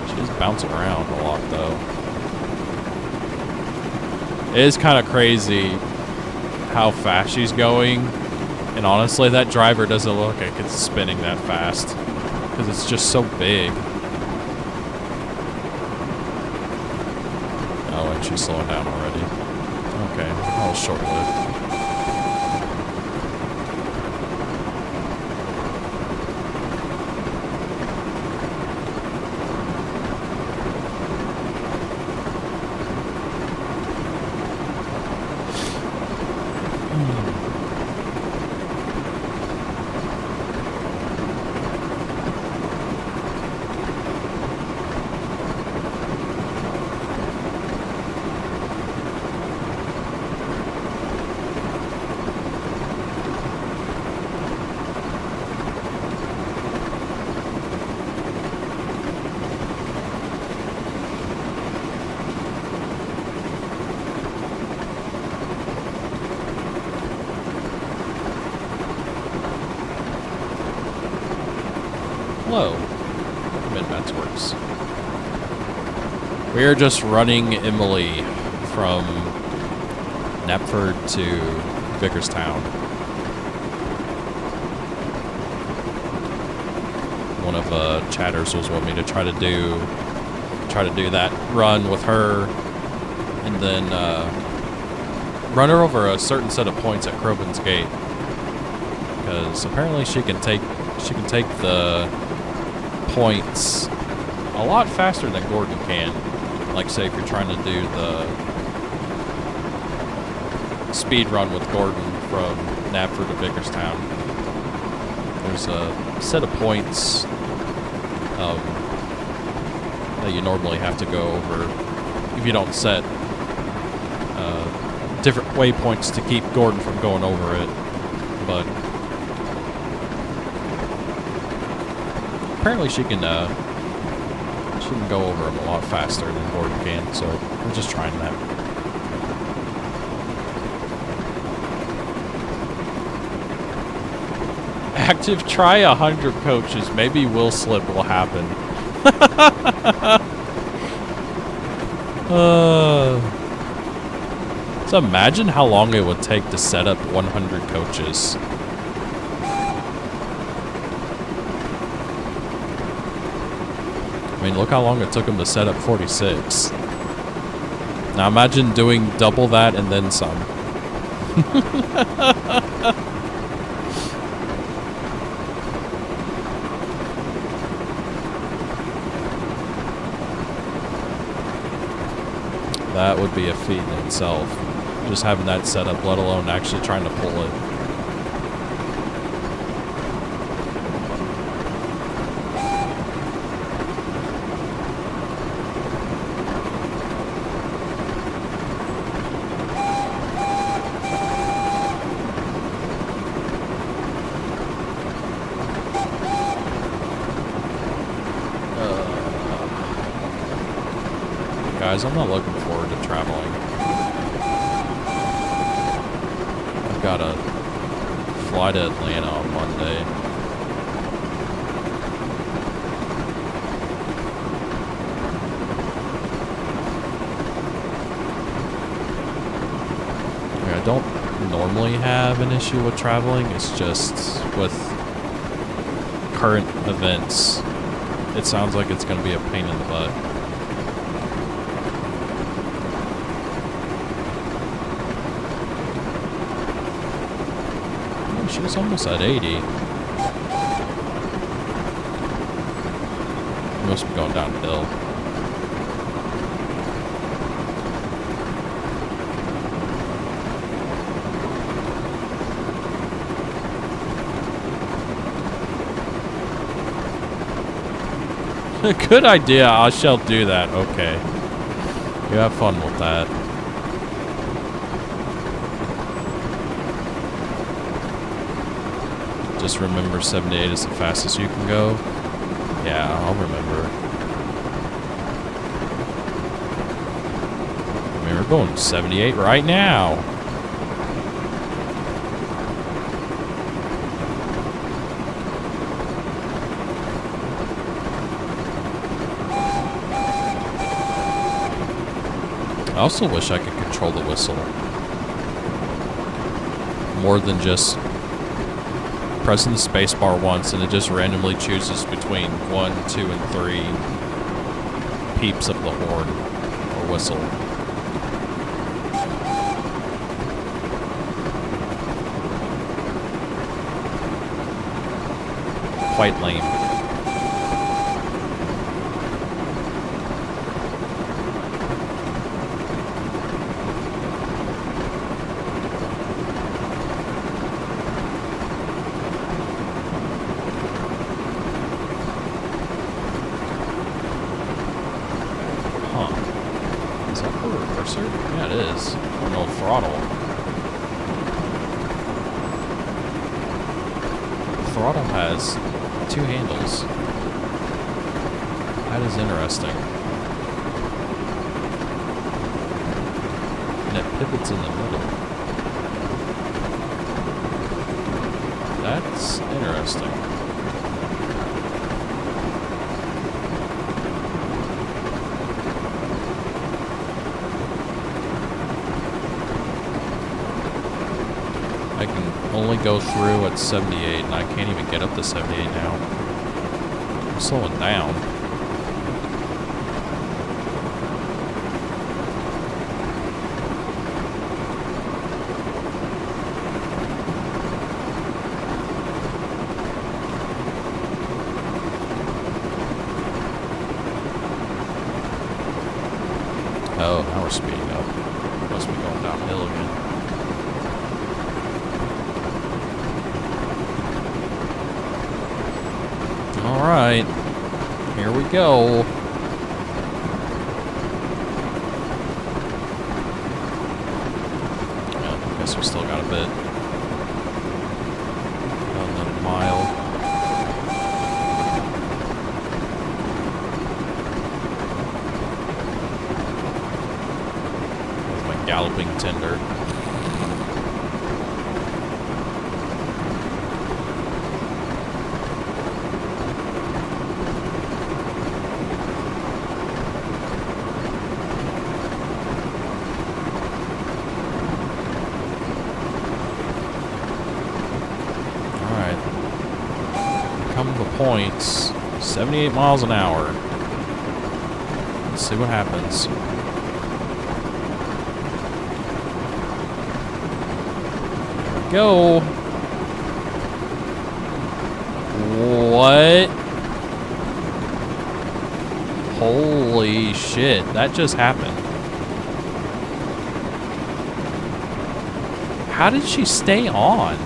She's bouncing around a lot, though. It is kind of crazy how fast she's going. And honestly, that driver doesn't look like it's spinning that fast. Because it's just so big. she's slowing down already. Okay, that was short-lived. Hello, Midmats Works. We are just running Emily from Knapford to Vickerstown. One of Chatters was wanting me to try to do that run with her, and then run her over a certain set of points at Crobin's Gate, because apparently she can take the points a lot faster than Gordon can. Like, say if you're trying to do the speed run with Gordon from Knapford to Vickerstown, there's a set of points that you normally have to go over if you don't set different waypoints to keep Gordon from going over it. But apparently she can go over them a lot faster than Gordon can, so we're just trying that. Active, try 100 coaches. Maybe Will Slip will happen. So imagine how long it would take to set up 100 coaches. I mean, look how long it took him to set up 46. Now imagine doing double that and then some. That would be a feat in itself. Just having that set up, let alone actually trying to pull it. Guys, I'm not looking forward to traveling. I've got to fly to Atlanta on Monday. I don't normally have an issue with traveling. It's just with current events, it sounds like it's going to be a pain in the butt. She's almost at 80. Must be going downhill. Good idea. I shall do that. Okay. You have fun with that. Just remember 78 is the fastest you can go. Yeah, I'll remember. I mean, we're going 78 right now. I also wish I could control the whistle more than just pressing the spacebar once and it just randomly chooses between 1, 2, and 3 peeps of the horn or whistle. quite lame. Is that the reverser? Yeah, it is. Or no, throttle. The throttle has 2 handles. That is interesting. And it pivots in the middle. That's interesting. I can only go through at 78, and I can't even get up to 78 now. I'm slowing down. Oh, now we're speeding up. Must be going downhill again. Alright, here we go. Well, I guess we still got a bit. Another mile. With my galloping tender. Points, 78 miles an hour. Let's see what happens. Here we go. What? Holy shit, that just happened. How did she stay on?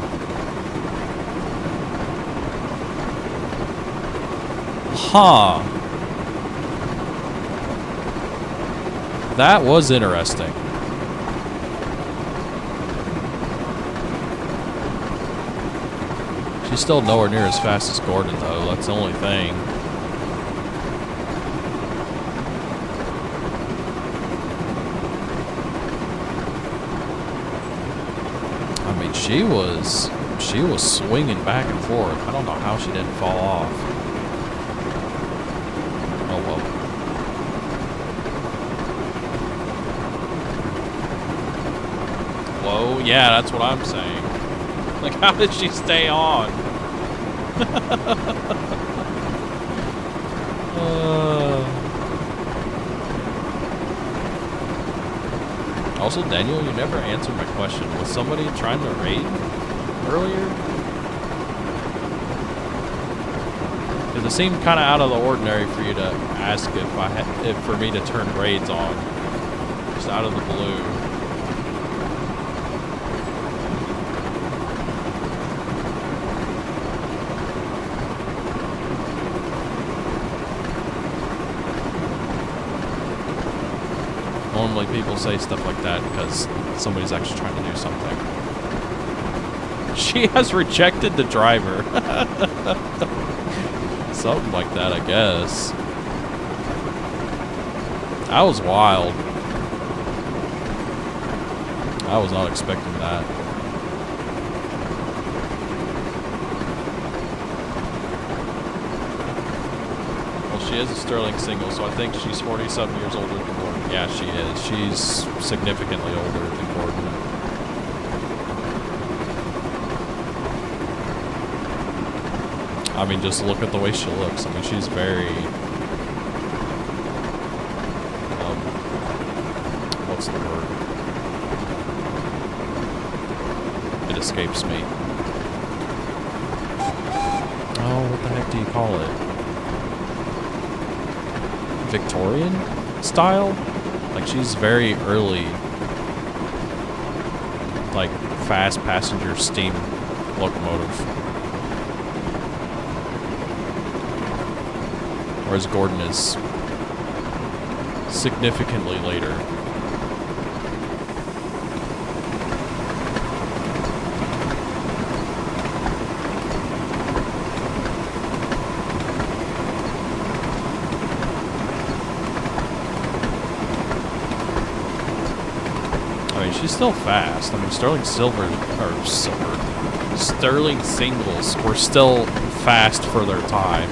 Huh. That was interesting. She's still nowhere near as fast as Gordon, though. That's the only thing. I mean, she was swinging back and forth. I don't know how she didn't fall off. Oh well. Whoa, yeah, that's what I'm saying. Like, how did she stay on? Also, Daniel, you never answered my question. Was somebody trying to raid earlier? Because it seemed kind of out of the ordinary for you to ask if for me to turn raids on, just out of the blue. Normally people say stuff like that because somebody's actually trying to do something. She has rejected the driver. Something like that, I guess. That was wild. I was not expecting that. Well, she is a Sterling single, so I think she's 47 years older than Gordon. Yeah, she is. She's significantly older than Gordon. I mean, just look at the way she looks. I mean, she's very... what's the word? It escapes me. Oh, what the heck do you call it? Victorian style? Like, she's very early, like, fast passenger steam locomotive. Whereas Gordon is significantly later. I mean, she's still fast. I mean, Sterling singles were still fast for their time.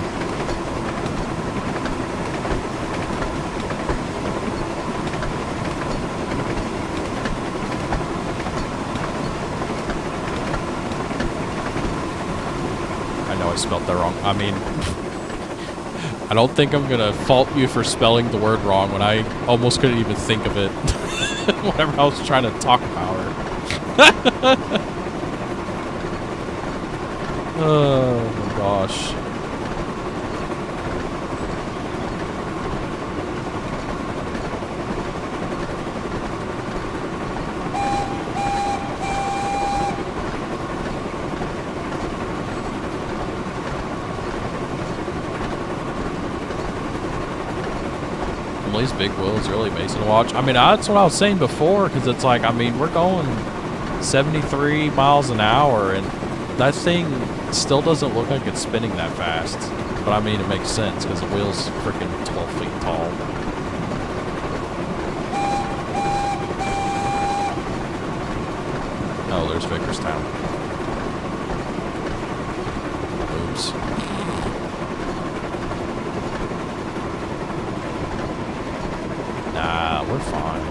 I know I spelled that wrong. I mean, I don't think I'm gonna fault you for spelling the word wrong when I almost couldn't even think of it whenever I was trying to talk about her. Oh my gosh. These big wheels really amazing to watch. I mean, that's what I was saying before, because it's like, I mean, we're going 73 miles an hour, and that thing still doesn't look like it's spinning that fast. But I mean, it makes sense, because the wheel's freaking 12 feet tall. Oh, there's Vickerstown. Oops. Nah, we're fine.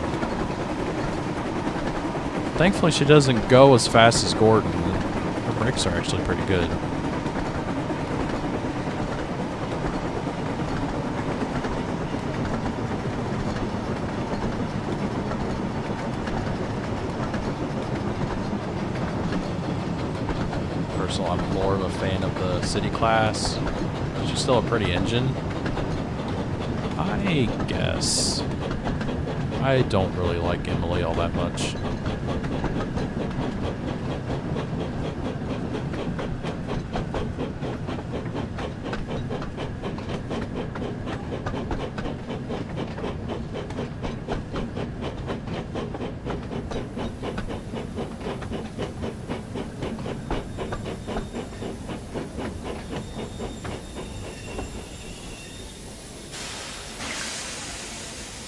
Thankfully, she doesn't go as fast as Gordon. Her brakes are actually pretty good. Personally, I'm more of a fan of the city class. She's still a pretty engine, I guess. I don't really like Emily all that much.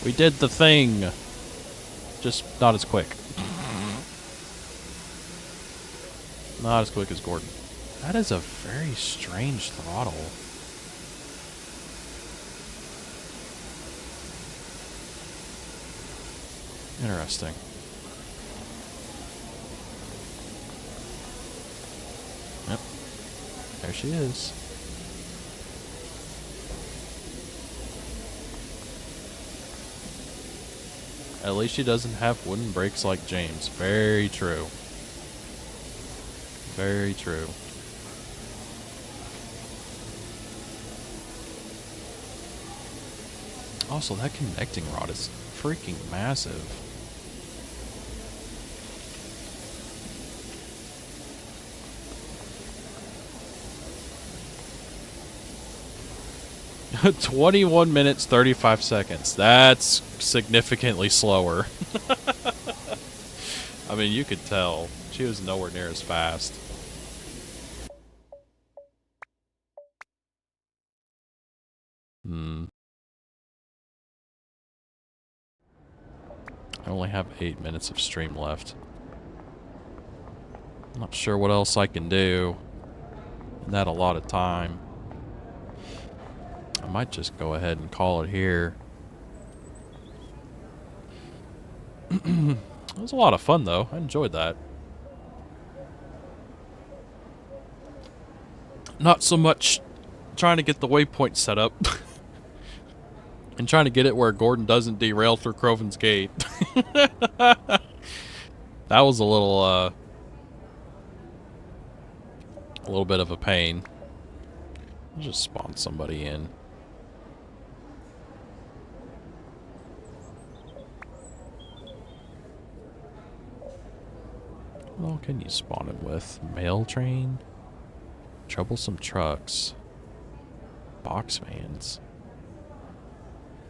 We did the thing. Just not as quick. Not as quick as Gordon. That is a very strange throttle. Interesting. Yep. There she is. At least she doesn't have wooden brakes like James. Very true. Very true. Also, that connecting rod is freaking massive. "21 minutes, 35 seconds. That's significantly slower. I mean, you could tell. She was nowhere near as fast. I only have 8 minutes of stream left. I'm not sure what else I can do in that a lot of time. I might just go ahead and call it here. It was a lot of fun, though. I enjoyed that. Not so much trying to get the waypoint set up and trying to get it where Gordon doesn't derail through Croven's Gate. That was a little bit of a pain. I'll just spawn somebody in. What all can you spawn him with? Mail train? Troublesome trucks. Box vans.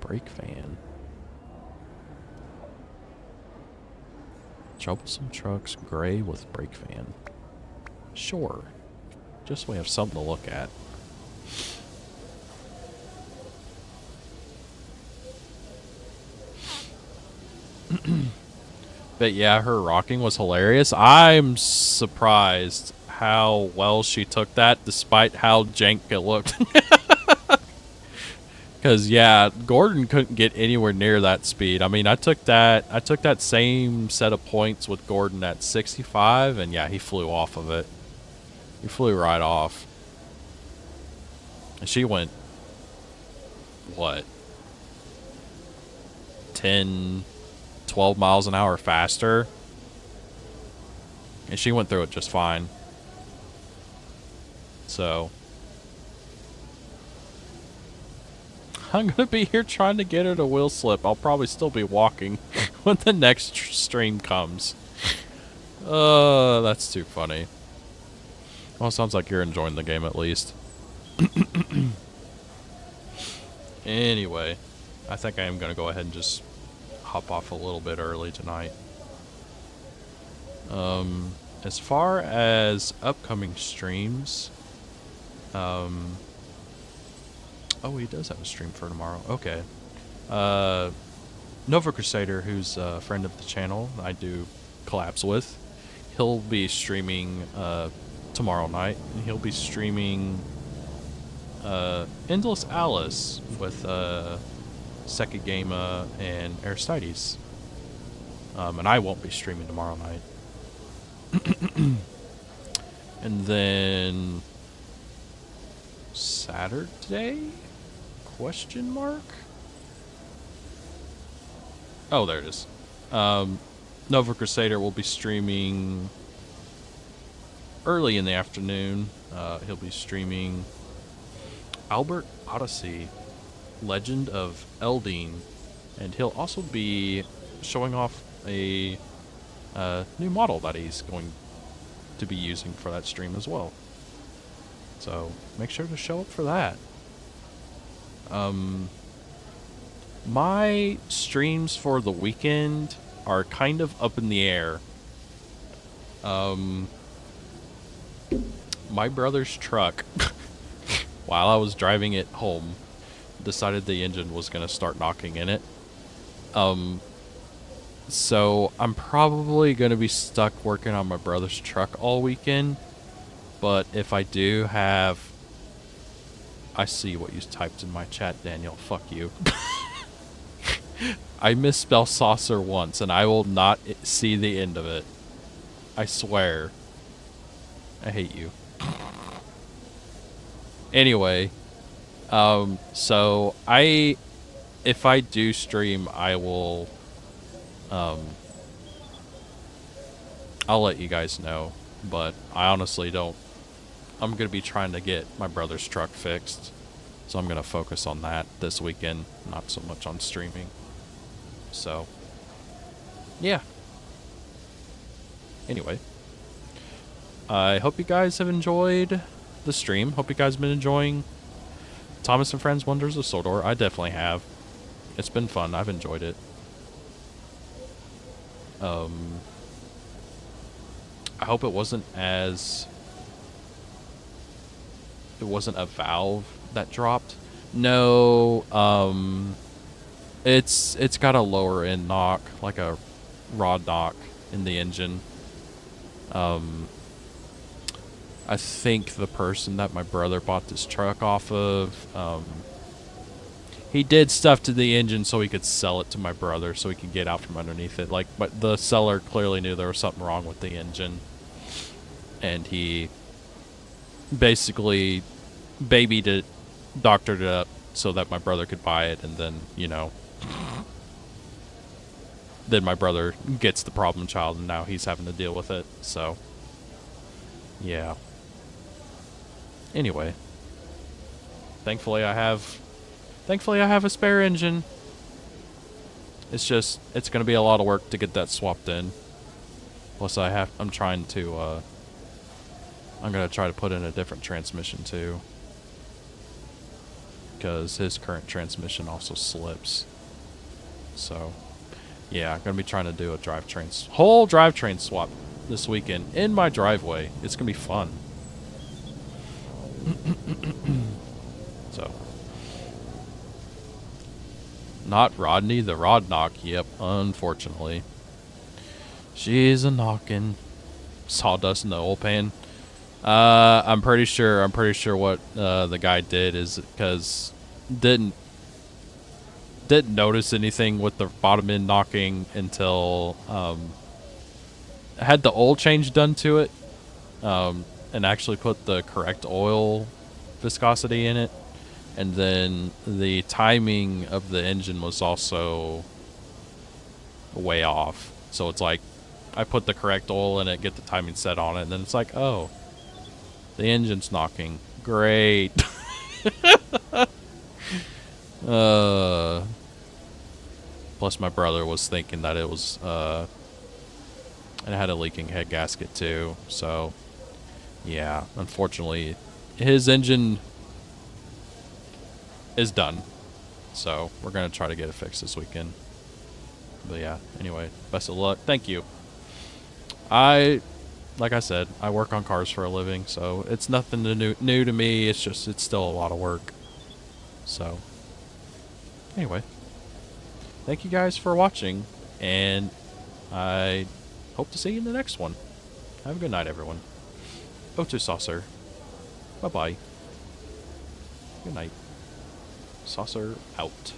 Brake van. Troublesome trucks, gray with brake van. Sure. Just so we have something to look at. But yeah, her rocking was hilarious. I'm surprised how well she took that, despite how jank it looked. Because yeah, Gordon couldn't get anywhere near that speed. I mean, I took that same set of points with Gordon at 65, and yeah, he flew off of it. He flew right off. And she went, what, 10, 12 miles an hour faster? And she went through it just fine. So I'm going to be here trying to get her to wheel slip. I'll probably still be walking when the next stream comes. That's too funny. Well, it sounds like you're enjoying the game at least. Anyway, I think I am going to go ahead and just hop off a little bit early tonight. As far as upcoming streams, oh, he does have a stream for tomorrow. Okay. Nova Crusader, who's a friend of the channel, I do collabs with, he'll be streaming tomorrow night, and he'll be streaming Endless Alice with Sekigama and Aristides. And I won't be streaming tomorrow night. And then Saturday? Question mark? Oh, there it is. Nova Crusader will be streaming early in the afternoon. He'll be streaming Albert Odyssey, Legend of Eldine, and he'll also be showing off a new model that he's going to be using for that stream as well. So make sure to show up for that. My streams for the weekend are kind of up in the air. My brother's truck, while I was driving it home, decided the engine was going to start knocking in it. So I'm probably going to be stuck working on my brother's truck all weekend. But if I do have... I see what you typed in my chat, Daniel. Fuck you. I misspell saucer once, and I will not see the end of it. I swear. I hate you. Anyway, so if I do stream, I will, I'll let you guys know, but I honestly don't. I'm going to be trying to get my brother's truck fixed, so I'm going to focus on that this weekend, not so much on streaming. So, yeah. Anyway, I hope you guys have enjoyed the stream. Hope you guys have been enjoying Thomas and Friends Wonders of Sodor. I definitely have. It's been fun. I've enjoyed it. I hope it wasn't a valve that dropped. No, it's got a lower end knock, like a rod knock in the engine. I think the person that my brother bought this truck off of, he did stuff to the engine so he could sell it to my brother so he could get out from underneath it. Like, but the seller clearly knew there was something wrong with the engine, and he basically babied it, doctored it up so that my brother could buy it, and then, you know, then my brother gets the problem child, and now he's having to deal with it. So, yeah. Anyway, Thankfully I have a spare engine. It's just, it's going to be a lot of work to get that swapped in. Plus I'm trying to, I'm going to try to put in a different transmission too. Because his current transmission also slips. So, yeah, I'm going to be trying to do a whole drivetrain swap this weekend in my driveway. It's going to be fun. So. Not Rodney, the Rod knock. Yep, unfortunately. She's a knockin'. Sawdust in the oil pan. I'm pretty sure what the guy did is because didn't notice anything with the bottom end knocking until had the oil change done to it, and actually put the correct oil viscosity in it. And then the timing of the engine was also way off. So it's like, I put the correct oil in it, get the timing set on it, and then it's like, oh, the engine's knocking. Great. Plus my brother was thinking that it was, it had a leaking head gasket too. So, yeah, unfortunately, his engine is done. So we're going to try to get it fixed this weekend. But yeah, anyway, best of luck. Thank you. Like I said, I work on cars for a living, so it's nothing new to me. It's just, it's still a lot of work. So anyway, thank you guys for watching, and I hope to see you in the next one. Have a good night, everyone. O2 Saucer. Bye-bye. Good night. Saucer out.